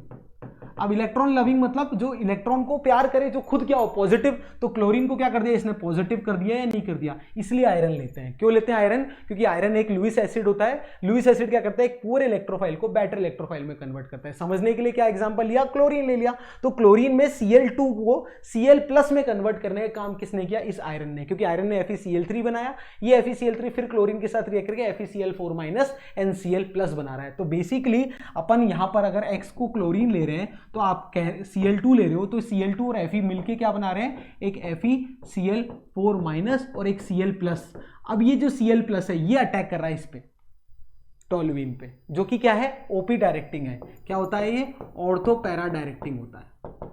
अब इलेक्ट्रॉन लविंग मतलब जो इलेक्ट्रॉन को प्यार करे, जो खुद क्या हो, पॉजिटिव। तो क्लोरीन को क्या कर दिया इसने, पॉजिटिव कर दिया या नहीं कर दिया, इसलिए आयरन लेते हैं। क्यों लेते हैं आयरन, क्योंकि आयरन एक लुईस एसिड होता है। लुईस एसिड क्या करता है, एक पूरे इलेक्ट्रोफाइल को बेटर इलेक्ट्रोफाइल में कन्वर्ट करता है। समझने के लिए क्या एग्जांपल लिया, क्लोरीन ले लिया। तो क्लोरीन में Cl2 को Cl प्लस में कन्वर्ट करने का काम किसने किया, इस आयरन ने। क्योंकि आयरन ने FeCl3 बनाया, ये FeCl3 फिर क्लोरीन के साथ रिएक्ट करके FeCl4 माइनस NCl प्लस बना रहा है। तो बेसिकली अपन यहां पर अगर X को क्लोरीन ले रहे हैं तो आप Cl2 ले रहे हो, तो Cl2 और Fe मिलके क्या बना रहे हैं, एक FeCl4 माइनस और एक Cl प्लस। अब ये जो Cl प्लस है ये अटैक कर रहा है इस पे, टोल्यूइन पे, जो कि क्या है, ओपी डायरेक्टिंग है। क्या होता है ये, ऑर्थो पैरा डायरेक्टिंग होता है।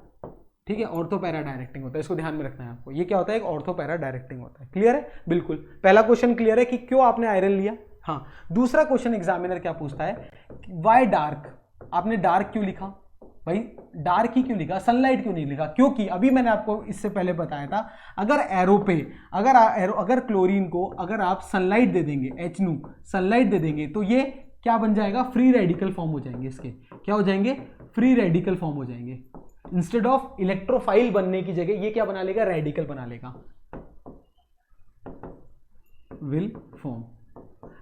ठीक है, ऑर्थो पैरा डायरेक्टिंग होता है, इसको ध्यान में रखना है आपको। ये क्या होता है, एक ऑर्थो पैरा डायरेक्टिंग होता है। क्लियर है, बिल्कुल। पहला क्वेश्चन क्लियर है कि क्यों आपने आयरन लिया। हाँ, दूसरा क्वेश्चन एग्जामिनर क्या पूछता है, वाई डार्क, आपने डार्क क्यों लिखा। भाई डार्क ही क्यों लिखा, सनलाइट क्यों नहीं लिखा, क्योंकि अभी मैंने आपको इससे पहले बताया था, अगर एरो पे अगर क्लोरीन को अगर आप सनलाइट दे देंगे, H2 सनलाइट दे देंगे, तो ये क्या बन जाएगा, फ्री रेडिकल फॉर्म हो जाएंगे। इसके क्या हो जाएंगे, फ्री रेडिकल फॉर्म हो जाएंगे। इंस्टेड ऑफ इलेक्ट्रोफाइल बनने की जगह ये क्या बना लेगा, रेडिकल बना लेगा, विल फॉर्म।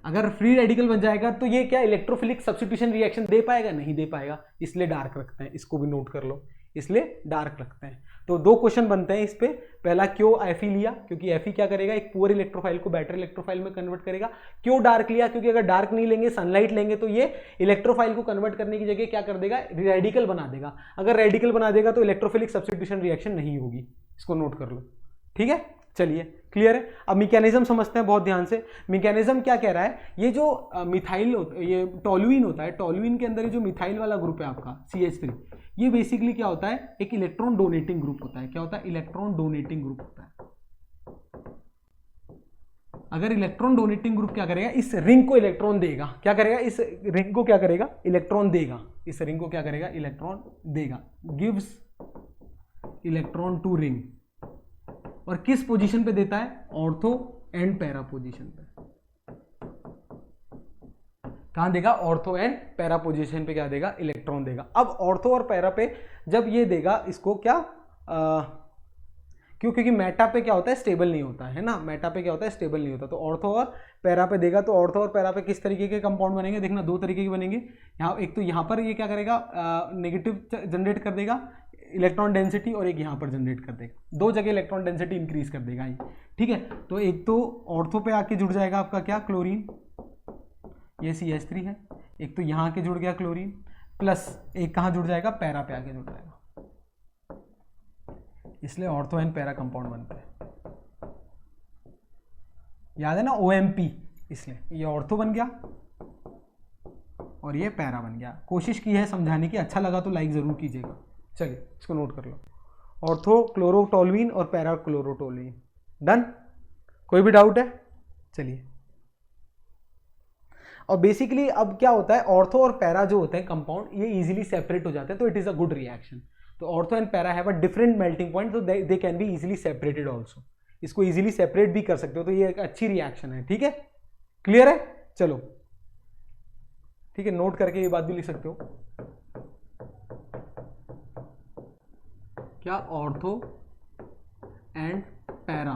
अगर फ्री रेडिकल बन जाएगा तो ये क्या, इलेक्ट्रोफिलिक सब्स्टिट्यूशन रिएक्शन दे पाएगा, नहीं दे पाएगा, इसलिए डार्क रखते हैं। इसको भी नोट कर लो, इसलिए डार्क रखते हैं। तो दो क्वेश्चन बनते हैं इस पे। पहला, क्यों Fe लिया, क्योंकि Fe क्या करेगा, एक पुअर इलेक्ट्रोफाइल को बेटर इलेक्ट्रोफाइल में कन्वर्ट करेगा। क्यों डार्क लिया, क्योंकि अगर डार्क नहीं लेंगे, सनलाइट लेंगे, तो ये इलेक्ट्रोफाइल को कन्वर्ट करने की जगह क्या कर देगा, रेडिकल बना देगा। अगर रेडिकल बना देगा तो इलेक्ट्रोफिलिक सब्स्टिट्यूशन रिएक्शन नहीं होगी। इसको नोट कर लो, ठीक है। चलिए क्लियर है। अब मैकेनिज्म समझते हैं बहुत ध्यान से। मैकेनिज्म क्या कह रहा है, ये जो मिथाइल ये टोल्यूइन होता है, टोल्यूइन के अंदर ये जो मिथाइल वाला ग्रुप है आपका CH3, ये बेसिकली क्या होता है, एक इलेक्ट्रॉन डोनेटिंग ग्रुप होता है। क्या होता है, इलेक्ट्रॉन डोनेटिंग ग्रुप होता है। अगर इलेक्ट्रॉन डोनेटिंग ग्रुप क्या करेगा, इस रिंग को इलेक्ट्रॉन देगा। क्या करेगा, इस रिंग को क्या करेगा, इलेक्ट्रॉन देगा। इस रिंग को क्या करेगा, इलेक्ट्रॉन देगा, गिव्स इलेक्ट्रॉन टू रिंग। और किस पोजीशन पे देता है, ऑर्थो एंड पैरा पोजीशन पे। कहां देगा, ऑर्थो एंड पैरा पोजीशन पे क्या देगा, इलेक्ट्रॉन देगा। अब ऑर्थो और पैरा पे जब ये देगा, इसको क्या क्यों, क्योंकि मेटा पे क्या होता है, स्टेबल नहीं होता है ना। मेटा पे क्या होता है, स्टेबल नहीं होता। तो ऑर्थो और पैरा पे देगा। तो ऑर्थो और पैरा पे किस तरीके के कंपाउंड बनेंगे, देखना दो तरीके के बनेंगे। यहाँ एक तो यहाँ पर ये क्या करेगा, नेगेटिव जनरेट कर देगा इलेक्ट्रॉन डेंसिटी, और एक यहाँ पर जनरेट कर देगा। दो जगह इलेक्ट्रॉन डेंसिटी इंक्रीज कर देगा ये, ठीक है। तो एक तो ऑर्थो पे आके जुड़ जाएगा आपका क्या, क्लोरीन, ये CH3 है। एक तो यहाँ आके जुड़ गया क्लोरीन, प्लस एक कहाँ जुड़ जाएगा, पैरा पे आके जुड़ जाएगा। इसलिए ऑर्थो एंड पैरा कंपाउंड बनता है। याद है ना, OMP, इसलिए ये ऑर्थो बन गया और ये पैरा बन गया। कोशिश की है समझाने की, अच्छा लगा तो लाइक ज़रूर कीजिएगा। चलिए इसको नोट कर लो, ऑर्थोक्लोरोटोल्यूइन और पैराक्लोरोटोल्यूइन। डन, कोई भी डाउट है? चलिए, और बेसिकली अब क्या होता है, ऑर्थो और पैरा जो होते हैं कंपाउंड, ये इजीली सेपरेट हो जाते हैं, तो it is a good reaction. तो ortho and para have a different melting point, तो they can be easily separated also. इसको इजीली सेपरेट भी कर सकते हो, तो ये एक अच्छी रिएक्शन है। ठीक है, क्लियर है? चलो ठीक है, नोट करके ये बात भी लिख सकते हो, क्या ortho and para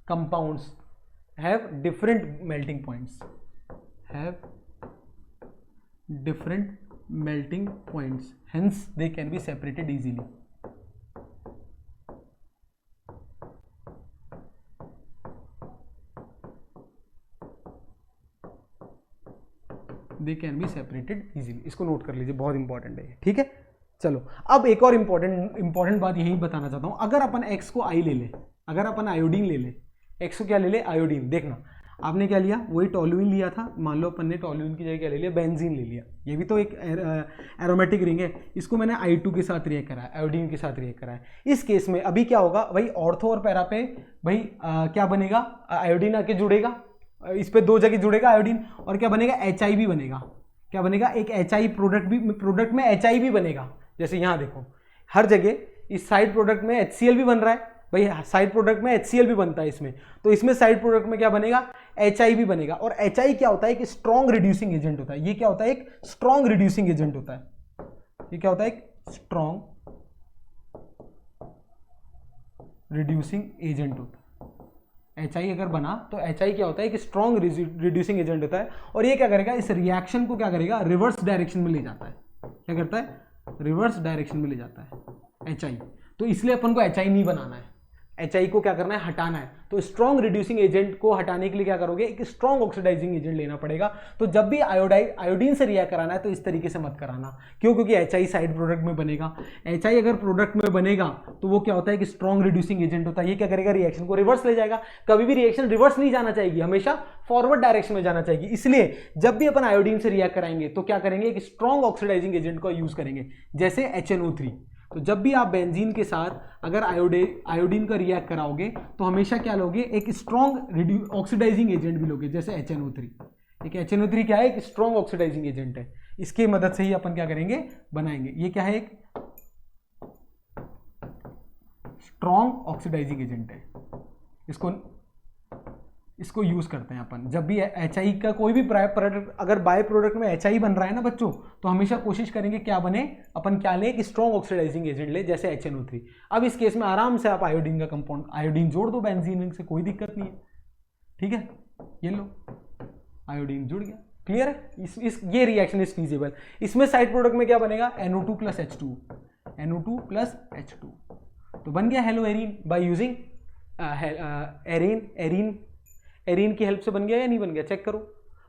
compounds have different melting points, have different melting points, hence they can be separated easily. They can be separated easily. इसको नोट कर लीजिए, बहुत इंपॉर्टेंट है। ठीक है, चलो अब एक और इंपॉर्टेंट बात यही बताना चाहता हूं। अगर अपन x को I ले ले, अगर अपन आयोडीन ले ले, x को क्या ले ले? आयोडीन। देखना आपने क्या लिया, वही टोल्यूइन लिया था, मान लो अपन ने टोल्यूइन की जगह क्या ले लिया? बेंजीन ले लिया। ये भी तो एक एरोमेटिक रिंग है, इसको मैंने I2 के साथ रिएक्ट करा है, आयोडीन के साथ रिएक्ट करा है। इस केस में अभी क्या होगा भाई, ऑर्थो और पैरा पे भाई क्या बनेगा? आयोडीन आके जुड़ेगा, इस पे दो जगह जुड़ेगा आयोडीन, और क्या बनेगा? HI भी बनेगा। क्या बनेगा? एक HI प्रोडक्ट में HI भी बनेगा। जैसे यहाँ देखो, हर जगह इस साइड प्रोडक्ट में HCl भी बन रहा है भाई, साइड प्रोडक्ट में HCl भी बनता है इसमें, तो इसमें साइड प्रोडक्ट में क्या बनेगा? HI भी बनेगा। और HI क्या होता है? एक स्ट्रॉन्ग रिड्यूसिंग एजेंट होता है। ये क्या होता है? एक स्ट्रॉन्ग रिड्यूसिंग एजेंट होता है। ये क्या होता है? एक स्ट्रॉन्ग रिड्यूसिंग एजेंट होता है। HI अगर बना तो HI क्या होता है? एक स्ट्रॉन्ग रिड्यूसिंग एजेंट होता है। और ये क्या करेगा? इस रिएक्शन को क्या करेगा? रिवर्स डायरेक्शन में ले जाता है। क्या करता है? रिवर्स डायरेक्शन में ले जाता है HI। तो इसलिए अपन को HI नहीं बनाना है, HI को क्या करना है? हटाना है। तो स्ट्रॉन्ग रिड्यूसिंग एजेंट को हटाने के लिए क्या करोगे? एक स्ट्रॉन्ग ऑक्सीडाइजिंग एजेंट लेना पड़ेगा। तो जब भी आयोडीन से रिएक्ट कराना है तो इस तरीके से मत कराना। क्यों? क्योंकि HI साइड प्रोडक्ट में बनेगा। HI अगर प्रोडक्ट में बनेगा तो वो क्या होता है? कि स्ट्रॉन्ग रिड्यूसिंग एजेंट होता है। ये क्या करेगा? रिएक्शन को रिवर्स ले जाएगा। कभी भी रिएक्शन रिवर्स नहीं जाना चाहिए, हमेशा फॉरवर्ड डायरेक्शन में जाना चाहिए। इसलिए जब भी अपन आयोडीन से रिएक्ट कराएंगे तो क्या करेंगे? एक स्ट्रॉन्ग ऑक्सीडाइजिंग एजेंट का यूज करेंगे, जैसे HNO3। तो जब भी आप बेंजीन के साथ अगर आयोडीन का रिएक्ट कराओगे तो हमेशा क्या लोगे? एक स्ट्रॉन्ग ऑक्सीडाइजिंग एजेंट भी लोगे, जैसे HNO3। एक HNO3 क्या है? एक स्ट्रॉन्ग ऑक्सीडाइजिंग एजेंट है। इसकी मदद से ही अपन क्या करेंगे? बनाएंगे। ये क्या है? एक स्ट्रॉन्ग ऑक्सीडाइजिंग एजेंट है। इसको यूज करते हैं अपन जब भी HI का कोई भी प्रोडक्ट, अगर बाय प्रोडक्ट में HI बन रहा है ना बच्चों, तो हमेशा कोशिश करेंगे क्या बने? अपन क्या ले? कि स्ट्रॉन्ग ऑक्सीडाइजिंग एजेंट ले, जैसे HNO3। अब इस केस में आराम से आप आयोडीन का कंपाउंड आयोडीन जोड़ दो बेंजीन से, कोई दिक्कत नहीं है। ठीक है, ये लो आयोडीन जुड़ गया। क्लियर है? ये रिएक्शन इज फीजिबल। इसमें साइड प्रोडक्ट में क्या बनेगा? NO2 plus H2, NO2 plus H2, तो बन गया hello arene by using arene की हेल्प से बन गया या नहीं बन गया? चेक करो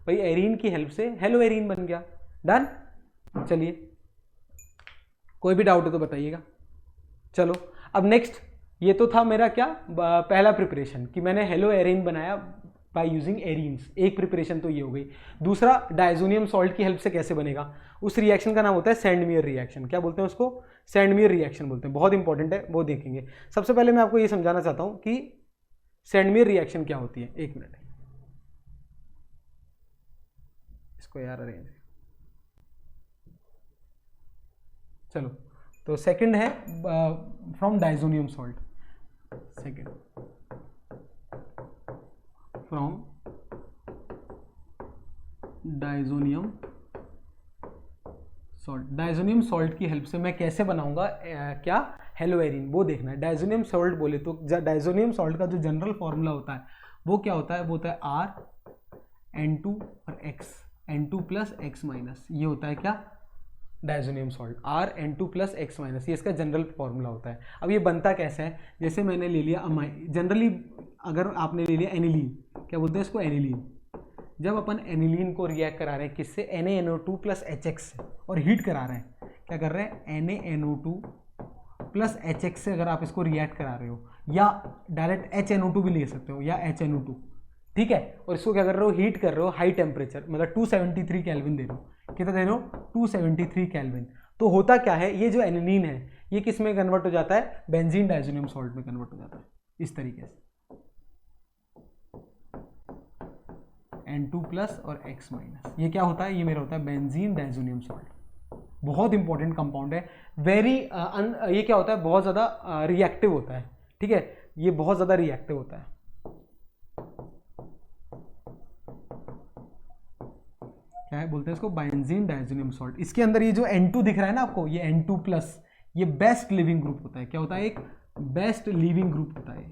भाई, एरीन की हेल्प से हेलो एरीन बन गया। डन। चलिए, कोई भी डाउट हो तो बताइएगा। चलो अब नेक्स्ट, ये तो था मेरा क्या पहला प्रिपरेशन कि मैंने हेलो एरीन बनाया बाय यूजिंग एरीन्स। एक प्रिपरेशन तो ये हो गई। दूसरा, डायजोनियम सॉल्ट की हेल्प से कैसे बनेगा? उस रिएक्शन का नाम होता है सैंडमियर रिएक्शन। क्या बोलते हैं उसको? सैंडमियर रिएक्शन बोलते हैं। बहुत इंपॉर्टेंट है, वो देखेंगे। सबसे पहले मैं आपको ये समझाना चाहता हूं कि सैंडमियर रिएक्शन क्या होती है। एक मिनट, इसको यार अरेंज। चलो, तो सेकंड है from diazonium salt. Second from diazonium salt. Diazonium salt की हेल्प से मैं कैसे बनाऊंगा क्या? हेलो एरीन, वो देखना है। डायजोनियम सॉल्ट बोले तो डायजोनियम सॉल्ट का जो जनरल फॉर्मूला होता है वो क्या होता है? वो होता है R N2 और X, N2 plus X minus. ये होता है क्या? Diazonium salt, R N2 plus X minus, ये इसका जनरल फॉर्मूला होता है। अब ये बनता कैसे है? जैसे मैंने ले लिया जनरली अगर आपने ले लिया एनिलीन, क्या बोलते हैं इसको? एनिलीन। जब अपन एनिलीन को रिएक्ट करा रहे हैं किससे? NaNO2 प्लस HX से, और हीट करा रहे हैं। क्या कर रहे हैं? NaNO2 प्लस HX से अगर आप इसको रिएक्ट करा रहे हो, या डायरेक्ट HNO2 भी ले सकते हो, या HNO2 ठीक है, और इसको क्या कर रहे हो, हीट कर रहे हो हाई टेम्परेचर, मतलब 273 केल्विन दे रहे हो। कितना दे रहे हो, 273 केल्विन। तो होता क्या है, ये जो एनिलीन है ये किस में कन्वर्ट हो जाता है, बेंजीन डाइजोनियम सॉल्ट में कन्वर्ट हो जाता है इस तरीके से, N2 प्लस और X माइनस। ये क्या होता है, ये मेरा होता है बेंजीन डाइजोनियम सॉल्ट। बहुत इंपॉर्टेंट कंपाउंड है, वेरी ये क्या होता है, बहुत ज़्यादा रिएक्टिव होता है। ठीक है, ये बहुत ज़्यादा रिएक्टिव होता है। क्या है बोलते हैं इसको, बेंजीन डाइजोनियम सॉल्ट। इसके अंदर ये जो N2 दिख रहा है ना आपको, ये N2 प्लस, ये बेस्ट लिविंग ग्रुप होता है। क्या होता है, एक बेस्ट लिविंग ग्रुप होता है।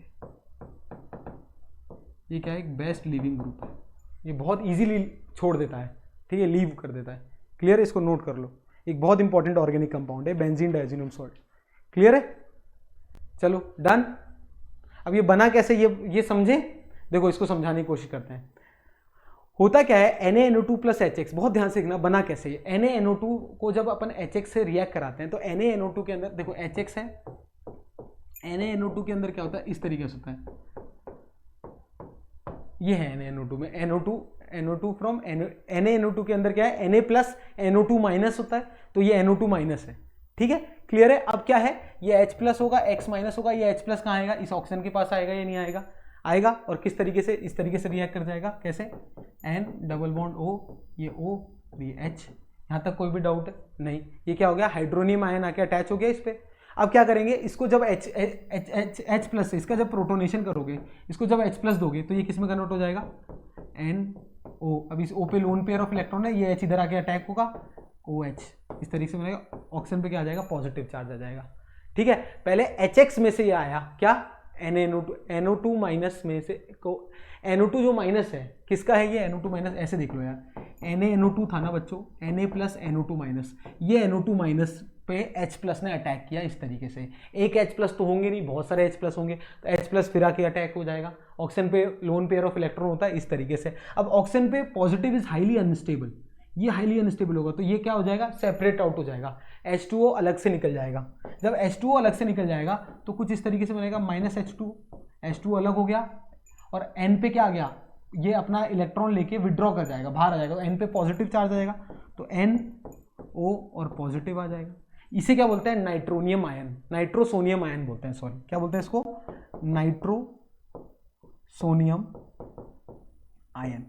ये क्या है, एक बेस्ट लिविंग ग्रुप है। ये बहुत इजीली छोड़ देता है, ठीक है, लीव कर देता है। क्लियर है, इसको नोट कर लो, एक बहुत इंपॉर्टेंट ऑर्गेनिक कंपाउंड है बेंजीन डाइजोनियम सॉल्ट। क्लियर है, चलो डन। अब ये बना कैसे, ये समझे, देखो इसको समझाने की कोशिश करते हैं। होता क्या है, NaNO2 प्लस HX, बहुत ध्यान से देखना बना कैसे है। NaNO2 को जब अपन HX से रिएक्ट कराते हैं तो NaNO2 के अंदर देखो HX है, NaNO2 के अंदर क्या होता है, इस तरीके से होता है। ये है NaNO2 में, NO2 फ्रॉम NaNO2 के अंदर क्या है, Na प्लस NO2 माइनस होता है, तो ये NO2 माइनस है। ठीक है, क्लियर है। अब क्या है, ये H प्लस होगा, X माइनस होगा, ये H प्लस कहाँ आएगा, इस ऑक्सीजन के पास आएगा या नहीं आएगा, आएगा। और किस तरीके से, इस तरीके से रिएक्ट कर जाएगा, कैसे, N डबल बॉन्ड O, ये O, ये H। यहाँ तक कोई भी डाउट नहीं, ये क्या हो गया, हाइड्रोनियम आयन आके अटैच हो गया इस पे। अब क्या करेंगे, इसको जब H प्लस से इसका जब प्रोटोनेशन करोगे, इसको जब H प्लस दोगे तो ये किस में कन्वर्ट हो जाएगा, NO। अब इस O पे लोन पेयर ऑफ इलेक्ट्रॉन है, ये H इधर आके अटैक होगा, OH, इस तरीके से बनेगा। ऑक्सीजन पे क्या आ जाएगा, पॉजिटिव चार्ज आ जाएगा। ठीक है, पहले HX में से ये आया क्या, NaNO2 माइनस में से को, NO2 जो माइनस है किसका है, ये NO2 माइनस, ऐसे देख लो यार, NaNO2 था ना बच्चों, Na प्लस NO2 माइनस, ये NO2 माइनस पे H प्लस ने अटैक किया इस तरीके से। एक H प्लस तो होंगे नहीं, बहुत सारे H प्लस होंगे, तो H प्लस फिर आके अटैक हो जाएगा। ऑक्सीजन पे लोन पेयर ऑफ इलेक्ट्रॉन होता है इस तरीके से। अब ऑक्सीजन पे पॉजिटिव इज हाईली अनस्टेबल, ये हाईली अनस्टेबल होगा, तो ये क्या हो जाएगा, सेपरेट आउट हो जाएगा, H2O अलग से निकल जाएगा। जब H2O अलग से निकल जाएगा तो कुछ इस तरीके से बनेगा, माइनस H2 अलग हो गया, और N पे क्या आ गया, ये अपना इलेक्ट्रॉन लेके विड्रॉ कर जाएगा, बाहर आ जाएगा, तो N पे पॉजिटिव चार्ज आ जाएगा, तो NO और पॉजिटिव आ जाएगा। इसे क्या बोलते हैं, नाइट्रोनियम आयन, नाइट्रोसोनियम आयन बोलते हैं, सॉरी क्या बोलते हैं इसको, नाइट्रोसोनियम आयन।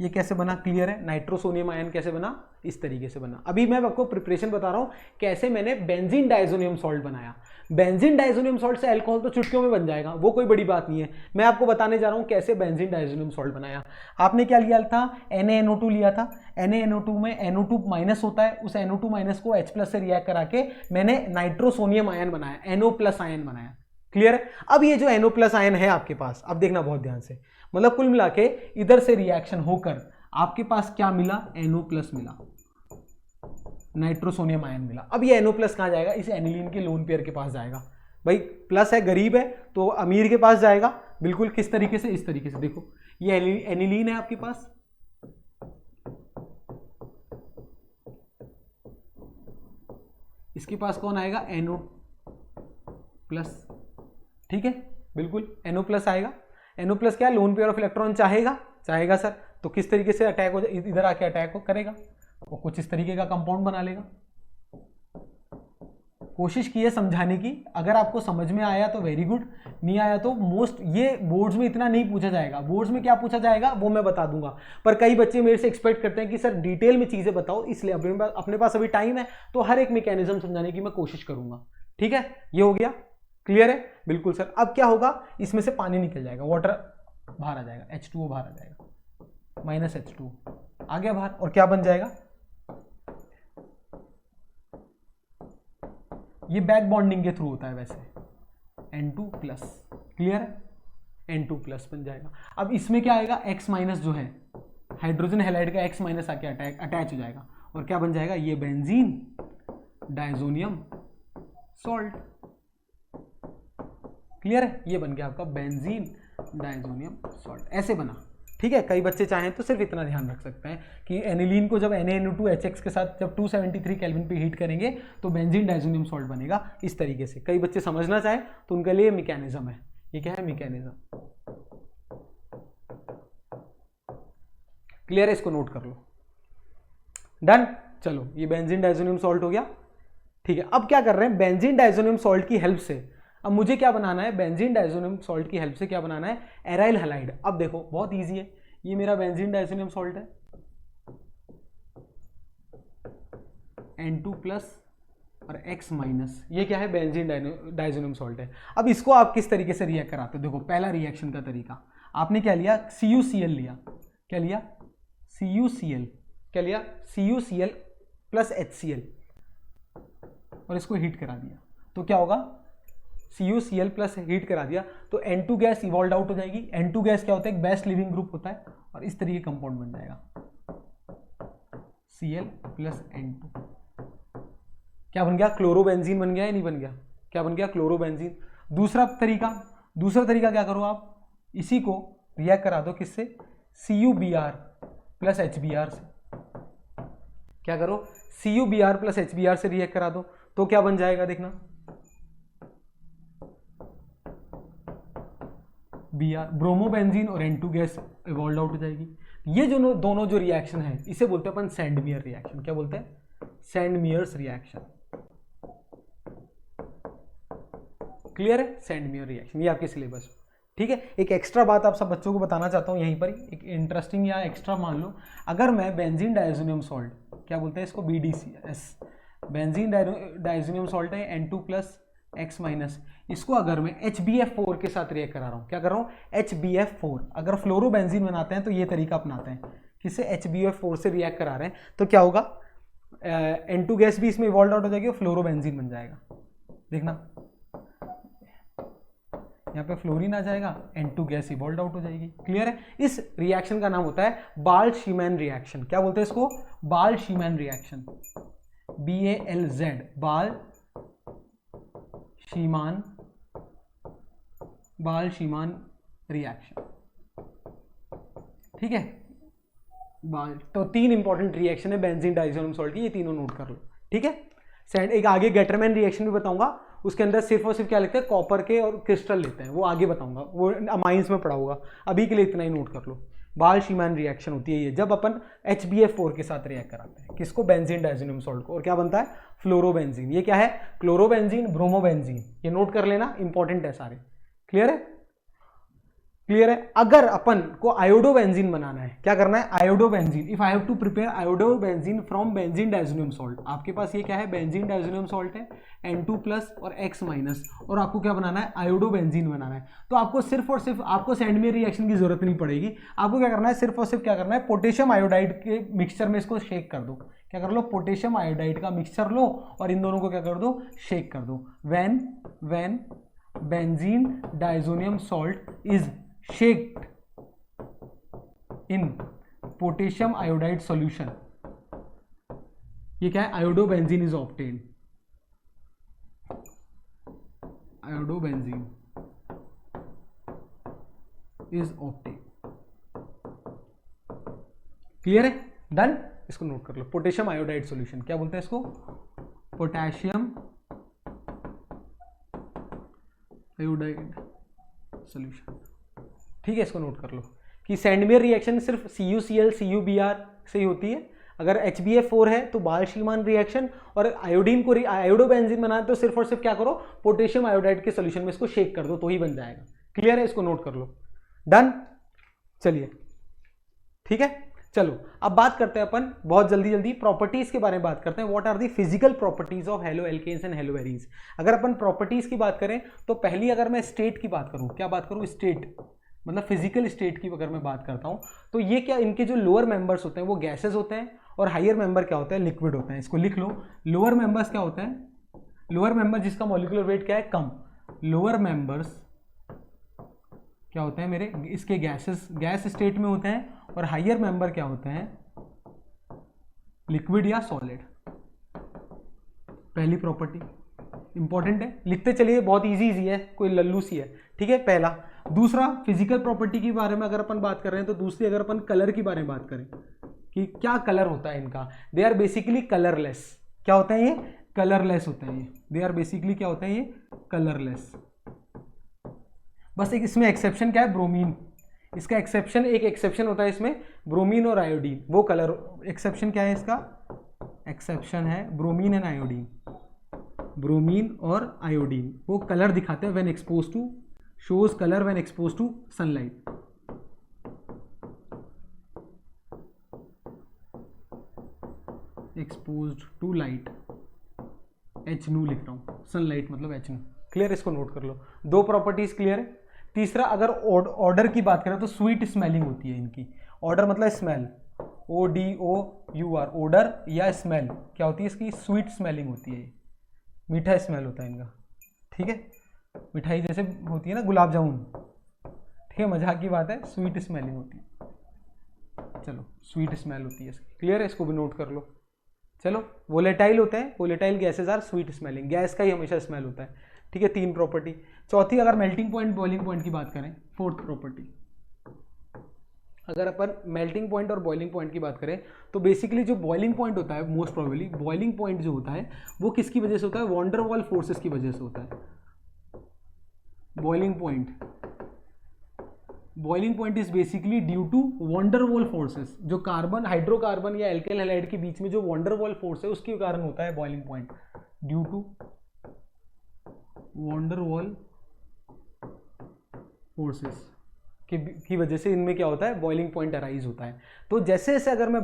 ये कैसे बना, क्लियर है, नाइट्रोसोनियम आयन कैसे बना, इस तरीके से बना। अभी मैं आपको प्रिपरेशन बता रहा हूं कैसे मैंने बेंजीन डाइजोनियम सॉल्ट बनाया। बेंजीन डाइजोनियम सॉल्ट से अल्कोहल तो चुटकियों में बन जाएगा, वो कोई बड़ी बात नहीं है। मैं आपको बताने जा रहा हूं कैसे बेंजीन डाइजोनियम सॉल्ट बनाया। आपने क्या लिया था, NaNO2 लिया था, NaNO2 में NO2 माइनस होता है, उस NO2 माइनस को H प्लस से रिएक्ट करा के मैंने नाइट्रोसोनियम आयन बनाया, NO प्लस आयन बनाया। क्लियर है। अब ये जो NO प्लस आयन है आपके पास, अब देखना बहुत ध्यान से, मतलब कुल मिला के इधर से रिएक्शन होकर आपके पास क्या मिला, NO प्लस मिला, नाइट्रोसोनियम आयन मिला। अब ये NO प्लस कहाँ जाएगा, इस एनिलीन के लोन पेयर के पास जाएगा। भाई प्लस है, गरीब है तो अमीर के पास जाएगा, बिल्कुल किस तरीके से, इस तरीके से। देखो ये एनिलीन है आपके पास, इसके पास कौन आएगा, NO प्लस। ठीक है, बिल्कुल NO प्लस आएगा। NO प्लस क्या, लोन पेयर ऑफ इलेक्ट्रॉन चाहेगा सर, तो किस तरीके से अटैक हो जाए, इधर आके अटैक हो करेगा और कुछ इस तरीके का कंपाउंड बना लेगा। कोशिश की है समझाने की, अगर आपको समझ में आया तो वेरी गुड, नहीं आया तो मोस्ट, ये बोर्ड्स में इतना नहीं पूछा जाएगा। बोर्ड्स में क्या पूछा जाएगा वो मैं बता दूंगा, पर कई बच्चे मेरे से एक्सपेक्ट करते हैं कि सर डिटेल में चीजें बताओ, इसलिए अपने पास अभी टाइम है तो हर एक मैकेनिज्म समझाने की मैं कोशिश करूंगा। ठीक है, ये हो गया, क्लियर है, बिल्कुल सर। अब क्या होगा, इसमें से पानी निकल जाएगा, वाटर बाहर आ जाएगा, H2O बाहर आ जाएगा, माइनस H2O आ गया बाहर, और क्या बन जाएगा, ये बैक बॉन्डिंग के थ्रू होता है वैसे, N2 प्लस। क्लियर है, N2 प्लस बन जाएगा। अब इसमें क्या आएगा, X माइनस जो है हाइड्रोजन हैलाइड का X माइनस आके अटैच हो जाएगा, और क्या बन जाएगा, ये बेंजीन डाइजोनियम सॉल्ट। क्लियर है, ये बन गया आपका बेंजीन डाइजोनियम सॉल्ट, ऐसे बना। ठीक है, कई बच्चे चाहें तो सिर्फ इतना ध्यान रख सकते हैं कि एनिलीन को जब NaNO2HX के साथ जब 273 केल्विन पे हीट करेंगे तो बेंजीन डाइजोनियम सॉल्ट बनेगा इस तरीके से। कई बच्चे समझना चाहें तो उनके लिए मैकेनिज्म है, ये क्या है, मैकेनिज्म। क्लियर है, इसको नोट कर लो। डन। चलो ये बेंजीन डाइजोनियम सॉल्ट हो गया। ठीक है, अब क्या कर रहे हैं, बेंजीन डाइजोनियम सॉल्ट की हेल्प से अब मुझे क्या बनाना है, बेंजीन डाइजोनियम सॉल्ट की हेल्प से क्या बनाना है, एराइल हैलाइड। अब देखो बहुत इजी है, ये मेरा बेंजीन डाइजोनियम सॉल्ट है, N2 प्लस और X माइनस, ये क्या है, बेंजीन डाइजोनियम सॉल्ट है। अब इसको आप किस तरीके से रिएक्ट कराते हो, देखो पहला रिएक्शन का तरीका, आपने क्या लिया, CuCl लिया, क्या लिया, CuCl, क्या लिया, CuCl प्लस HCl, और इसको हीट करा दिया, तो क्या होगा, CuCl प्लस हीट करा दिया तो N2 गैस इवॉल्व आउट हो जाएगी। N2 गैस क्या होता है, एक बेस्ट लिविंग ग्रुप होता है, और इस तरीके कंपाउंड बन जाएगा Cl प्लस N2, क्या बन गया, क्लोरोबेंजीन बन गया या नहीं बन गया, क्या बन गया, क्लोरोबेंजीन। दूसरा तरीका क्या करो आप, इसी को रिएक्ट करा दो किससे, CuBr प्लस HBr से, क्या करो, CuBr प्लस HBr से रिएक्ट करा दो, तो क्या बन जाएगा देखना, Br, ब्रोमोबेंजीन और N2 गैस इवॉल्व आउट हो जाएगी। ये जो दोनों जो रिएक्शन है इसे बोलते हैं अपन सैंडमियर रिएक्शन, क्या बोलते हैं, सैंडमियर्स रिएक्शन। क्लियर है, सैंडमियर रिएक्शन, ये आपके सिलेबस। ठीक है, एक एक्स्ट्रा बात आप सब बच्चों को बताना चाहता हूँ यहीं पर ही, एक इंटरेस्टिंग या एक्स्ट्रा मान लो, अगर मैं बेंजीन डाइजोनियम सॉल्ट, क्या बोलते हैं इसको, BDCS, बेंजीन डाइजोनियम सॉल्ट है N2 प्लस X माइनस, इसको अगर मैं HBF4 के साथ रिएक्ट करा रहा हूँ, क्या कर रहा हूँ, HBF4, अगर फ्लोरोबेंजीन बनाते हैं तो ये तरीका अपनाते हैं, किससे, HBF4 से रिएक्ट करा रहे हैं, तो क्या होगा, N2 गैस भी इसमें इवॉल्व आउट हो जाएगी और फ्लोरोबेंजीन बन जाएगा। देखना यहाँ पे फ्लोरीन आ जाएगा, N2 गैस इवॉल्व आउट हो जाएगी। क्लियर है, इस रिएक्शन का नाम होता है बाल-शीमैन रिएक्शन। क्या बोलते हैं इसको, बाल-शीमैन रिएक्शन, BALZ, बाल-शीमैन रिएक्शन। ठीक है, तो 3 इंपॉर्टेंट रिएक्शन है बेंजीन डाइजोनियम सॉल्ट की, ये तीनों नोट कर लो। ठीक है, एक आगे गेटरमैन रिएक्शन भी बताऊंगा, उसके अंदर सिर्फ और सिर्फ क्या लेते हैं, कॉपर के और क्रिस्टल लेते हैं, वो आगे बताऊंगा, वो अमाइंस में पढ़ा होगा, अभी के लिए इतना ही नोट कर लो। बाल-शीमैन रिएक्शन होती है ये, जब अपन HBF4 के साथ रिएक्ट कराते हैं, किसको, बेंजीन डाइजोनियम सॉल्ट को, और क्या बनता है, फ्लोरोबेंजीन। ये क्या है, क्लोरोबेंजीन, ब्रोमोबेंजीन, ये नोट कर लेना, इंपॉर्टेंट है सारे। क्लियर है, क्लियर है। अगर अपन को आयोडोबेंजीन बनाना है, क्या करना है, iodobenzene, if I have to prepare iodobenzene from benzene diazonium salt, आपके पास ये क्या है, बेंजीन डाइजोनियम सॉल्ट है, N2 प्लस और X माइनस, और आपको क्या बनाना है, आयोडोबेंजीन बनाना है, तो आपको सिर्फ और सिर्फ आपको सैंडमियर रिएक्शन की जरूरत नहीं पड़ेगी। आपको क्या करना है, सिर्फ और सिर्फ क्या करना है, पोटेशियम आयोडाइड के मिक्सचर में इसको शेक कर दो, क्या कर लो, पोटेशियम आयोडाइड का मिक्सचर लो और इन दोनों को क्या कर दो, शेक कर दो। When benzene diazonium salt is shaked in potassium iodide solution, ये क्या है, iodobenzene is obtained, iodobenzene is obtained. Clear है, डन, इसको नोट कर लो, पोटेशियम आयोडाइड सॉल्यूशन, क्या बोलते हैं इसको, पोटेशियम आयोडाइड सॉल्यूशन। ठीक है, इसको नोट कर लो कि सैंडमियर रिएक्शन सिर्फ CuCl CuBr से ही होती है, अगर HBF4 है तो बाल-शीमैन रिएक्शन, और आयोडीन को आयोडोबेंजीन बनाए तो सिर्फ और सिर्फ क्या करो, पोटेशियम आयोडाइड के सॉल्यूशन में इसको शेक कर दो तो ही बन जाएगा। क्लियर है, इसको नोट कर लो, डन। चलिए ठीक है, चलो अब बात करते हैं अपन बहुत जल्दी प्रॉपर्टीज के बारे में बात करते हैं। What are the physical properties of halo alkanes and hello arenes. अगर अपन प्रॉपर्टीज की बात करें तो पहली अगर मैं स्टेट की बात करूं, क्या बात करूं, स्टेट मतलब फिजिकल स्टेट की अगर मैं बात करता हूं तो ये क्या, इनके जो लोअर मेंबर्स होते हैं वो गैसेस होते हैं और हायर मेंबर क्या होता है, लिक्विड होते हैं। इसको लिख लो, लोअर मेंबर्स क्या होते हैं, लोअर मेंबर जिसका मॉलिक्यूलर वेट क्या है, कम, लोअर मेंबर्स क्या होते हैं मेरे, इसके गैसेस गैस स्टेट में होते हैं, और हायर मेंबर क्या होते हैं, लिक्विड या सॉलिड। पहली प्रॉपर्टी इंपॉर्टेंट है, लिखते चलिए, बहुत इजी है, कोई लल्लू सी है। ठीक है, पहला। दूसरा फिजिकल प्रॉपर्टी के बारे में अगर अपन बात कर रहे हैं तो दूसरी अगर अपन कलर की बारे में बात करें कि क्या कलर होता है इनका, दे आर बेसिकली कलरलेस। क्या होता है ये, कलरलेस होता है ये, दे आर बेसिकली क्या होता है ये, कलरलेस। बस एक इसमें एक्सेप्शन क्या है, ब्रोमीन। इसका एक्सेप्शन, एक एक्सेप्शन होता है इसमें, ब्रोमीन और आयोडीन, वो कलर एक्सेप्शन क्या है इसका, एक्सेप्शन है ब्रोमीन एंड आयोडीन, ब्रोमीन और आयोडीन वो कलर दिखाते हैं when expose to, shows colour when expose to sunlight. Exposed to light, H नू लिख रहा हूँ, सनलाइट मतलब एच नू। क्लियर, इसको नोट कर लो, दो प्रॉपर्टीज क्लियर है। तीसरा, अगर ऑर्डर की बात करें तो स्वीट स्मेलिंग होती है इनकी, ऑर्डर मतलब स्मेल, ODOUR, ऑर्डर या स्मेल क्या होती है इसकी, स्वीट स्मेलिंग होती है, मीठा स्मेल होता है इनका, ठीक है, मिठाई जैसे होती है ना गुलाब जामुन, ठीक है, मजाक की बात है, स्वीट स्मेलिंग होती है, चलो स्वीट स्मेल होती है इसकी, क्लियर है, इसको भी नोट कर लो। चलो, वोलेटाइल होते हैं, volatile gases are sweet smelling, gas का ही हमेशा स्मेल होता है, ठीक है, 3 प्रॉपर्टी। चौथी, अगर मेल्टिंग पॉइंट बॉइलिंग पॉइंट की बात करें, 4th प्रॉपर्टी, अगर अपन मेल्टिंग पॉइंट और बॉइलिंग पॉइंट की बात करें तो बेसिकली जो बॉइलिंग पॉइंट होता है, मोस्ट प्रोबेबली बॉइलिंग पॉइंट जो होता है वो किसकी वजह से होता है, वॉन डर वॉल फोर्सेस की वजह से होता है। Boiling point is basically due to van der Waals forces, जो कार्बन, हाइड्रोकार्बन या एल्काइल हैलाइड के बीच में जो वॉन डर वॉल फोर्स है उसके कारण होता है boiling point, due to van der Waals forces की वजह से इनमें क्या होता है, बॉइलिंग पॉइंट अराइज होता है। तो जैसे जैसे अगर मैं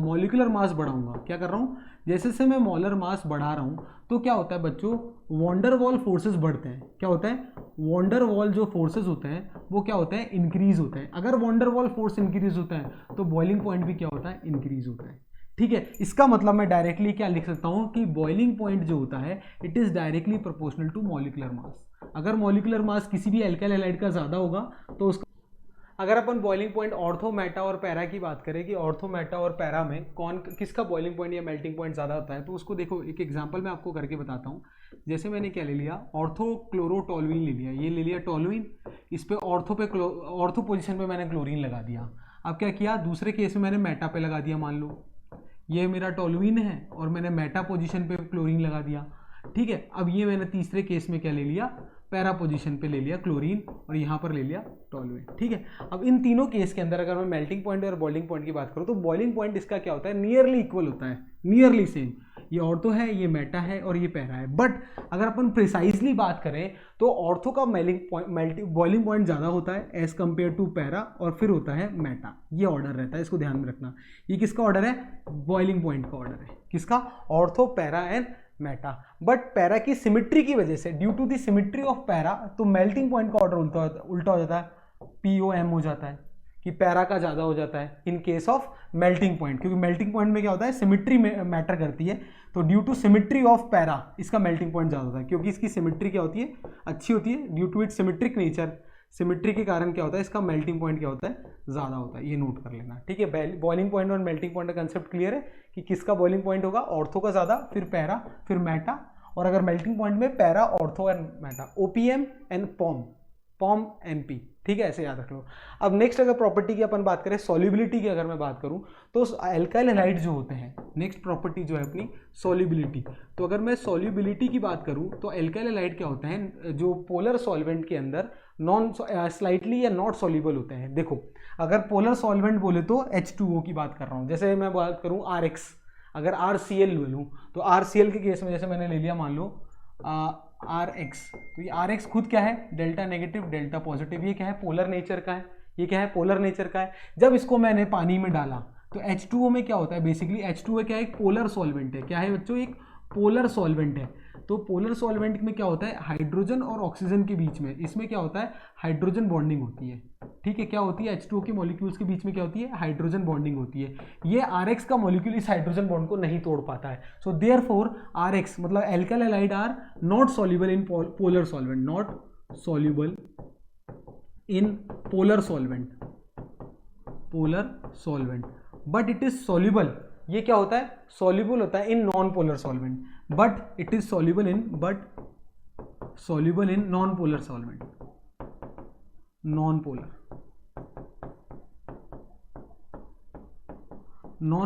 मॉलिक्यूलर मास बढ़ाऊंगा, क्या कर रहा हूँ, जैसे जैसे मैं मोलर मास बढ़ा रहा हूँ तो क्या होता है बच्चों, वॉन डर वॉल फोर्सेस बढ़ते हैं, क्या होता है, वॉन डर वॉल जो फोर्सेस होते हैं वो क्या होता है, इंक्रीज होता है। अगर von der wall force increase होता है तो बॉइलिंग पॉइंट भी क्या होता है, इंक्रीज होता है, ठीक है। इसका मतलब मैं डायरेक्टली क्या लिख सकता हूँ कि बॉइलिंग पॉइंट जो होता है it is directly proportional to molecular mass. अगर मॉलिक्यूलर मास किसी भी एल्काइल हैलाइड का ज़्यादा होगा तो उसका, अगर अपन बॉइलिंग पॉइंट ऑर्थो, मेटा और पैरा की बात करें कि ऑर्थो, मेटा और पैरा में कौन किसका बॉइलिंग पॉइंट या मेल्टिंग पॉइंट ज़्यादा होता है, तो उसको देखो, एक एग्जांपल मैं आपको करके बताता हूँ। जैसे मैंने क्या ले लिया, ऑर्थो क्लोरोटोलुइन ले लिया, ये ले लिया टोलुइन, इस पे ऑर्थो पोजिशन पे मैंने क्लोरीन लगा दिया। अब क्या किया, दूसरे केस में मैंने मेटा पे लगा दिया, मान लो ये मेरा टोलुइन है और मैंने मेटा पोजिशन पे क्लोरीन लगा दिया, ठीक है। अब ये मैंने तीसरे केस में क्या ले लिया, पैरा पोजीशन पे ले लिया क्लोरीन और यहाँ पर ले लिया टोलुइन, ठीक है। अब इन तीनों केस के अंदर अगर मैं मेल्टिंग पॉइंट और बॉइलिंग पॉइंट की बात करूँ तो बॉइलिंग पॉइंट इसका क्या होता है, नियरली इक्वल होता है, नियरली सेम, ये ऑर्थो है, ये मेटा है और ये पैरा है। बट अगर अपन प्रिसाइजली बात करें तो ऑर्थो का बॉइलिंग पॉइंट ज़्यादा होता है एज कम्पेयर टू पैरा और फिर होता है मेटा, ये ऑर्डर रहता है, इसको ध्यान में रखना। ये किसका ऑर्डर है, बॉइलिंग पॉइंट का ऑर्डर है, किसका, ortho, para and meta. But para की सिमिट्री की वजह से, due to the symmetry of para, तो मेल्टिंग पॉइंट का ऑर्डर उल्टा हो जाता है, POM हो जाता है कि पैरा का ज़्यादा हो जाता है in case of melting point, क्योंकि मेल्टिंग पॉइंट में क्या होता है, सिमिट्री मैटर करती है। तो due to symmetry of para इसका मेल्टिंग पॉइंट ज़्यादा होता है, क्योंकि इसकी सिमिट्री क्या होती है, अच्छी होती है, due to it symmetric nature, symmetry के कारण क्या होता है, इसका मेल्टिंग पॉइंट क्या होता है, ज़्यादा होता है, ये नोट कर लेना, ठीक है। बॉइलिंग पॉइंट और मेल्टिंग पॉइंट का कंसेप्ट क्लियर है कि किसका बॉइलिंग पॉइंट होगा, ऑर्थो का ज़्यादा, फिर पैरा, फिर मेटा, और अगर मेल्टिंग पॉइंट में para, ortho and Meta, OPM and POM MP, ठीक है, ऐसे याद रख लो। अब नेक्स्ट अगर प्रॉपर्टी की अपन बात करें, सॉल्युबिलिटी की अगर मैं बात करूं तो एल्काइल हैलाइड जो होते हैं, नेक्स्ट प्रॉपर्टी जो है अपनी सॉल्युबिलिटी। तो अगर मैं सॉल्युबिलिटी की बात करूं तो एल्काइल हैलाइड क्या होते हैं, जो पोलर सॉल्वेंट के अंदर नॉन स्लाइटली या नॉट सॉल्युबल होते हैं। देखो, अगर पोलर सॉल्वेंट बोले तो H2O की बात कर रहा हूँ, जैसे मैं बात करूँ RX, अगर RCl ले लूँ तो RCl के केस में जैसे मैंने ले लिया मान लो RX, तो ये RX खुद क्या है, डेल्टा नेगेटिव डेल्टा पॉजिटिव, ये क्या है, पोलर नेचर का है, ये क्या है, पोलर नेचर का है। जब इसको मैंने पानी में डाला तो H2O में क्या होता है, बेसिकली H2O क्या है, एक पोलर सॉल्वेंट है, क्या है बच्चों, एक पोलर सॉल्वेंट है। तो पोलर सॉल्वेंट में क्या होता है, हाइड्रोजन और ऑक्सीजन के बीच में इसमें क्या होता है, हाइड्रोजन बॉन्डिंग होती है, ठीक है। क्या होती है, H2O के मॉलिक्यूल्स के बीच में क्या होती है, हाइड्रोजन बॉन्डिंग होती है। ये RX का मॉलिक्यूल इस हाइड्रोजन बॉन्ड को नहीं तोड़ पाता है। सो देयरफॉर RX मतलब alkyl halide are not soluble in polar solvent, not soluble in polar solvent, but it is soluble, ये क्या होता है, सॉल्युबल होता है in non polar solvent, but it is soluble in non polar solvent, non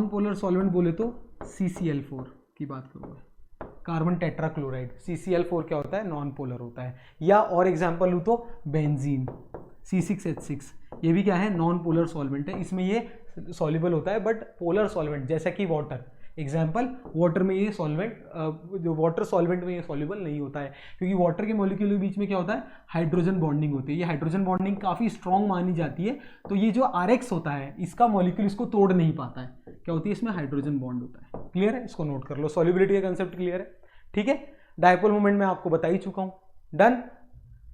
polar solvent बोले तो CCl4 की बात करूँगा, कार्बन टेट्राक्लोराइड, CCl4 क्या होता है, नॉन पोलर होता है। या और एग्जांपल लूँ तो बेंजीन, C6H6, ये भी क्या है, नॉन पोलर सॉल्वेंट है, इसमें ये सॉल्युबल होता है बट पोलर सॉल्वेंट जैसा कि वाटर, एग्जाम्पल वाटर में ये सॉल्वेंट, जो वाटर सॉल्वेंट में ये सॉल्युबल नहीं होता है, क्योंकि वाटर के मॉलिक्यूल के बीच में क्या होता है, हाइड्रोजन बॉन्डिंग होती है, ये हाइड्रोजन बॉन्डिंग काफ़ी स्ट्रॉन्ग मानी जाती है, तो ये जो RX होता है इसका मॉलिक्यूल इसको तोड़ नहीं पाता है, क्या होती है इसमें हाइड्रोजन बॉन्ड होता है। क्लियर है, इसको नोट कर लो, सॉल्युबिलिटी का कंसेप्ट क्लियर है, ठीक है। डायपोल मोमेंट मैं आपको बता ही चुका हूँ, डन,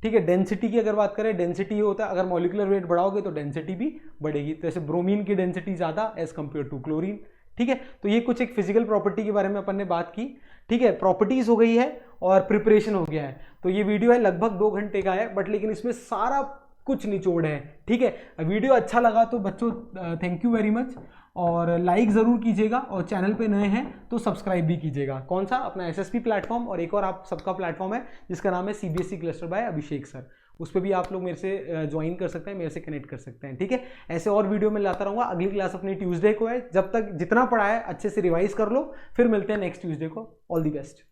ठीक है। डेंसिटी की अगर बात करें, डेंसिटी ये होता है अगर मॉलिक्यूलर वेट बढ़ाओगे तो डेंसिटी भी बढ़ेगी, जैसे ब्रोमीन की डेंसिटी ज़्यादा एज कम्पेयर टू क्लोरीन, ठीक है। तो ये कुछ एक फिजिकल प्रॉपर्टी के बारे में अपन ने बात की, ठीक है, प्रॉपर्टीज हो गई है और प्रिपरेशन हो गया है। तो ये वीडियो है लगभग 2 घंटे का है, बट लेकिन इसमें सारा कुछ निचोड़ है, ठीक है। वीडियो अच्छा लगा तो बच्चों थैंक यू वेरी मच, और लाइक ज़रूर कीजिएगा, और चैनल पे नए हैं तो सब्सक्राइब भी कीजिएगा। कौन सा, अपना SSP प्लेटफॉर्म, और एक और आप सबका प्लेटफॉर्म है जिसका नाम है CBSE क्लस्टर बाय अभिषेक सर, उस पर भी आप लोग मेरे से ज्वाइन कर सकते हैं, मेरे से कनेक्ट कर सकते हैं, ठीक है। ऐसे और वीडियो में लाता रहूँगा। अगली क्लास अपनी ट्यूसडे को है, जब तक जितना पढ़ा है अच्छे से रिवाइज कर लो, फिर मिलते हैं नेक्स्ट ट्यूसडे को। All the best.